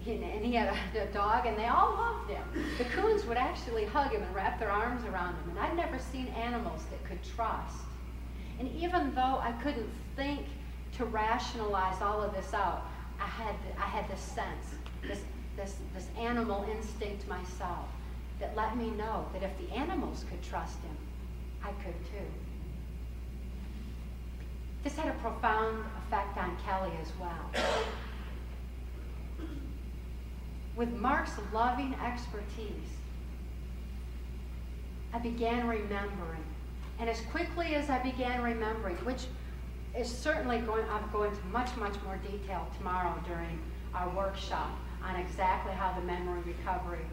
a dog, and they all loved him. The coons would actually hug him and wrap their arms around him, and I'd never seen animals that could trust. And even though I couldn't think to rationalize all of this out, I had this sense, this animal instinct myself that let me know that if the animals could trust him, I could too. This had a profound effect on Kelly as well. With Mark's loving expertise, I began remembering. And as quickly as I began remembering, which is certainly I'll go into much, much more detail tomorrow during our workshop on exactly how the memory recovery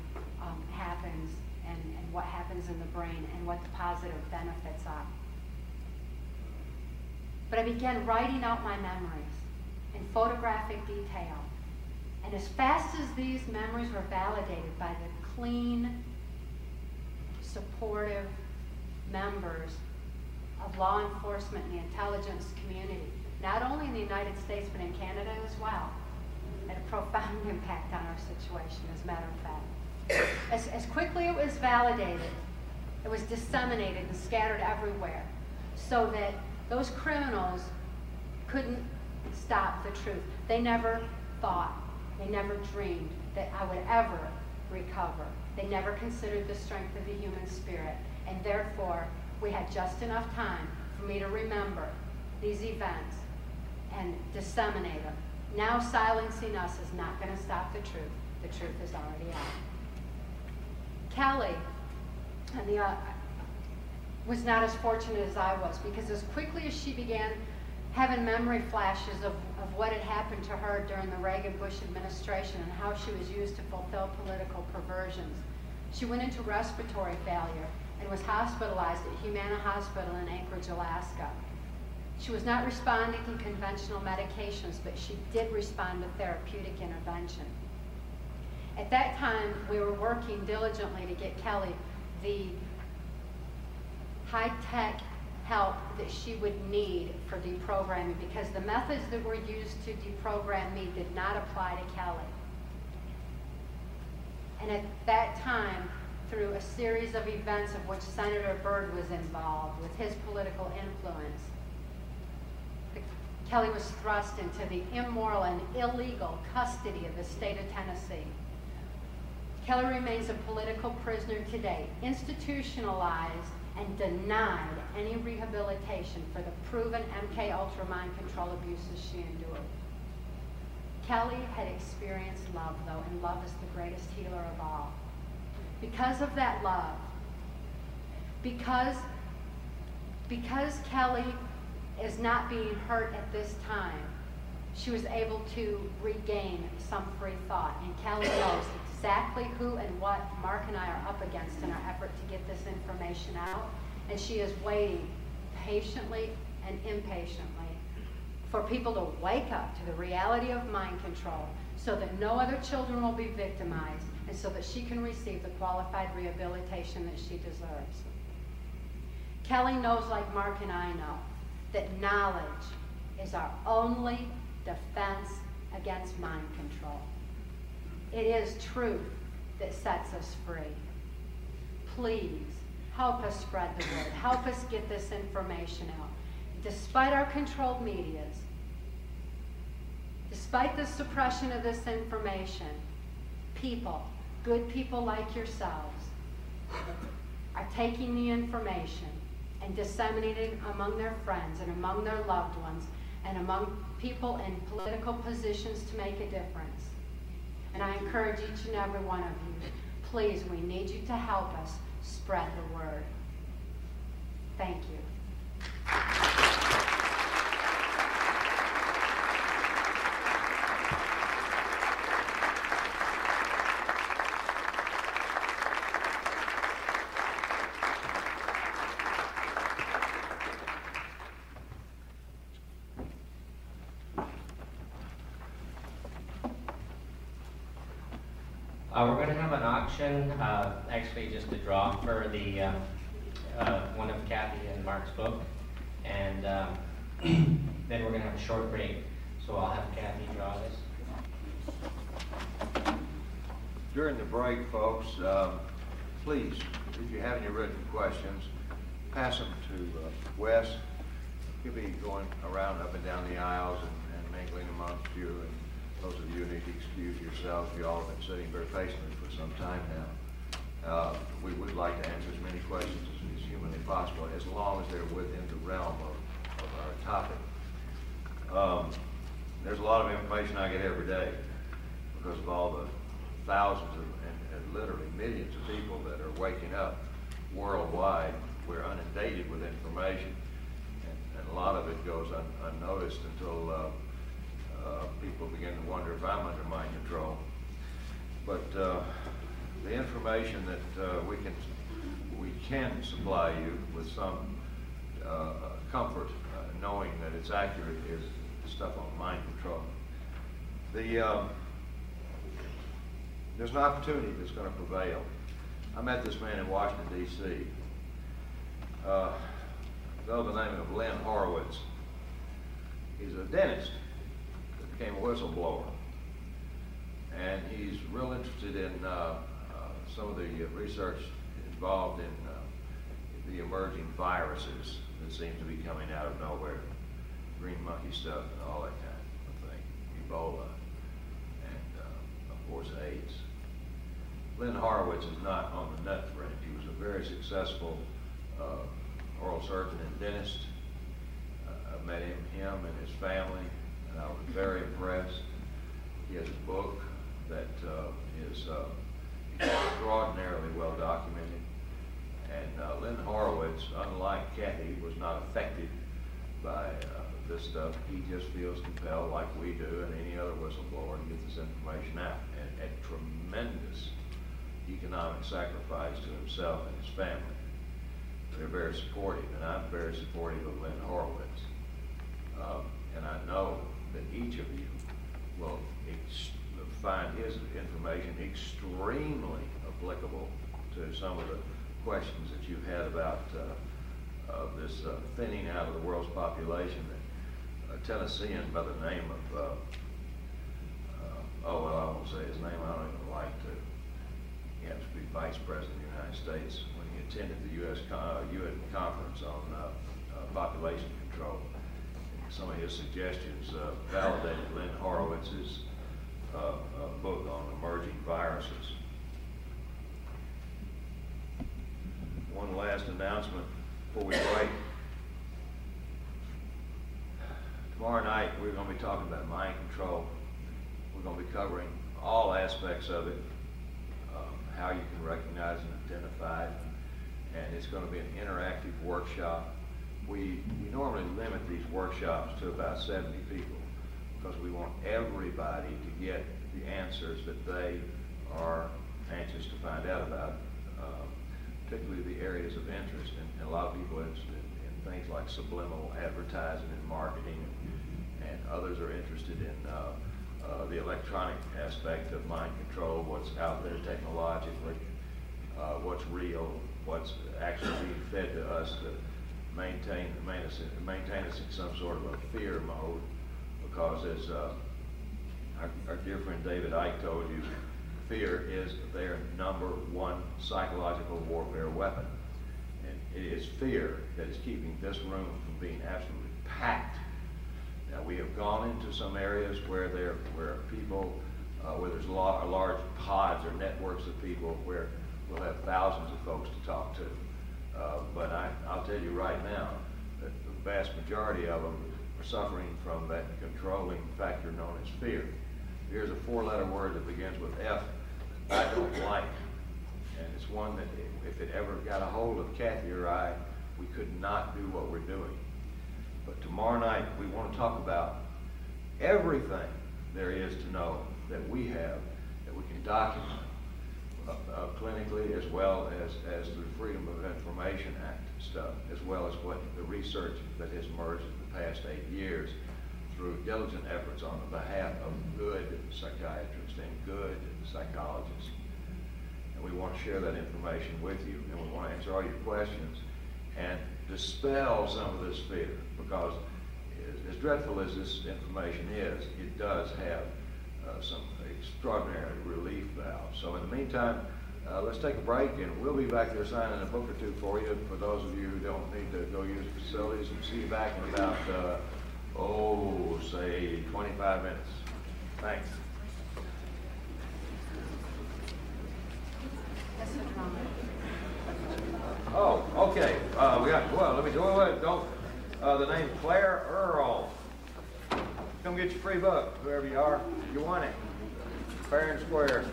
happens and what happens in the brain and what the positive benefits are. But I began writing out my memories in photographic detail. And as fast as these memories were validated by the clean, supportive members of law enforcement and the intelligence community, not only in the United States but in Canada as well, had a profound impact on our situation, as a matter of fact. As quickly it was validated, it was disseminated and scattered everywhere, so that those criminals couldn't stop the truth. They never thought, they never dreamed that I would ever recover. They never considered the strength of the human spirit, and therefore we had just enough time for me to remember these events and disseminate them. Now silencing us is not going to stop the truth. The truth is already out. Kelly was not as fortunate as I was, because as quickly as she began having memory flashes of what had happened to her during the Reagan-Bush administration and how she was used to fulfill political perversions, she went into respiratory failure and was hospitalized at Humana Hospital in Anchorage, Alaska. She was not responding to conventional medications, but she did respond to therapeutic intervention. At that time, we were working diligently to get Kelly the high-tech help that she would need for deprogramming, because the methods that were used to deprogram me did not apply to Kelly. And at that time, through a series of events of which Senator Byrd was involved with his political influence, Kelly was thrust into the immoral and illegal custody of the state of Tennessee. Kelly remains a political prisoner today, institutionalized and denied any rehabilitation for the proven MK Ultra mind control abuses she endured. Kelly had experienced love, though, and love is the greatest healer of all. Because of that love, because Kelly is not being hurt at this time, she was able to regain some free thought. And Kelly knows exactly who and what Mark and I are up against in our effort to get this information out. And she is waiting patiently and impatiently for people to wake up to the reality of mind control, so that no other children will be victimized, and so that she can receive the qualified rehabilitation that she deserves. Kelly knows, like Mark and I know, that knowledge is our only defense against mind control. It is truth that sets us free. Please help us spread the word. Help us get this information out. Despite our controlled medias, despite the suppression of this information, people, good people like yourselves, are taking the information and disseminating it among their friends and among their loved ones and among people in political positions to make a difference. And I encourage each and every one of you, please, we need you to help us spread the word. Thank you. We're going to have an auction, actually just a draw for the one of Cathy and Mark's book, and then we're going to have a short break. So I'll have Cathy draw this. During the break, folks, please, if you have any written questions, pass them to Wes. He'll be going around up and down the aisles and mingling amongst you. And those of you who need to excuse yourselves, you all have been sitting very patiently for some time now. We would like to answer as many questions as humanly possible, as long as they're within the realm of our topic. There's a lot of information I get every day because of all the thousands and literally millions of people that are waking up worldwide. We're inundated with information, and a lot of it goes unnoticed until people begin to wonder if I'm under mind control. But the information that we can supply you with some comfort, knowing that it's accurate, is stuff on mind control. There's an opportunity that's going to prevail. I met this man in Washington, D.C. Fellow by the name of Lynn Horowitz. He's a dentist that became a whistleblower. And he's real interested in some of the research involved in the emerging viruses that seem to be coming out of nowhere. Green monkey stuff and all that kind of thing. Ebola and, of course, AIDS. Lynn Horowitz is not on the nut fringe. He was a very successful oral surgeon and dentist. I met him and his family, and I was very impressed. He has a book that is extraordinarily well documented. And Lynn Horowitz, unlike Cathy, was not affected by this stuff. He just feels compelled, like we do and any other whistleblower, to get this information out. And at tremendous economic sacrifice to himself and his family. they're very supportive, and I'm very supportive of Lynn Horowitz. And I know that each of you will find his information extremely applicable to some of the questions that you've had about this thinning out of the world's population. A Tennessean by the name of, oh, well, I won't say his name, I don't even like to. He happens to be Vice President of the United States when he attended the UN conference on population control. Some of his suggestions validated Lynn Horowitz's book on emerging viruses. One last announcement before we break. Tomorrow night we're going to be talking about mind control. We're going to be covering all aspects of it, how you can recognize and identify it, and it's going to be an interactive workshop. We normally limit these workshops to about 70 people because we want everybody to get the answers that they are anxious to find out about, particularly the areas of interest. And a lot of people are interested in things like subliminal advertising and marketing, and others are interested in the electronic aspect of mind control, what's out there technologically, what's real, what's actually being fed to us to maintain us in some sort of a fear mode, because as our dear friend David Icke told you, fear is their #1 psychological warfare weapon. And it is fear that is keeping this room from being absolutely packed. Now, we have gone into some areas where people, where there's large pods or networks of people where we'll have thousands of folks to talk to. But I'll tell you right now that the vast majority of them are suffering from that controlling factor known as fear. Here's a 4-letter word that begins with F that I don't like. And it's one that if it ever got a hold of Cathy or I, we could not do what we're doing. But tomorrow night, we want to talk about everything there is to know that we have, that we can document clinically, as well as the Freedom of Information Act stuff, as well as what the research that has emerged in the past 8 years through diligent efforts on the behalf of good psychiatrists and good psychologists. And we want to share that information with you, and we want to answer all your questions and dispel some of this fear, because as dreadful as this information is, it does have some extraordinary relief valves. So in the meantime, let's take a break, and we'll be back there signing a book or two for you, for those of you who don't need to go use the facilities, and see you back in about, say 25 minutes. Thanks. Oh, okay. We got, well, let me do it. Don't, the name Claire Earl. Come get your free book, whoever you are. You want it. Fair and square.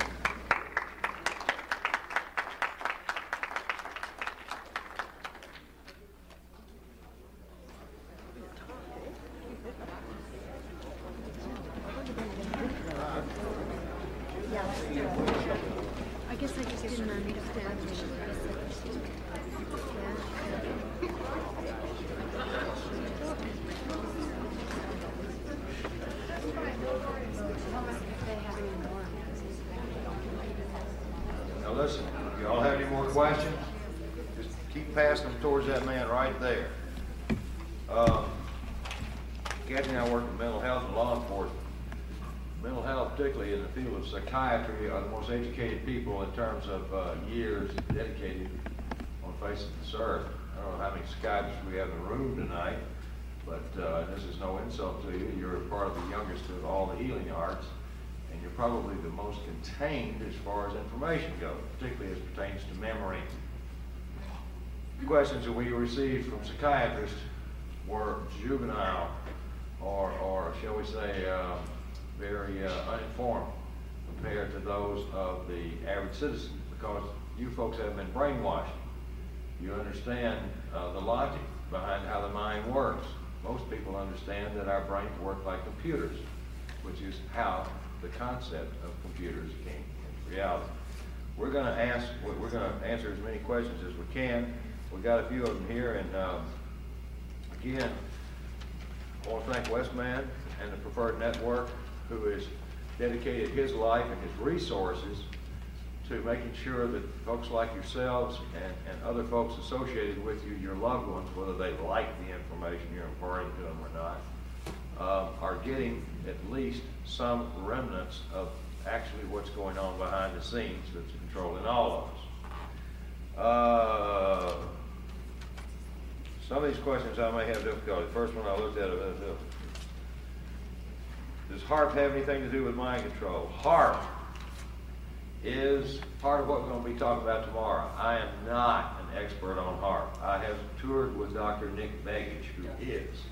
I guess I just didn't understand. Now listen, if you all have any more questions, just keep passing them towards that man right there. Cathy and I work in mental health and law enforcement. Mental health, particularly in the field of psychiatry, are the most educated people in terms of years dedicated on the face of this earth. I don't know how many psychiatrists we have in the room tonight, but this is no insult to you. You're part of the youngest of all the healing arts, and you're probably the most contained as far as information goes, particularly as pertains to memory. The questions that we received from psychiatrists were juvenile, or shall we say, very uninformed compared to those of the average citizen, because you folks have been brainwashed. You understand the logic behind how the mind works. Most people understand that our brains work like computers, which is how the concept of computers came into reality. We're going to answer as many questions as we can. We got a few of them here, and again, I want to thank Westman and the Preferred Network, who has dedicated his life and his resources to making sure that folks like yourselves and other folks associated with you, your loved ones, whether they like the information you're imparting to them or not, are getting at least some remnants of actually what's going on behind the scenes that's controlling all of us. Some of these questions I may have difficulty. First one I looked at, does HARP have anything to do with mind control? HARP is part of what we're going to be talking about tomorrow. I am not an expert on HARP. I have toured with Dr. Nick Begich, who is.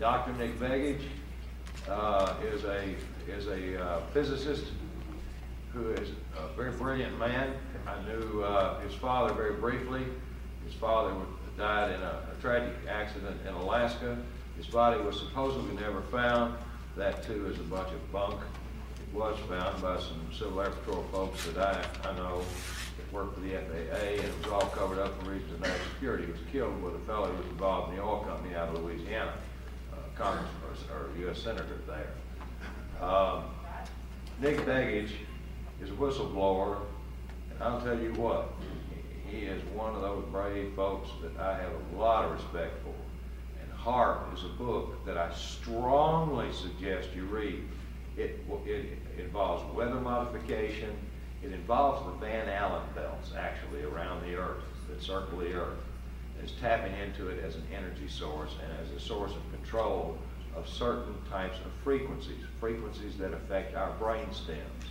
Dr. Nick Begich is a physicist who is a very brilliant man. I knew his father very briefly. His father died in a tragic accident in Alaska. His body was supposedly never found. That too is a bunch of bunk. It was found by some Civil Air Patrol folks that I know that worked for the FAA, and it was all covered up for reasons of national security. He was killed with a fellow who was involved in the oil company out of Louisiana, Congressman or U.S. Senator there. Nick Begich is a whistleblower, and I'll tell you what, he is one of those brave folks that I have a lot of respect for. And HARP is a book that I strongly suggest you read. It involves weather modification. It involves the Van Allen belts, actually, around the Earth, that circle the Earth. It's tapping into it as an energy source and as a source of control of certain types of frequencies that affect our brain stems.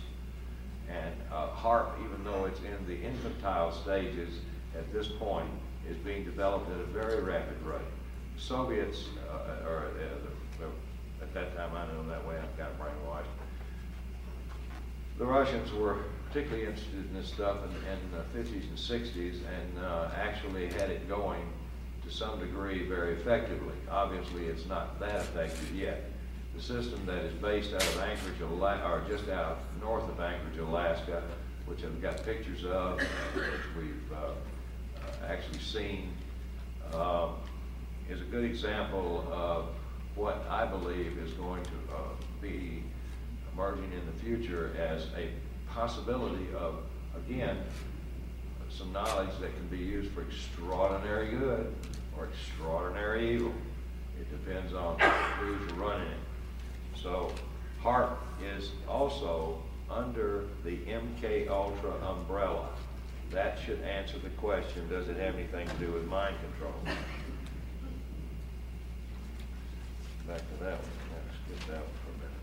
And HARP, even though it's in the infantile stages at this point, is being developed at a very rapid rate. Soviets, at that time, I know that way, I'm kind of brainwashed. The Russians were particularly interested in this stuff in the 50s and 60s, and actually had it going to some degree very effectively. Obviously, it's not that effective yet. The system that is based out of Anchorage, or just out north of Anchorage, Alaska, which I've got pictures of, which we've actually seen, is a good example of what I believe is going to be emerging in the future as a possibility of, again, some knowledge that can be used for extraordinary good or extraordinary evil. It depends on who's running it. So HARP is also under the MK Ultra umbrella. That should answer the question, does it have anything to do with mind control? Back to that one. Let's get that one for a minute.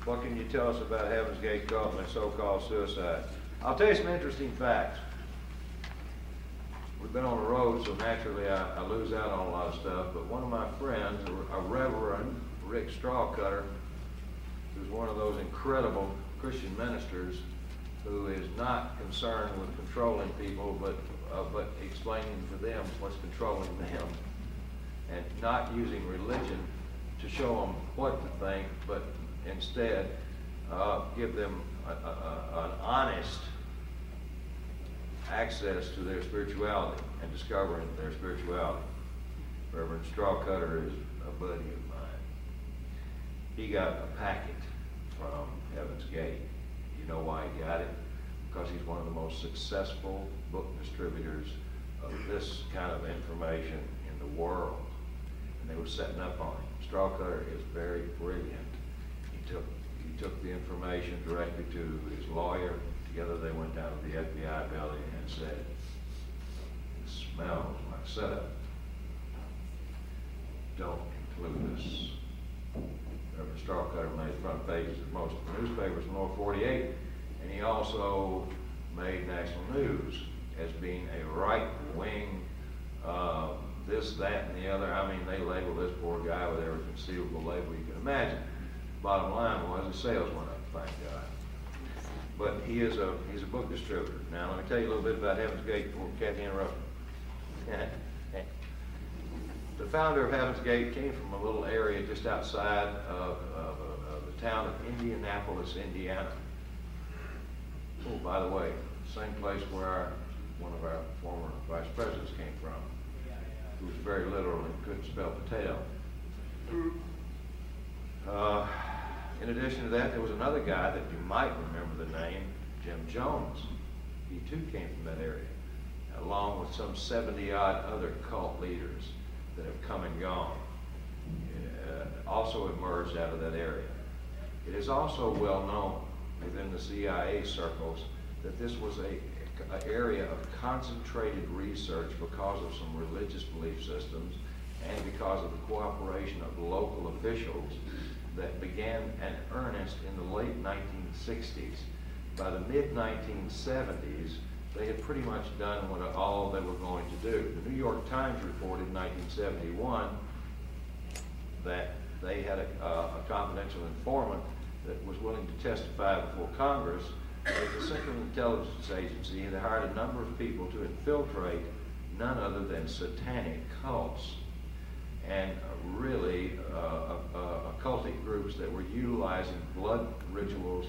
What can you tell us about Heaven's Gate Cult and so-called suicide? I'll tell you some interesting facts. We've been on the road, so naturally I lose out on a lot of stuff, but one of my friends, a Reverend Rick Strawcutter, who's one of those incredible Christian ministers who is not concerned with controlling people, but explaining to them what's controlling them, and not using religion to show them what to think, but instead give them an honest access to their spirituality and discovering their spirituality. Reverend Strawcutter is a buddy of mine. He got a packet from Heaven's Gate. You know why he got it? Because he's one of the most successful book distributors of this kind of information in the world. And they were setting up on him. Strawcutter is very brilliant. He took the information directly to his lawyer. Together they went down to the FBI building and said, "It smells like setup. Don't include us." Reverend Strawcutter made front pages of most of the newspapers in Lower 48, and he also made national news as being a right-wing, this, that, and the other. I mean, they labeled this poor guy with every conceivable label you can imagine. Bottom line was the sales went up, thank God. But he's a book distributor. Now, let me tell you a little bit about Heaven's Gate before Cathy interrupted me. The founder of Heaven's Gate came from a little area just outside of the town of Indianapolis, Indiana. Oh, by the way, same place where our one of our former vice presidents came from, who was very literal and couldn't spell potato. In addition to that, there was another guy that you might remember the name, Jim Jones. He too came from that area, along with some 70-odd other cult leaders that have come and gone, also emerged out of that area. It is also well known within the CIA circles that this was an area of concentrated research because of some religious belief systems and because of the cooperation of local officials that began in earnest in the late 1960s. By the mid-1970s, they had pretty much done all they were going to do. The New York Times reported in 1971 that they had a confidential informant that was willing to testify before Congress that the Central Intelligence Agency had hired a number of people to infiltrate none other than satanic cults and really occultic groups that were utilizing blood rituals,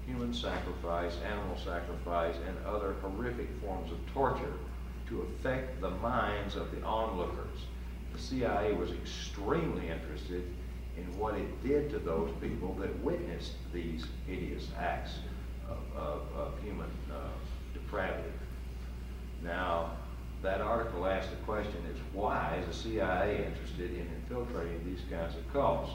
human sacrifice, animal sacrifice, and other horrific forms of torture to affect the minds of the onlookers. The CIA was extremely interested in what it did to those people that witnessed these hideous acts of human depravity. Now, that article asked the question is, why is the CIA interested in infiltrating these kinds of cults?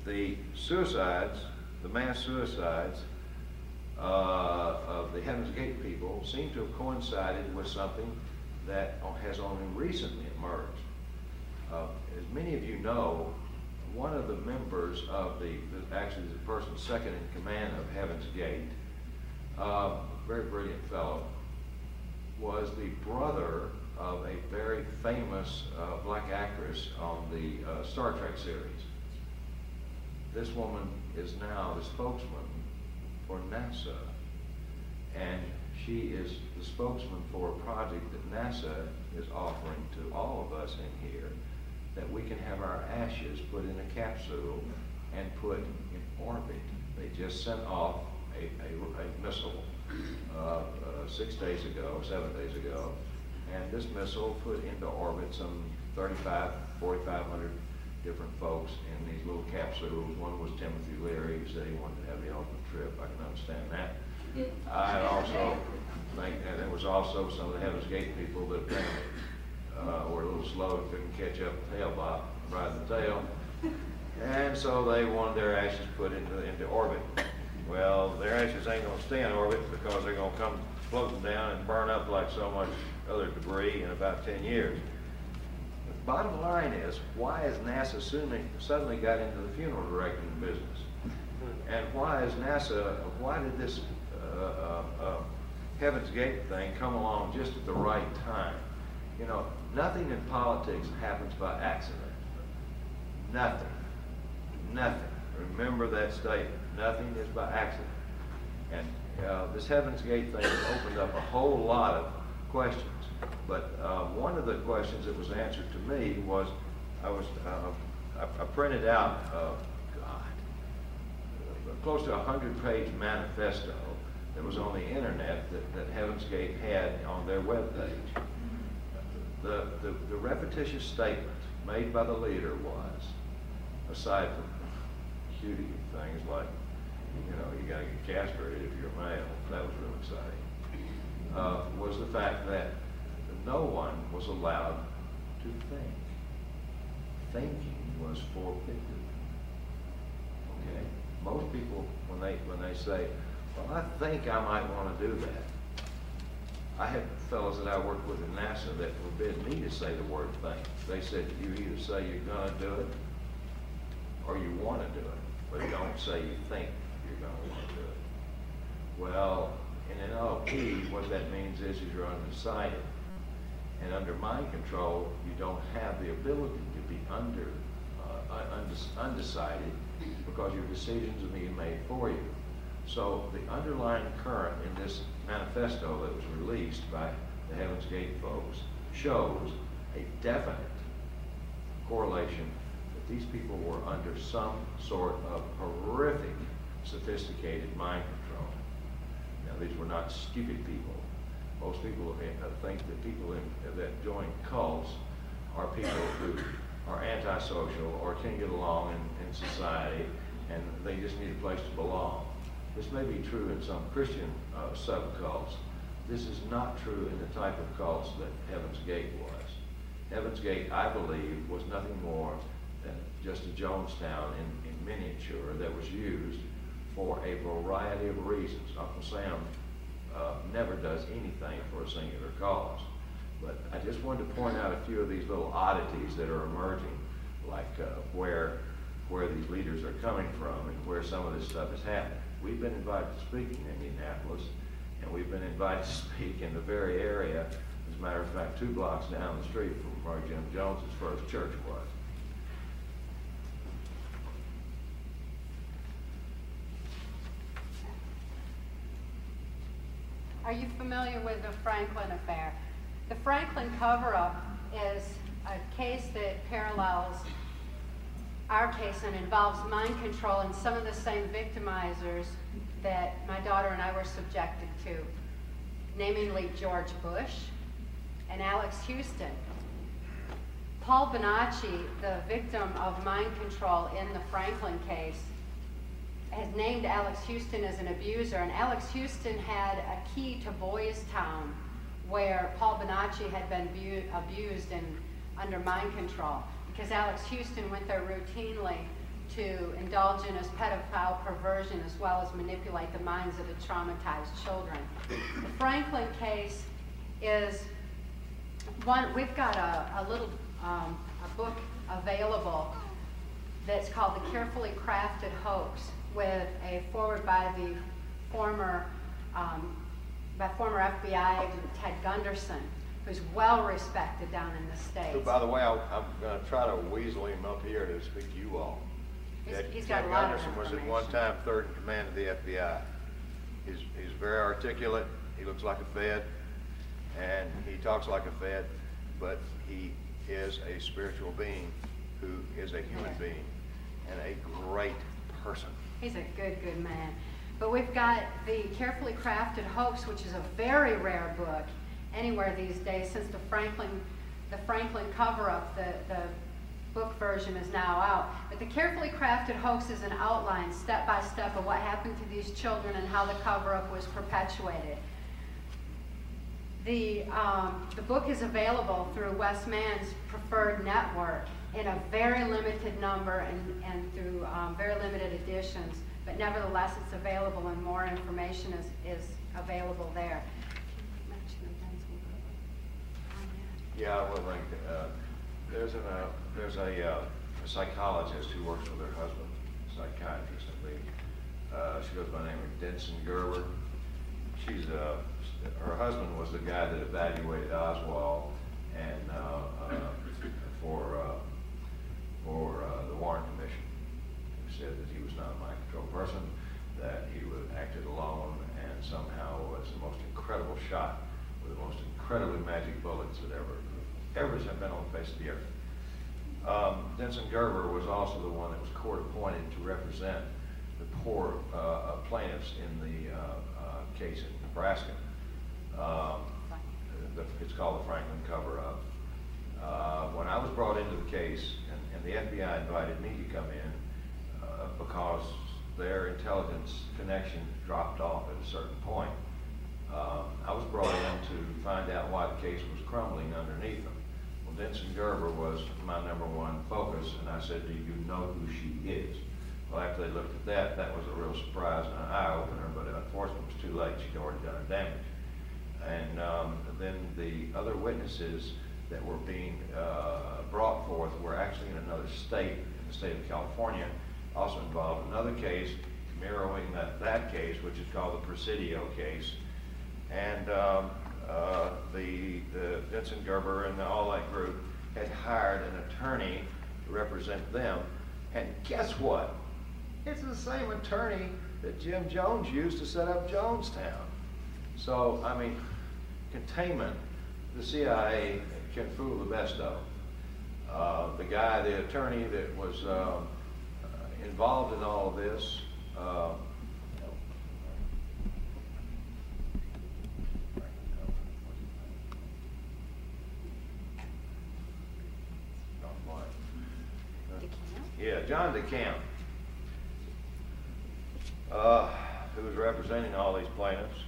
The suicides, the mass suicides of the Heaven's Gate people seem to have coincided with something that has only recently emerged. As many of you know, one of the members of actually the person second in command of Heaven's Gate, very brilliant fellow, was the brother of a very famous black actress on the Star Trek series. This woman is now the spokesman for NASA, and she is the spokesman for a project that NASA is offering to all of us in here, that we can have our ashes put in a capsule and put in orbit. They just sent off a missile 6 days ago, 7 days ago, and this missile put into orbit some 4,500 different folks in these little capsules. One was Timothy Leary, who said he wanted to have the ultimate trip. I can understand that. I also think that there was also some of the Heaven's Gate people that apparently were a little slow and couldn't catch up with tail bop, riding the tail. And so they wanted their ashes put into orbit. Well, their ashes ain't going to stay in orbit because they're going to come floating down and burn up like so much other debris in about 10 years. The bottom line is, why has NASA suddenly got into the funeral directing business? And why did this Heaven's Gate thing come along just at the right time? You know, nothing in politics happens by accident. Nothing. Nothing. Remember that statement. Nothing is by accident. And this Heaven's Gate thing opened up a whole lot of questions. But one of the questions that was answered to me was, I printed out, close to 100-page manifesto that was on the internet that Heaven's Gate had on their webpage. The repetitious statement made by the leader was, aside from cutie things like, you know, you got to get castrated if you're a male, that was real exciting, was the fact that no one was allowed to think. Thinking was forbidden. Okay? Most people, when they say, well, I think I might want to do that. I had fellows that I worked with in NASA that forbid me to say the word think. They said, you either say you're going to do it or you want to do it, but don't say you think you're going to want to do it. Well, in an NLP, what that means is you're undecided. And under mind control, you don't have the ability to be undecided because your decisions are being made for you. So the underlying current in this manifesto that was released by the Heaven's Gate folks shows a definite correlation that these people were under some sort of horrific, sophisticated mind control. Now, these were not stupid people. Most people think that people that join cults are people who are antisocial or can't get along in society, and they just need a place to belong. This may be true in some Christian subcults. This is not true in the type of cults that Heaven's Gate was. Heaven's Gate, I believe, was nothing more than just a Jonestown in miniature that was used for a variety of reasons. Uncle Sam never does anything for a singular cause. But I just wanted to point out a few of these little oddities that are emerging, like where these leaders are coming from and where some of this stuff is happening. We've been invited to speak in Indianapolis, and we've been invited to speak in the very area, as a matter of fact, 2 blocks down the street from where Jim Jones's first church was. Are you familiar with the Franklin affair? The Franklin cover-up is a case that parallels our case and involves mind control and some of the same victimizers that my daughter and I were subjected to, namely George Bush and Alex Houston. Paul Bonacci, the victim of mind control in the Franklin case, has named Alex Houston as an abuser, and Alex Houston had a key to Boys Town where Paul Bonacci had been abused and under mind control, because Alex Houston went there routinely to indulge in his pedophile perversion as well as manipulate the minds of the traumatized children. The Franklin case is one, we've got a little a book available that's called The Carefully Crafted Hoax, with a foreword by the former FBI agent Ted Gunderson, who's well respected down in the States. So, by the way, I'm going to try to weasel him up here to speak to you all. He's got Ted a lot of Gunderson was at information. one time third in command of the FBI. He's very articulate. He looks like a Fed, and he talks like a Fed, but he is a spiritual being who is a human being and a great person. He's a good man. But we've got The Carefully Crafted Hoax, which is a very rare book anywhere these days, since the Franklin cover-up, the book version is now out. But The Carefully Crafted Hoax is an outline, step by step, of what happened to these children and how the cover-up was perpetuated. The book is available through Wes Mann's preferred network in a very limited number and through very limited editions, but nevertheless it's available and more information is available there. Yeah, I will link. There's a psychologist who works with her husband, psychiatrist, I believe. She goes by the name of Denson Gerber. Her husband was the guy that evaluated Oswald and for the Warren Commission, who said that he was not a mind control person, that he acted alone, and somehow was the most incredible shot with the most incredibly magic bullets that ever have been on the face of the earth. Denson Gerber was also the one that was court appointed to represent the poor plaintiffs in the case in Nebraska. It's called the Franklin cover-up. When I was brought into the case, and the FBI invited me to come in because their intelligence connection dropped off at a certain point. I was brought in to find out why the case was crumbling underneath them. Well, Denson Gerber was my #1 focus, and I said, do you know who she is? Well, after they looked at that was a real surprise and an eye-opener, but unfortunately it was too late. She'd already done her damage. And then the other witnesses that were being brought forth were actually in another state, in the state of California, also involved another case mirroring that case, which is called the Presidio case. And the Denson Gerber and all that group had hired an attorney to represent them. And guess what? It's the same attorney that Jim Jones used to set up Jonestown. So, I mean, containment, the CIA can fool the best of them. The attorney that was involved in all of this, Yeah, John DeCamp, who was representing all these plaintiffs.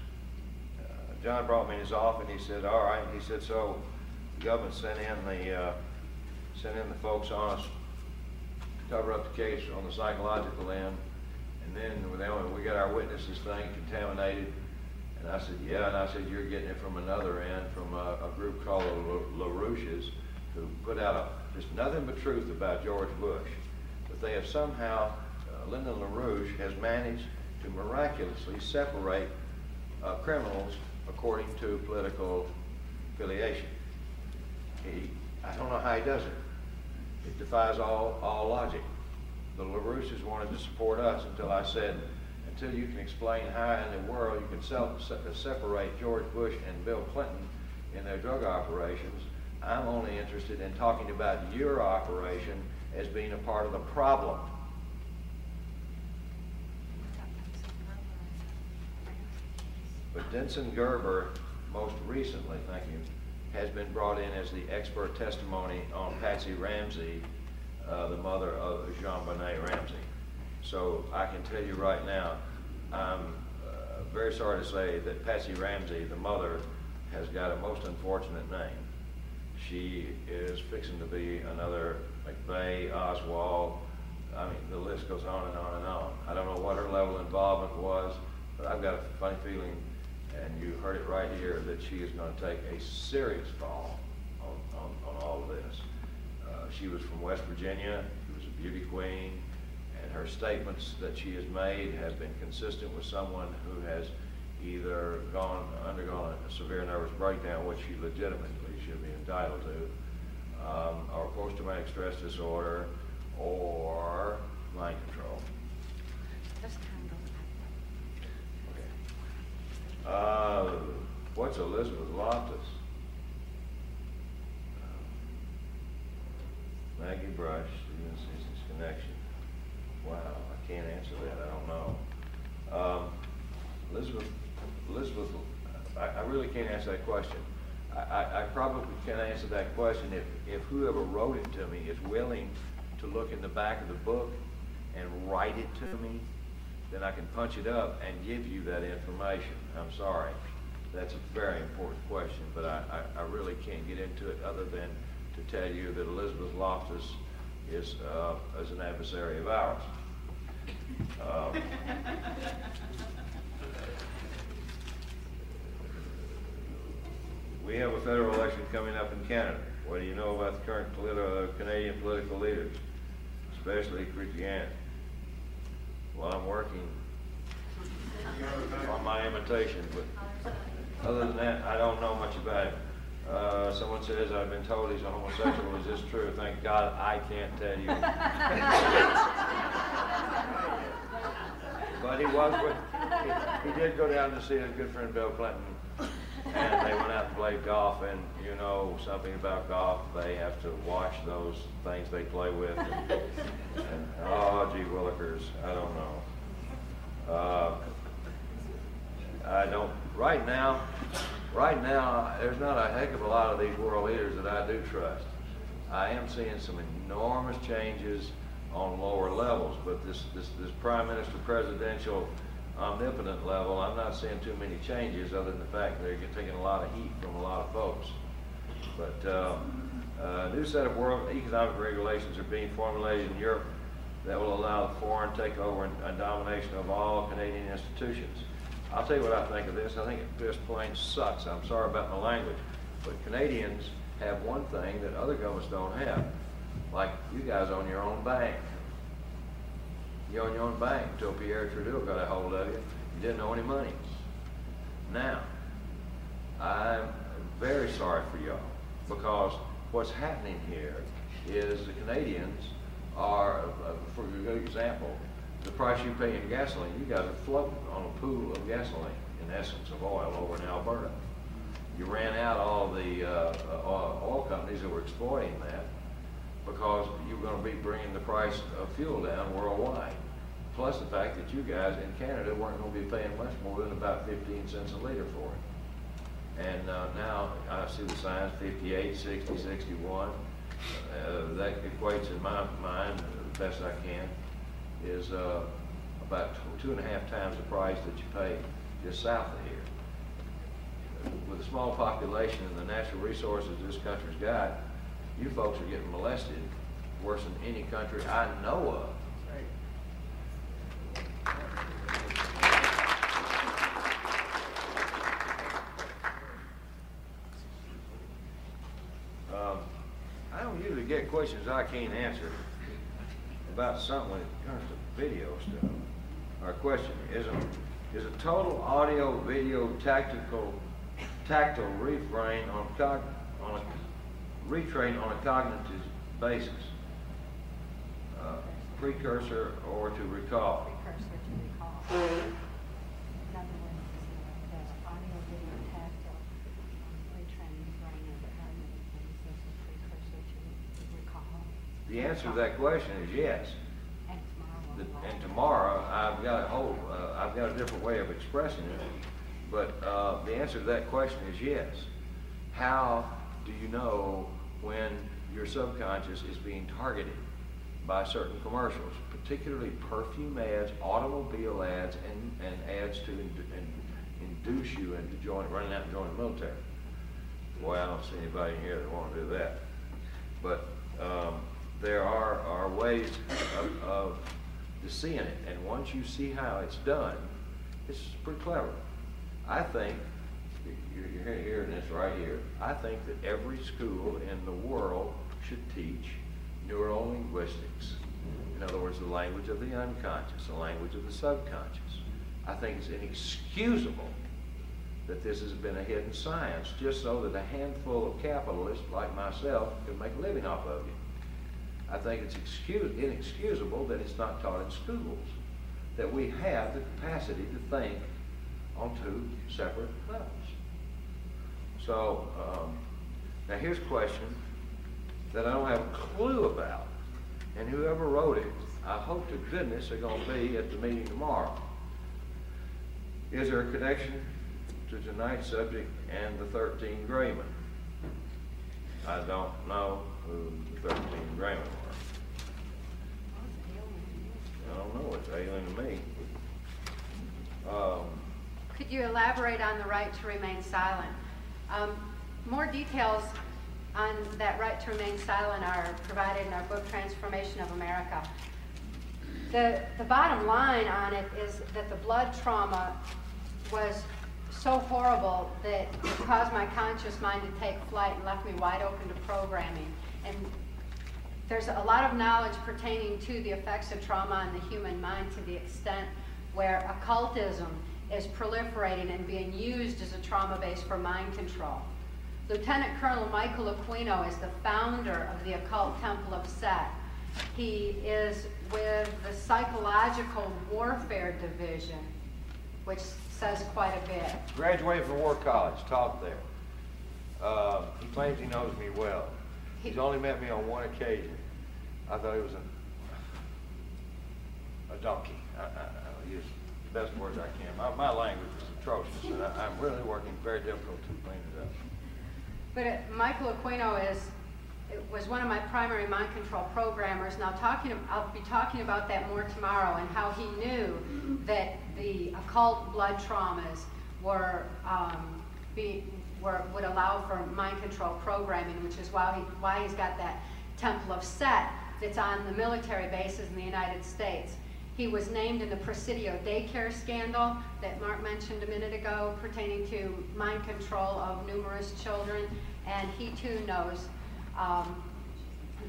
John brought me in his office and he said, all right, he said, so the government sent in the folks on us to cover up the case on the psychological end, and then we got our witnesses thing contaminated. And I said, yeah, and I said, you're getting it from another end, from a group called the LaRouches, who put out just nothing but truth about George Bush. But they have somehow, Lyndon LaRouche has managed to miraculously separate criminals according to political affiliation. I don't know how he does it. It defies all logic. The LaRouches wanted to support us until I said, until you can explain how in the world you can separate George Bush and Bill Clinton in their drug operations, I'm only interested in talking about your operation as being a part of the problem. But Denson Gerber, most recently, thank you, has been brought in as the expert testimony on Patsy Ramsey, the mother of Jean-Benet Ramsey. So I can tell you right now, I'm very sorry to say that Patsy Ramsey, the mother, has got a most unfortunate name. She is fixing to be another McVeigh, Oswald. I mean, the list goes on and on and on. I don't know what her level of involvement was, but I've got a funny feeling, and you heard it right here, that she is going to take a serious fall on all of this. She was from West Virginia. She was a beauty queen, and her statements that she has made have been consistent with someone who has either undergone a severe nervous breakdown, which she legitimately should be entitled to, or post-traumatic stress disorder, or mind control. What's Elizabeth Loftus? Maggie Brush, Stephen Cecil's connection. Wow, I can't answer that. I don't know. Elizabeth, I really can't answer that question. I probably can answer that question if whoever wrote it to me is willing to look in the back of the book and write it to me, then I can punch it up and give you that information. I'm sorry. That's a very important question, but I really can't get into it other than to tell you that Elizabeth Loftus is an adversary of ours. We have a federal election coming up in Canada. What do you know about the current Canadian political leaders, especially Christianity? Well, I'm working on my imitation, but other than that, I don't know much about him. Someone says, I've been told he's a homosexual. Is this true? Thank God I can't tell you. But he was he did go down to see his good friend Bill Clinton, and they went out and played golf, and you know something about golf, they have to wash those things they play with, and oh, gee willikers, I don't know. I don't, right now, there's not a heck of a lot of these world leaders that I do trust. I am seeing some enormous changes on lower levels, but this prime minister presidential omnipotent level, I'm not seeing too many changes other than the fact that they're taking a lot of heat from a lot of folks. But a new set of world economic regulations are being formulated in Europe that will allow the foreign takeover and domination of all Canadian institutions. I'll tell you what I think of this. I think it just plain sucks. I'm sorry about my language. But Canadians have one thing that other governments don't have. Like you guys own your own bank. You own your own bank until Pierre Trudeau got a hold of you. You didn't owe any money. Now, I'm very sorry for y'all because what's happening here is the Canadians are, for a good example, the price you pay in gasoline, you guys are floating on a pool of gasoline, in essence, of oil over in Alberta. You ran out all the oil companies that were exploiting that because you were going to be bringing the price of fuel down worldwide. Plus the fact that you guys in Canada weren't going to be paying much more than about 15 cents a liter for it. And now I see the signs 58, 60, 61. That equates in my mind the best I can, is about 2.5 times the price that you pay just south of here. With a small population and the natural resources this country's got, you folks are getting molested worse than any country I know of. I don't usually get questions I can't answer about something when it comes to video stuff. Our question is a total audio video tactile refrain retrain on a cognitive basis, precursor or to recall. Precursor to recall. In other words, the audio video tactile retraining the brain of the cognitive basis is a precursor to recall. The answer to that question is yes. And tomorrow I've got a different way of expressing it, but the answer to that question is yes. How do you know when your subconscious is being targeted by certain commercials, particularly perfume ads, automobile ads, and ads to induce you into running out and joining the military? Boy, I don't see anybody in here that want to do that. But there are ways of seeing it, and once you see how it's done, it's pretty clever. I think, you're hearing this right here, I think that every school in the world should teach neurolinguistics. In other words, the language of the unconscious, the language of the subconscious. I think it's inexcusable that this has been a hidden science just so that a handful of capitalists like myself can make a living off of it. I think it's inexcusable that it's not taught in schools, that we have the capacity to think on two separate levels. So, now here's a question that I don't have a clue about, and whoever wrote it, I hope to goodness they're going to be at the meeting tomorrow. Is there a connection to tonight's subject and the 13 Graymen? I don't know who the 13 Graymen were. I don't know, it's alien to me. Could you elaborate on the right to remain silent? More details on that right to remain silent are provided in our book, Transformation of America. The bottom line on it is that the blood trauma was so horrible that it caused my conscious mind to take flight and left me wide open to programming. And there's a lot of knowledge pertaining to the effects of trauma on the human mind to the extent where occultism is proliferating and being used as a trauma base for mind control. Lieutenant Colonel Michael Aquino is the founder of the Occult Temple of Set. He is with the Psychological Warfare Division, which says quite a bit. Graduated from War College, taught there. He claims he knows me well. He's only met me on one occasion. I thought he was a donkey. I use the best words I can. My language is atrocious, and I'm really working very difficult to clean it up. But Michael Aquino was one of my primary mind control programmers. Now I'll be talking about that more tomorrow and how he knew that the occult blood traumas would allow for mind control programming, which is why he's got that Temple of Set that's on the military bases in the United States. He was named in the Presidio daycare scandal that Mark mentioned a minute ago pertaining to mind control of numerous children, and he too knows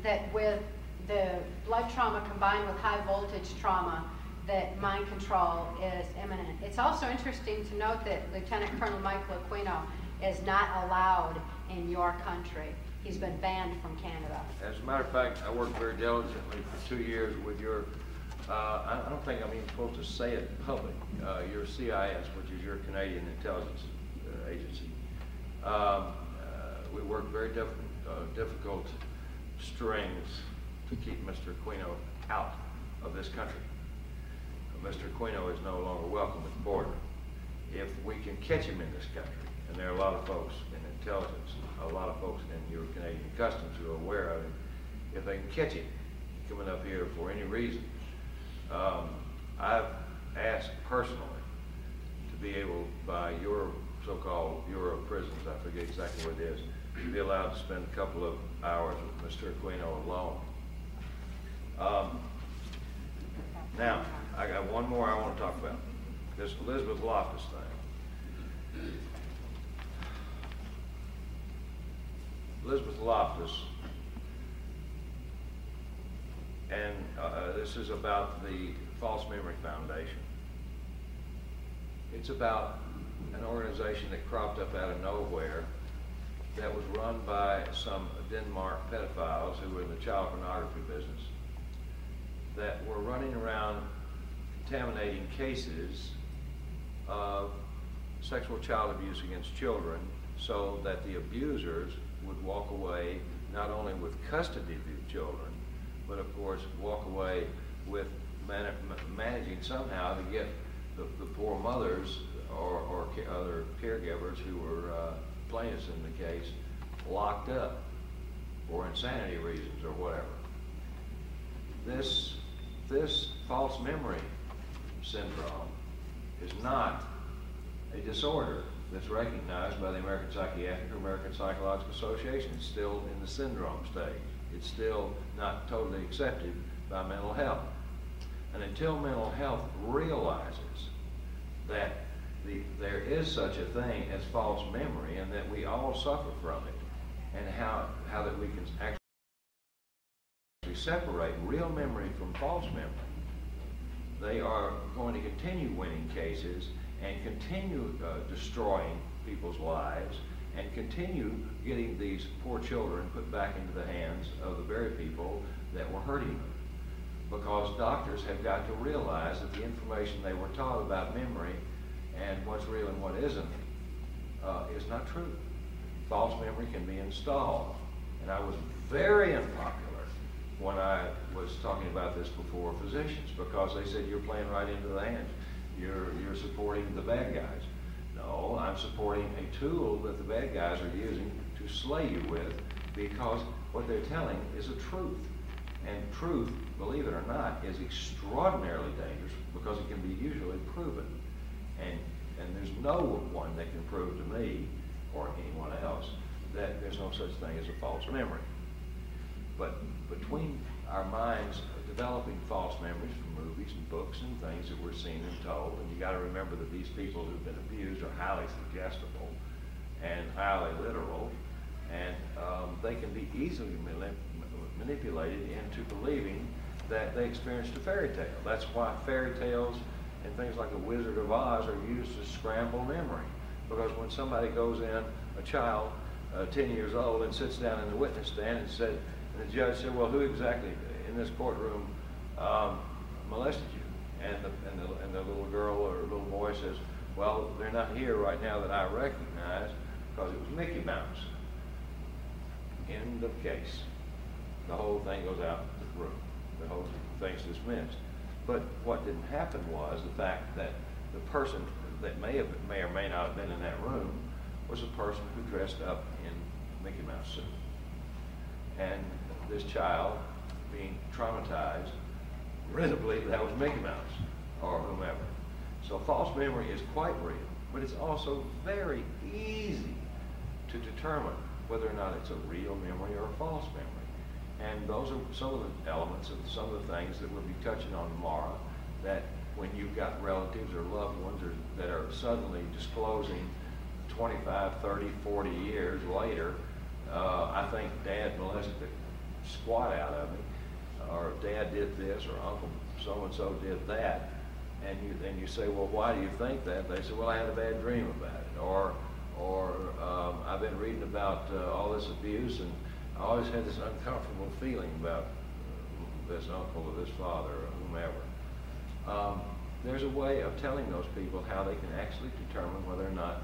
that with the blood trauma combined with high voltage trauma, that mind control is imminent. It's also interesting to note that Lieutenant Colonel Michael Aquino is not allowed in your country. He's been banned from Canada. As a matter of fact, I worked very diligently for 2 years with your, I don't think I'm even supposed to say it in public, your CIS, which is your Canadian Intelligence Agency. We worked very difficult strings to keep Mr. Aquino out of this country. Mr. Aquino is no longer welcome at the border. If we can catch him in this country, and there are a lot of folks in intelligence, a lot of folks in your Canadian customs who are aware of him, if they can catch him, coming up here for any reason. I've asked personally to be able, by your so-called Bureau of Prisons, I forget exactly what it is, to be allowed to spend a couple of hours with Mr. Aquino alone. Now, I got one more I want to talk about. This Elizabeth Loftus thing. Elizabeth Loftus, and this is about the False Memory Foundation. It's about an organization that cropped up out of nowhere that was run by some Denmark pedophiles who were in the child pornography business, that were running around contaminating cases of sexual child abuse against children so that the abusers would walk away not only with custody of the children, but of course walk away with managing somehow to get the poor mothers or other caregivers who were plaintiffs in the case locked up for insanity reasons or whatever. This false memory syndrome is not a disorder that's recognized by the American Psychiatric or American Psychological Association. It's still in the syndrome stage. It's still not totally accepted by mental health. And until mental health realizes that there is such a thing as false memory and that we all suffer from it, and how that we can actually separate real memory from false memory, they are going to continue winning cases and continue destroying people's lives and continue getting these poor children put back into the hands of the very people that were hurting them. Because doctors have got to realize that the information they were taught about memory and what's real and what isn't is not true. False memory can be installed. And I was very unpopular when I was talking about this before physicians, because they said, you're playing right into the hands. You're supporting the bad guys. No, I'm supporting a tool that the bad guys are using to slay you with, because what they're telling is a truth. And truth, believe it or not, is extraordinarily dangerous because it can be usually proven. And there's no one that can prove to me or anyone else that there's no such thing as a false memory. But between our minds developing false memories from movies and books and things that we're seen and told, and you got to remember that these people who've been abused are highly suggestible and highly literal, and they can be easily manipulated into believing that they experienced a fairy tale. That's why fairy tales and things like The Wizard of Oz are used to scramble memory. Because when somebody goes in, a child, 10 years old, and sits down in the witness stand and the judge said, well, who exactly in this courtroom molested you? And the little girl or little boy says, well, they're not here right now that I recognize because it was Mickey Mouse. End of case. The whole thing goes out the room. The whole thing's dismissed. But what didn't happen was the fact that the person that may or may not have been in that room was a person who dressed up in Mickey Mouse suit. And this child, being traumatized, really believed that was Mickey Mouse or whomever. So false memory is quite real, but it's also very easy to determine whether or not it's a real memory or a false memory. And those are some of the elements of some of the things that we'll be touching on tomorrow, that when you've got relatives or loved ones that are suddenly disclosing 25, 30, 40 years later, I think Dad molested the squat out of me, or Dad did this, or Uncle so-and-so did that, and you say, well, why do you think that? They say, well, I had a bad dream about it, or I've been reading about all this abuse, and I always had this uncomfortable feeling about this uncle or this father or whomever. There's a way of telling those people how they can actually determine whether or not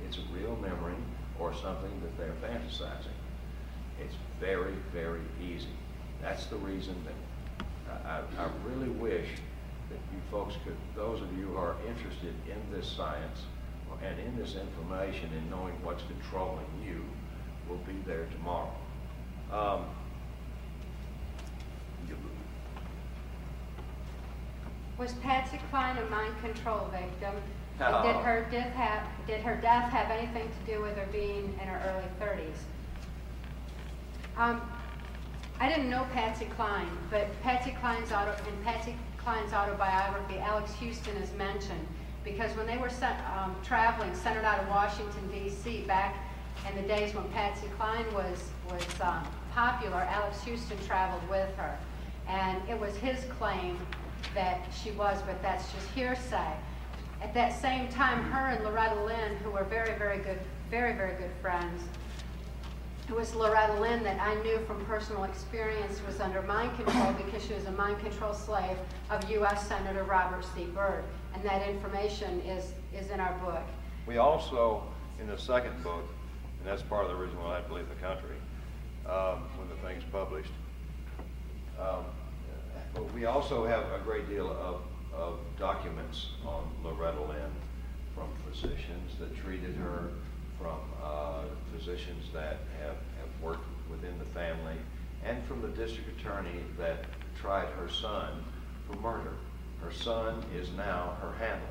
it's a real memory or something that they're fantasizing. It's very, very easy. That's the reason that I really wish that you folks could, those of you who are interested in this science and in this information and knowing what's controlling you, will be there tomorrow. Was Patsy Cline a mind control victim? No. And did her death have anything to do with her being in her early 30s? I didn't know Patsy Cline, but Patsy Cline's autobiography, Alex Houston is mentioned, because when they were traveling, centered out of Washington, D.C., back in the days when Patsy Cline was popular, Alex Houston traveled with her. And it was his claim that she was, but that's just hearsay. At that same time, her and Loretta Lynn, who were very, very good friends, it was Loretta Lynn that I knew from personal experience was under mind control because she was a mind control slave of U.S. Senator Robert C. Byrd. And that information is in our book. We also, in the second book, and that's part of the reason why I believe the country, when the thing's published, but we also have a great deal of documents on Loretta Lynn from physicians that treated her, from physicians that have worked within the family, and from the district attorney that tried her son for murder. Her son is now her handler.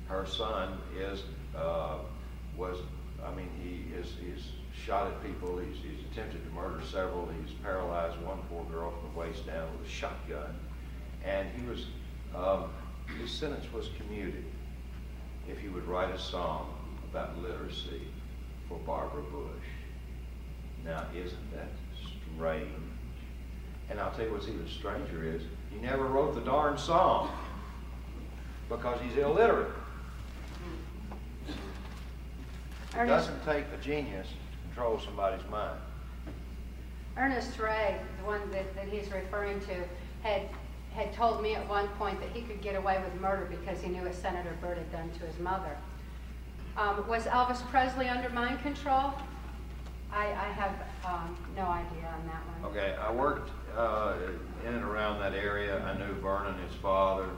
Her son is, he's shot at people, he's attempted to murder several, he's paralyzed one poor girl from the waist down with a shotgun, and he was, his sentence was commuted if he would write a song about literacy for Barbara Bush. Now, isn't that strange? And I'll tell you what's even stranger is, he never wrote the darn song because he's illiterate. It doesn't take a genius to control somebody's mind. Ernest Ray, the one that he's referring to, had told me at one point that he could get away with murder because he knew what Senator Byrd had done to his mother. Was Elvis Presley under mind control? I have no idea on that one. Okay, I worked in and around that area. I knew Vernon, his father.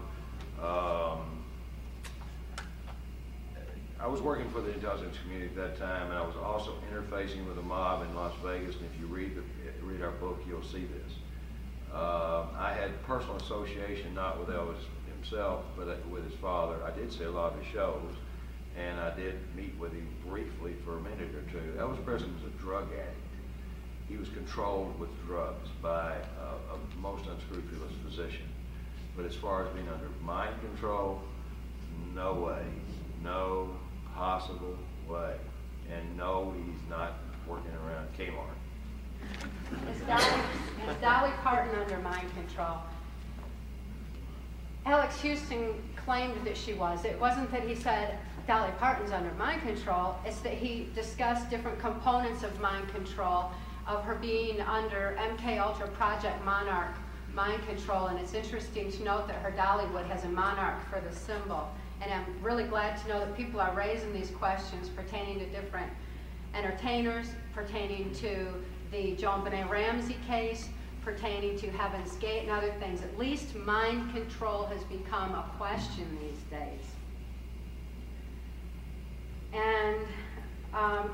I was working for the intelligence community at that time, and I was also interfacing with a mob in Las Vegas, and if you read our book, you'll see this. I had personal association, not with Elvis himself, but with his father. I did see a lot of his shows, and I did meet with him briefly for a minute or two. Elvis Presley was a drug addict. He was controlled with drugs by a most unscrupulous physician. But as far as being under mind control, no way, no possible way. And no, he's not working around Kmart. Is Dolly Parton under mind control? Alex Houston claimed that she was. It wasn't that he said Dolly Parton's under mind control, it's that he discussed different components of mind control, of her being under MK Ultra Project Monarch mind control, and it's interesting to note that her Dollywood has a monarch for the symbol. And I'm really glad to know that people are raising these questions pertaining to different entertainers, pertaining to the Joan Benet Ramsey case, pertaining to Heaven's Gate and other things. At least mind control has become a question these days. And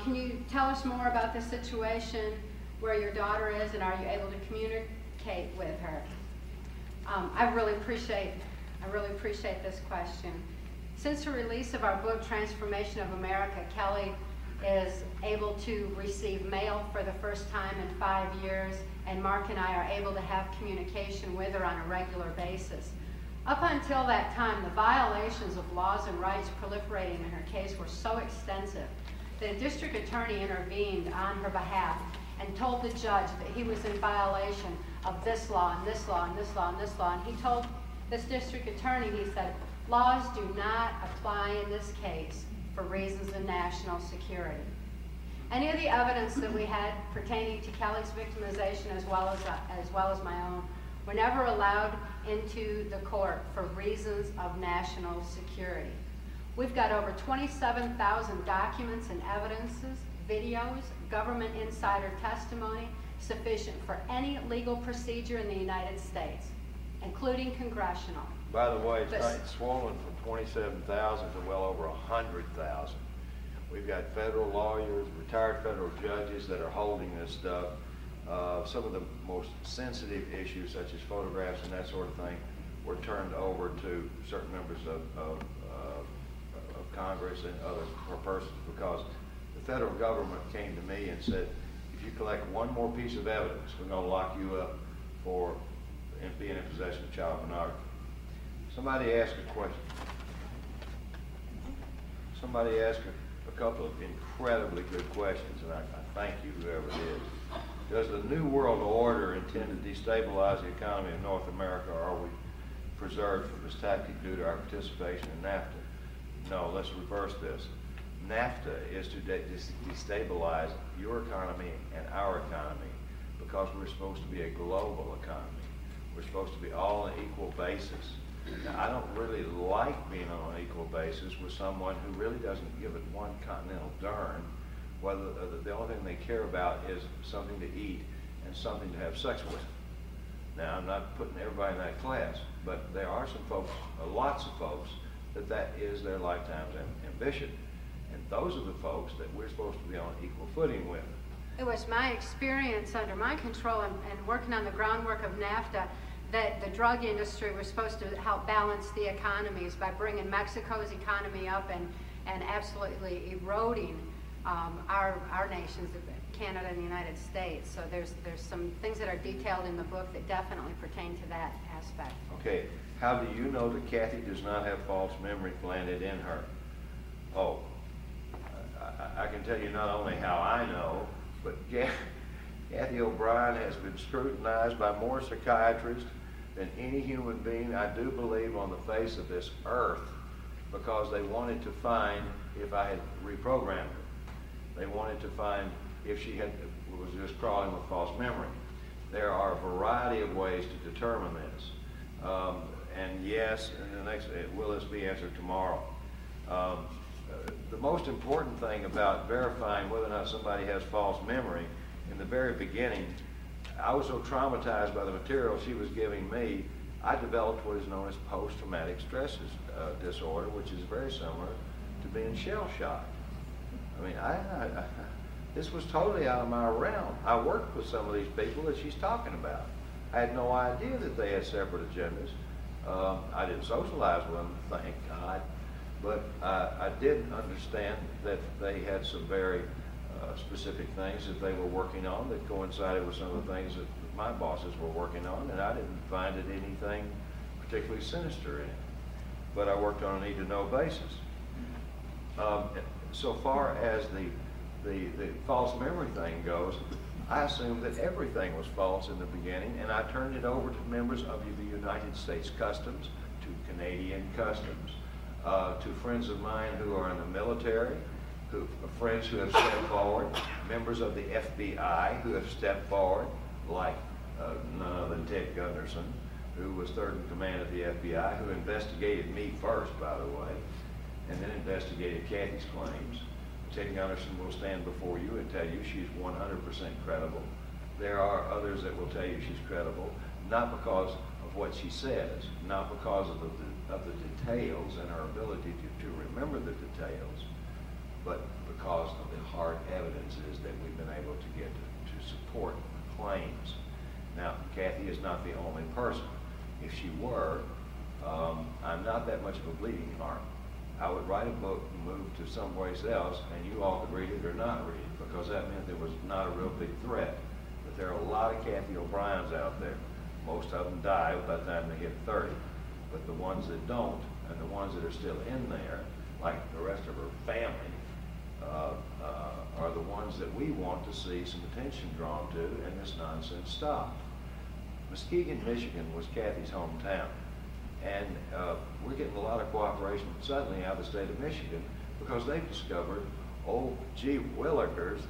can you tell us more about the situation where your daughter is, and are you able to communicate with her? I really appreciate this question. Since the release of our book, Transformation of America, Kelly is able to receive mail for the first time in 5 years, and Mark and I are able to have communication with her on a regular basis. Up until that time, the violations of laws and rights proliferating in her case were so extensive that a district attorney intervened on her behalf and told the judge that he was in violation of this law and this law and this law and this law. And he told this district attorney, he said, laws do not apply in this case for reasons of national security. Any of the evidence that we had pertaining to Kelly's victimization as well as my own were never allowed into the court for reasons of national security. We've got over 27,000 documents and evidences, videos, government insider testimony, sufficient for any legal procedure in the United States, including congressional. By the way, it's swollen from 27,000 to well over 100,000. We've got federal lawyers, retired federal judges that are holding this stuff. Some of the most sensitive issues, such as photographs and that sort of thing, were turned over to certain members of Congress and other persons, because the federal government came to me and said, if you collect one more piece of evidence, we're going to lock you up for being in possession of child pornography. Somebody asked a question. Somebody asked a couple of incredibly good questions, and I thank you, whoever it is. Does the New World Order intend to destabilize the economy of North America, or are we preserved from this tactic due to our participation in NAFTA? No, let's reverse this. NAFTA is to destabilize your economy and our economy, because we're supposed to be a global economy. We're supposed to be all on an equal basis. Now, I don't really like being on an equal basis with someone who really doesn't give it one continental darn whether the only thing they care about is something to eat and something to have sex with. Now, I'm not putting everybody in that class, but there are some folks, lots of folks, that is their lifetime's ambition. And those are the folks that we're supposed to be on equal footing with. It was my experience under my control and working on the groundwork of NAFTA that the drug industry was supposed to help balance the economies by bringing Mexico's economy up and absolutely eroding our nations, Canada and the United States. So there's some things that are detailed in the book that definitely pertain to that aspect. Okay, how do you know that Cathy does not have false memory planted in her? Oh, I can tell you not only how I know, but Cathy O'Brien has been scrutinized by more psychiatrists than any human being, I do believe, on the face of this earth, because they wanted to find if I had reprogrammed her. They wanted to find if she was just crawling with false memory. There are a variety of ways to determine this. And yes, and the next, will this be answered tomorrow? The most important thing about verifying whether or not somebody has false memory, in the very beginning, I was so traumatized by the material she was giving me, I developed what is known as post-traumatic stress disorder, which is very similar to being shell-shocked. I mean, this was totally out of my realm. I worked with some of these people that she's talking about. I had no idea that they had separate agendas. I didn't socialize with them, thank God. But I did understand that they had some very specific things that they were working on that coincided with some of the things that my bosses were working on, and I didn't find it anything particularly sinister in it. But I worked on a need-to-know basis. So far as the false memory thing goes, I assumed that everything was false in the beginning, and I turned it over to members of the United States Customs, to Canadian Customs, to friends of mine who are in the military, friends who have stepped forward, members of the FBI who have stepped forward, like none other than Ted Gunderson, who was third in command of the FBI, who investigated me first, by the way, and then investigated Cathy's claims. Ted Gunderson will stand before you and tell you she's 100% credible. There are others that will tell you she's credible, not because of what she says, not because of the details and her ability to remember the details, but because of the hard evidences that we've been able to get to support the claims. Now, Cathy is not the only person. If she were, I'm not that much of a bleeding heart. I would write a book and move to someplace else, and you all could read it or not read it, because that meant there was not a real big threat. But there are a lot of Cathy O'Briens out there. Most of them die by the time they hit 30. But the ones that don't, and the ones that are still in there, like the rest of her family, are the ones that we want to see some attention drawn to and this nonsense stopped. Muskegon, Michigan was Cathy's hometown. And we're getting a lot of cooperation suddenly out of the state of Michigan because they've discovered, oh, gee willikers,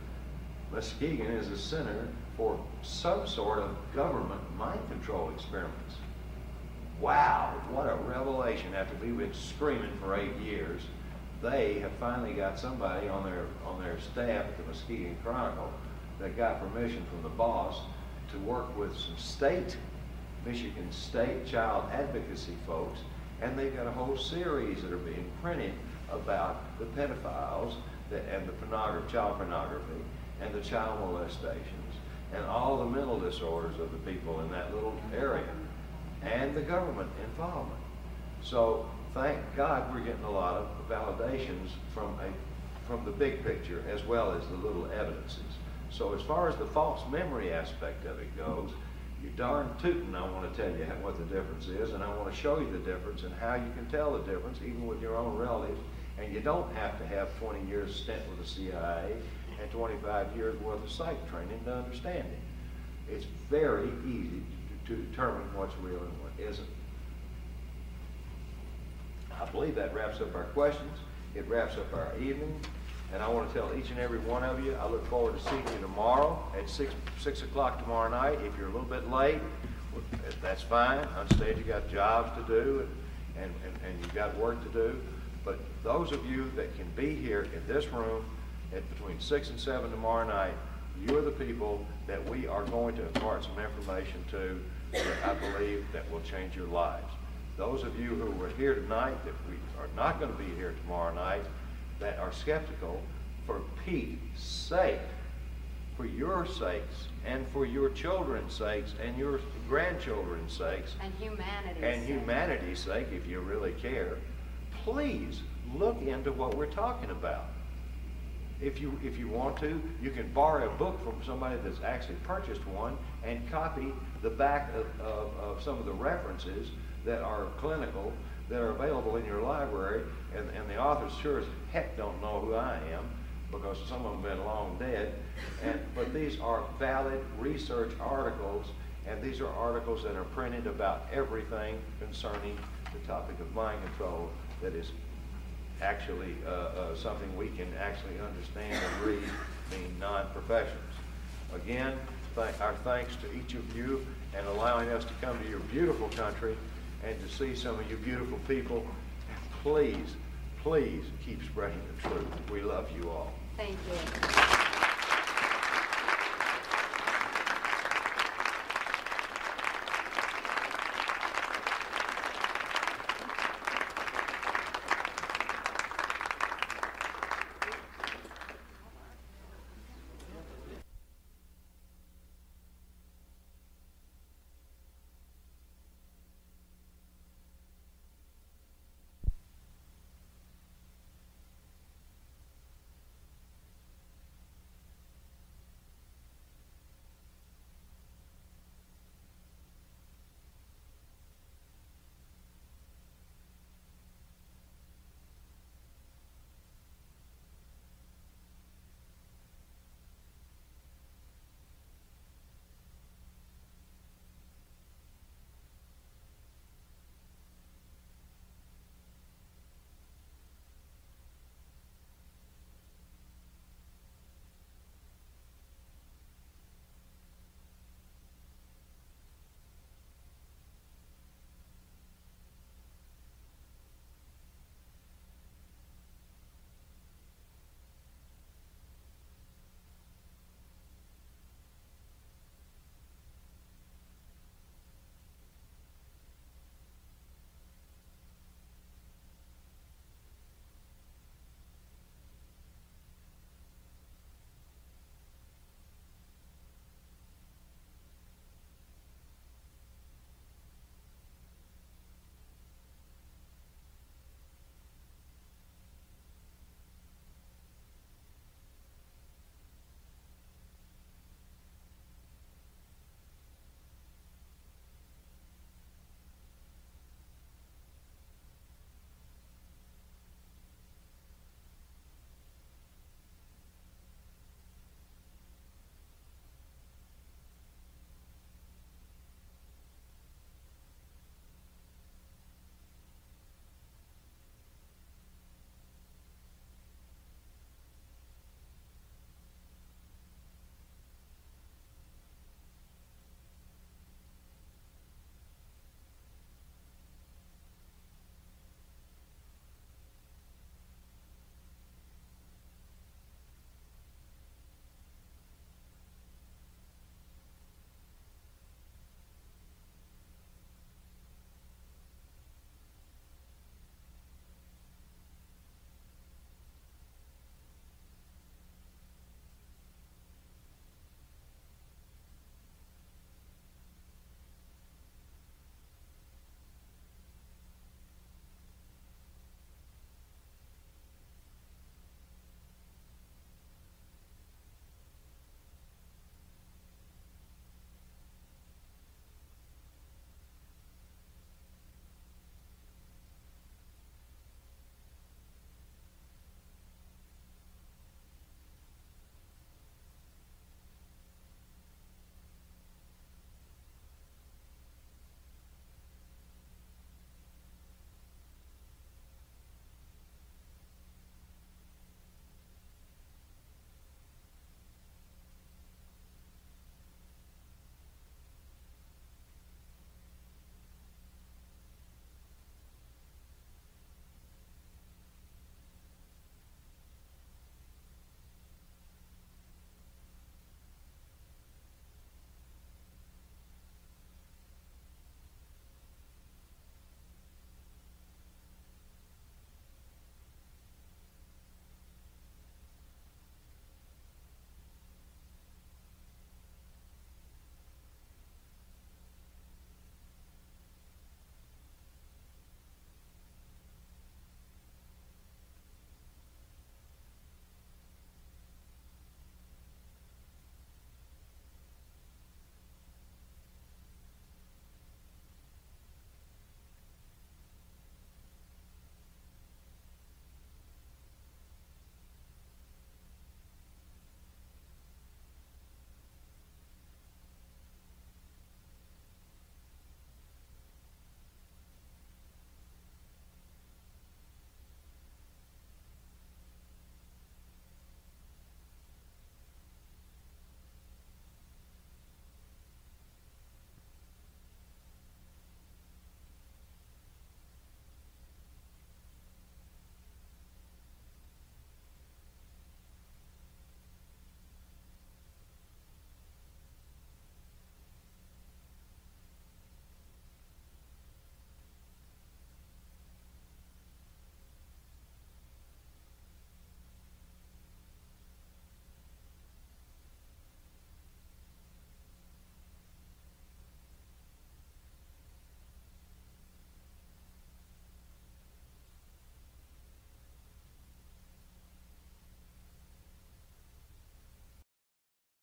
Muskegon is a center for some sort of government mind control experiments. Wow, what a revelation. After we've been screaming for 8 years, they have finally got somebody on their staff at the Muskegon Chronicle that got permission from the boss to work with some Michigan State child advocacy folks, and they've got a whole series that are being printed about the pedophiles and the child pornography and the child molestations and all the mental disorders of the people in that little area. and the government involvement. So thank God we're getting a lot of validations from the big picture as well as the little evidences. So as far as the false memory aspect of it goes, you darn tootin' I want to tell you what the difference is, and I want to show you the difference and how you can tell the difference even with your own relatives. And you don't have to have 20 years stint with the CIA and 25 years worth of psych training to understand it. It's very easy to determine what's real and what isn't. I believe that wraps up our questions. It wraps up our evening. And I want to tell each and every one of you, I look forward to seeing you tomorrow at 6 o'clock tomorrow night. If you're a little bit late, that's fine. On stage you got jobs to do and you've got work to do. But those of you that can be here in this room at between 6 and 7 tomorrow night, you're the people that we are going to impart some information to that I believe that will change your lives. Those of you who were here tonight that we are not going to be here tomorrow night, that are skeptical, for Pete's sake, for your sakes, and for your children's sakes, and your grandchildren's sakes, and humanity's sake, if you really care, please look into what we're talking about. If you want to, you can borrow a book from somebody that's actually purchased one and copy the back of some of the references that are clinical that are available in your library, and the authors sure as heck don't know who I am because some of them have been long dead. But these are valid research articles, and these are articles that are printed about everything concerning the topic of mind control that is actually something we can actually understand and read, being non-professionals. Again, our thanks to each of you and allowing us to come to your beautiful country and to see some of you beautiful people. Please, please keep spreading the truth. We love you all. Thank you.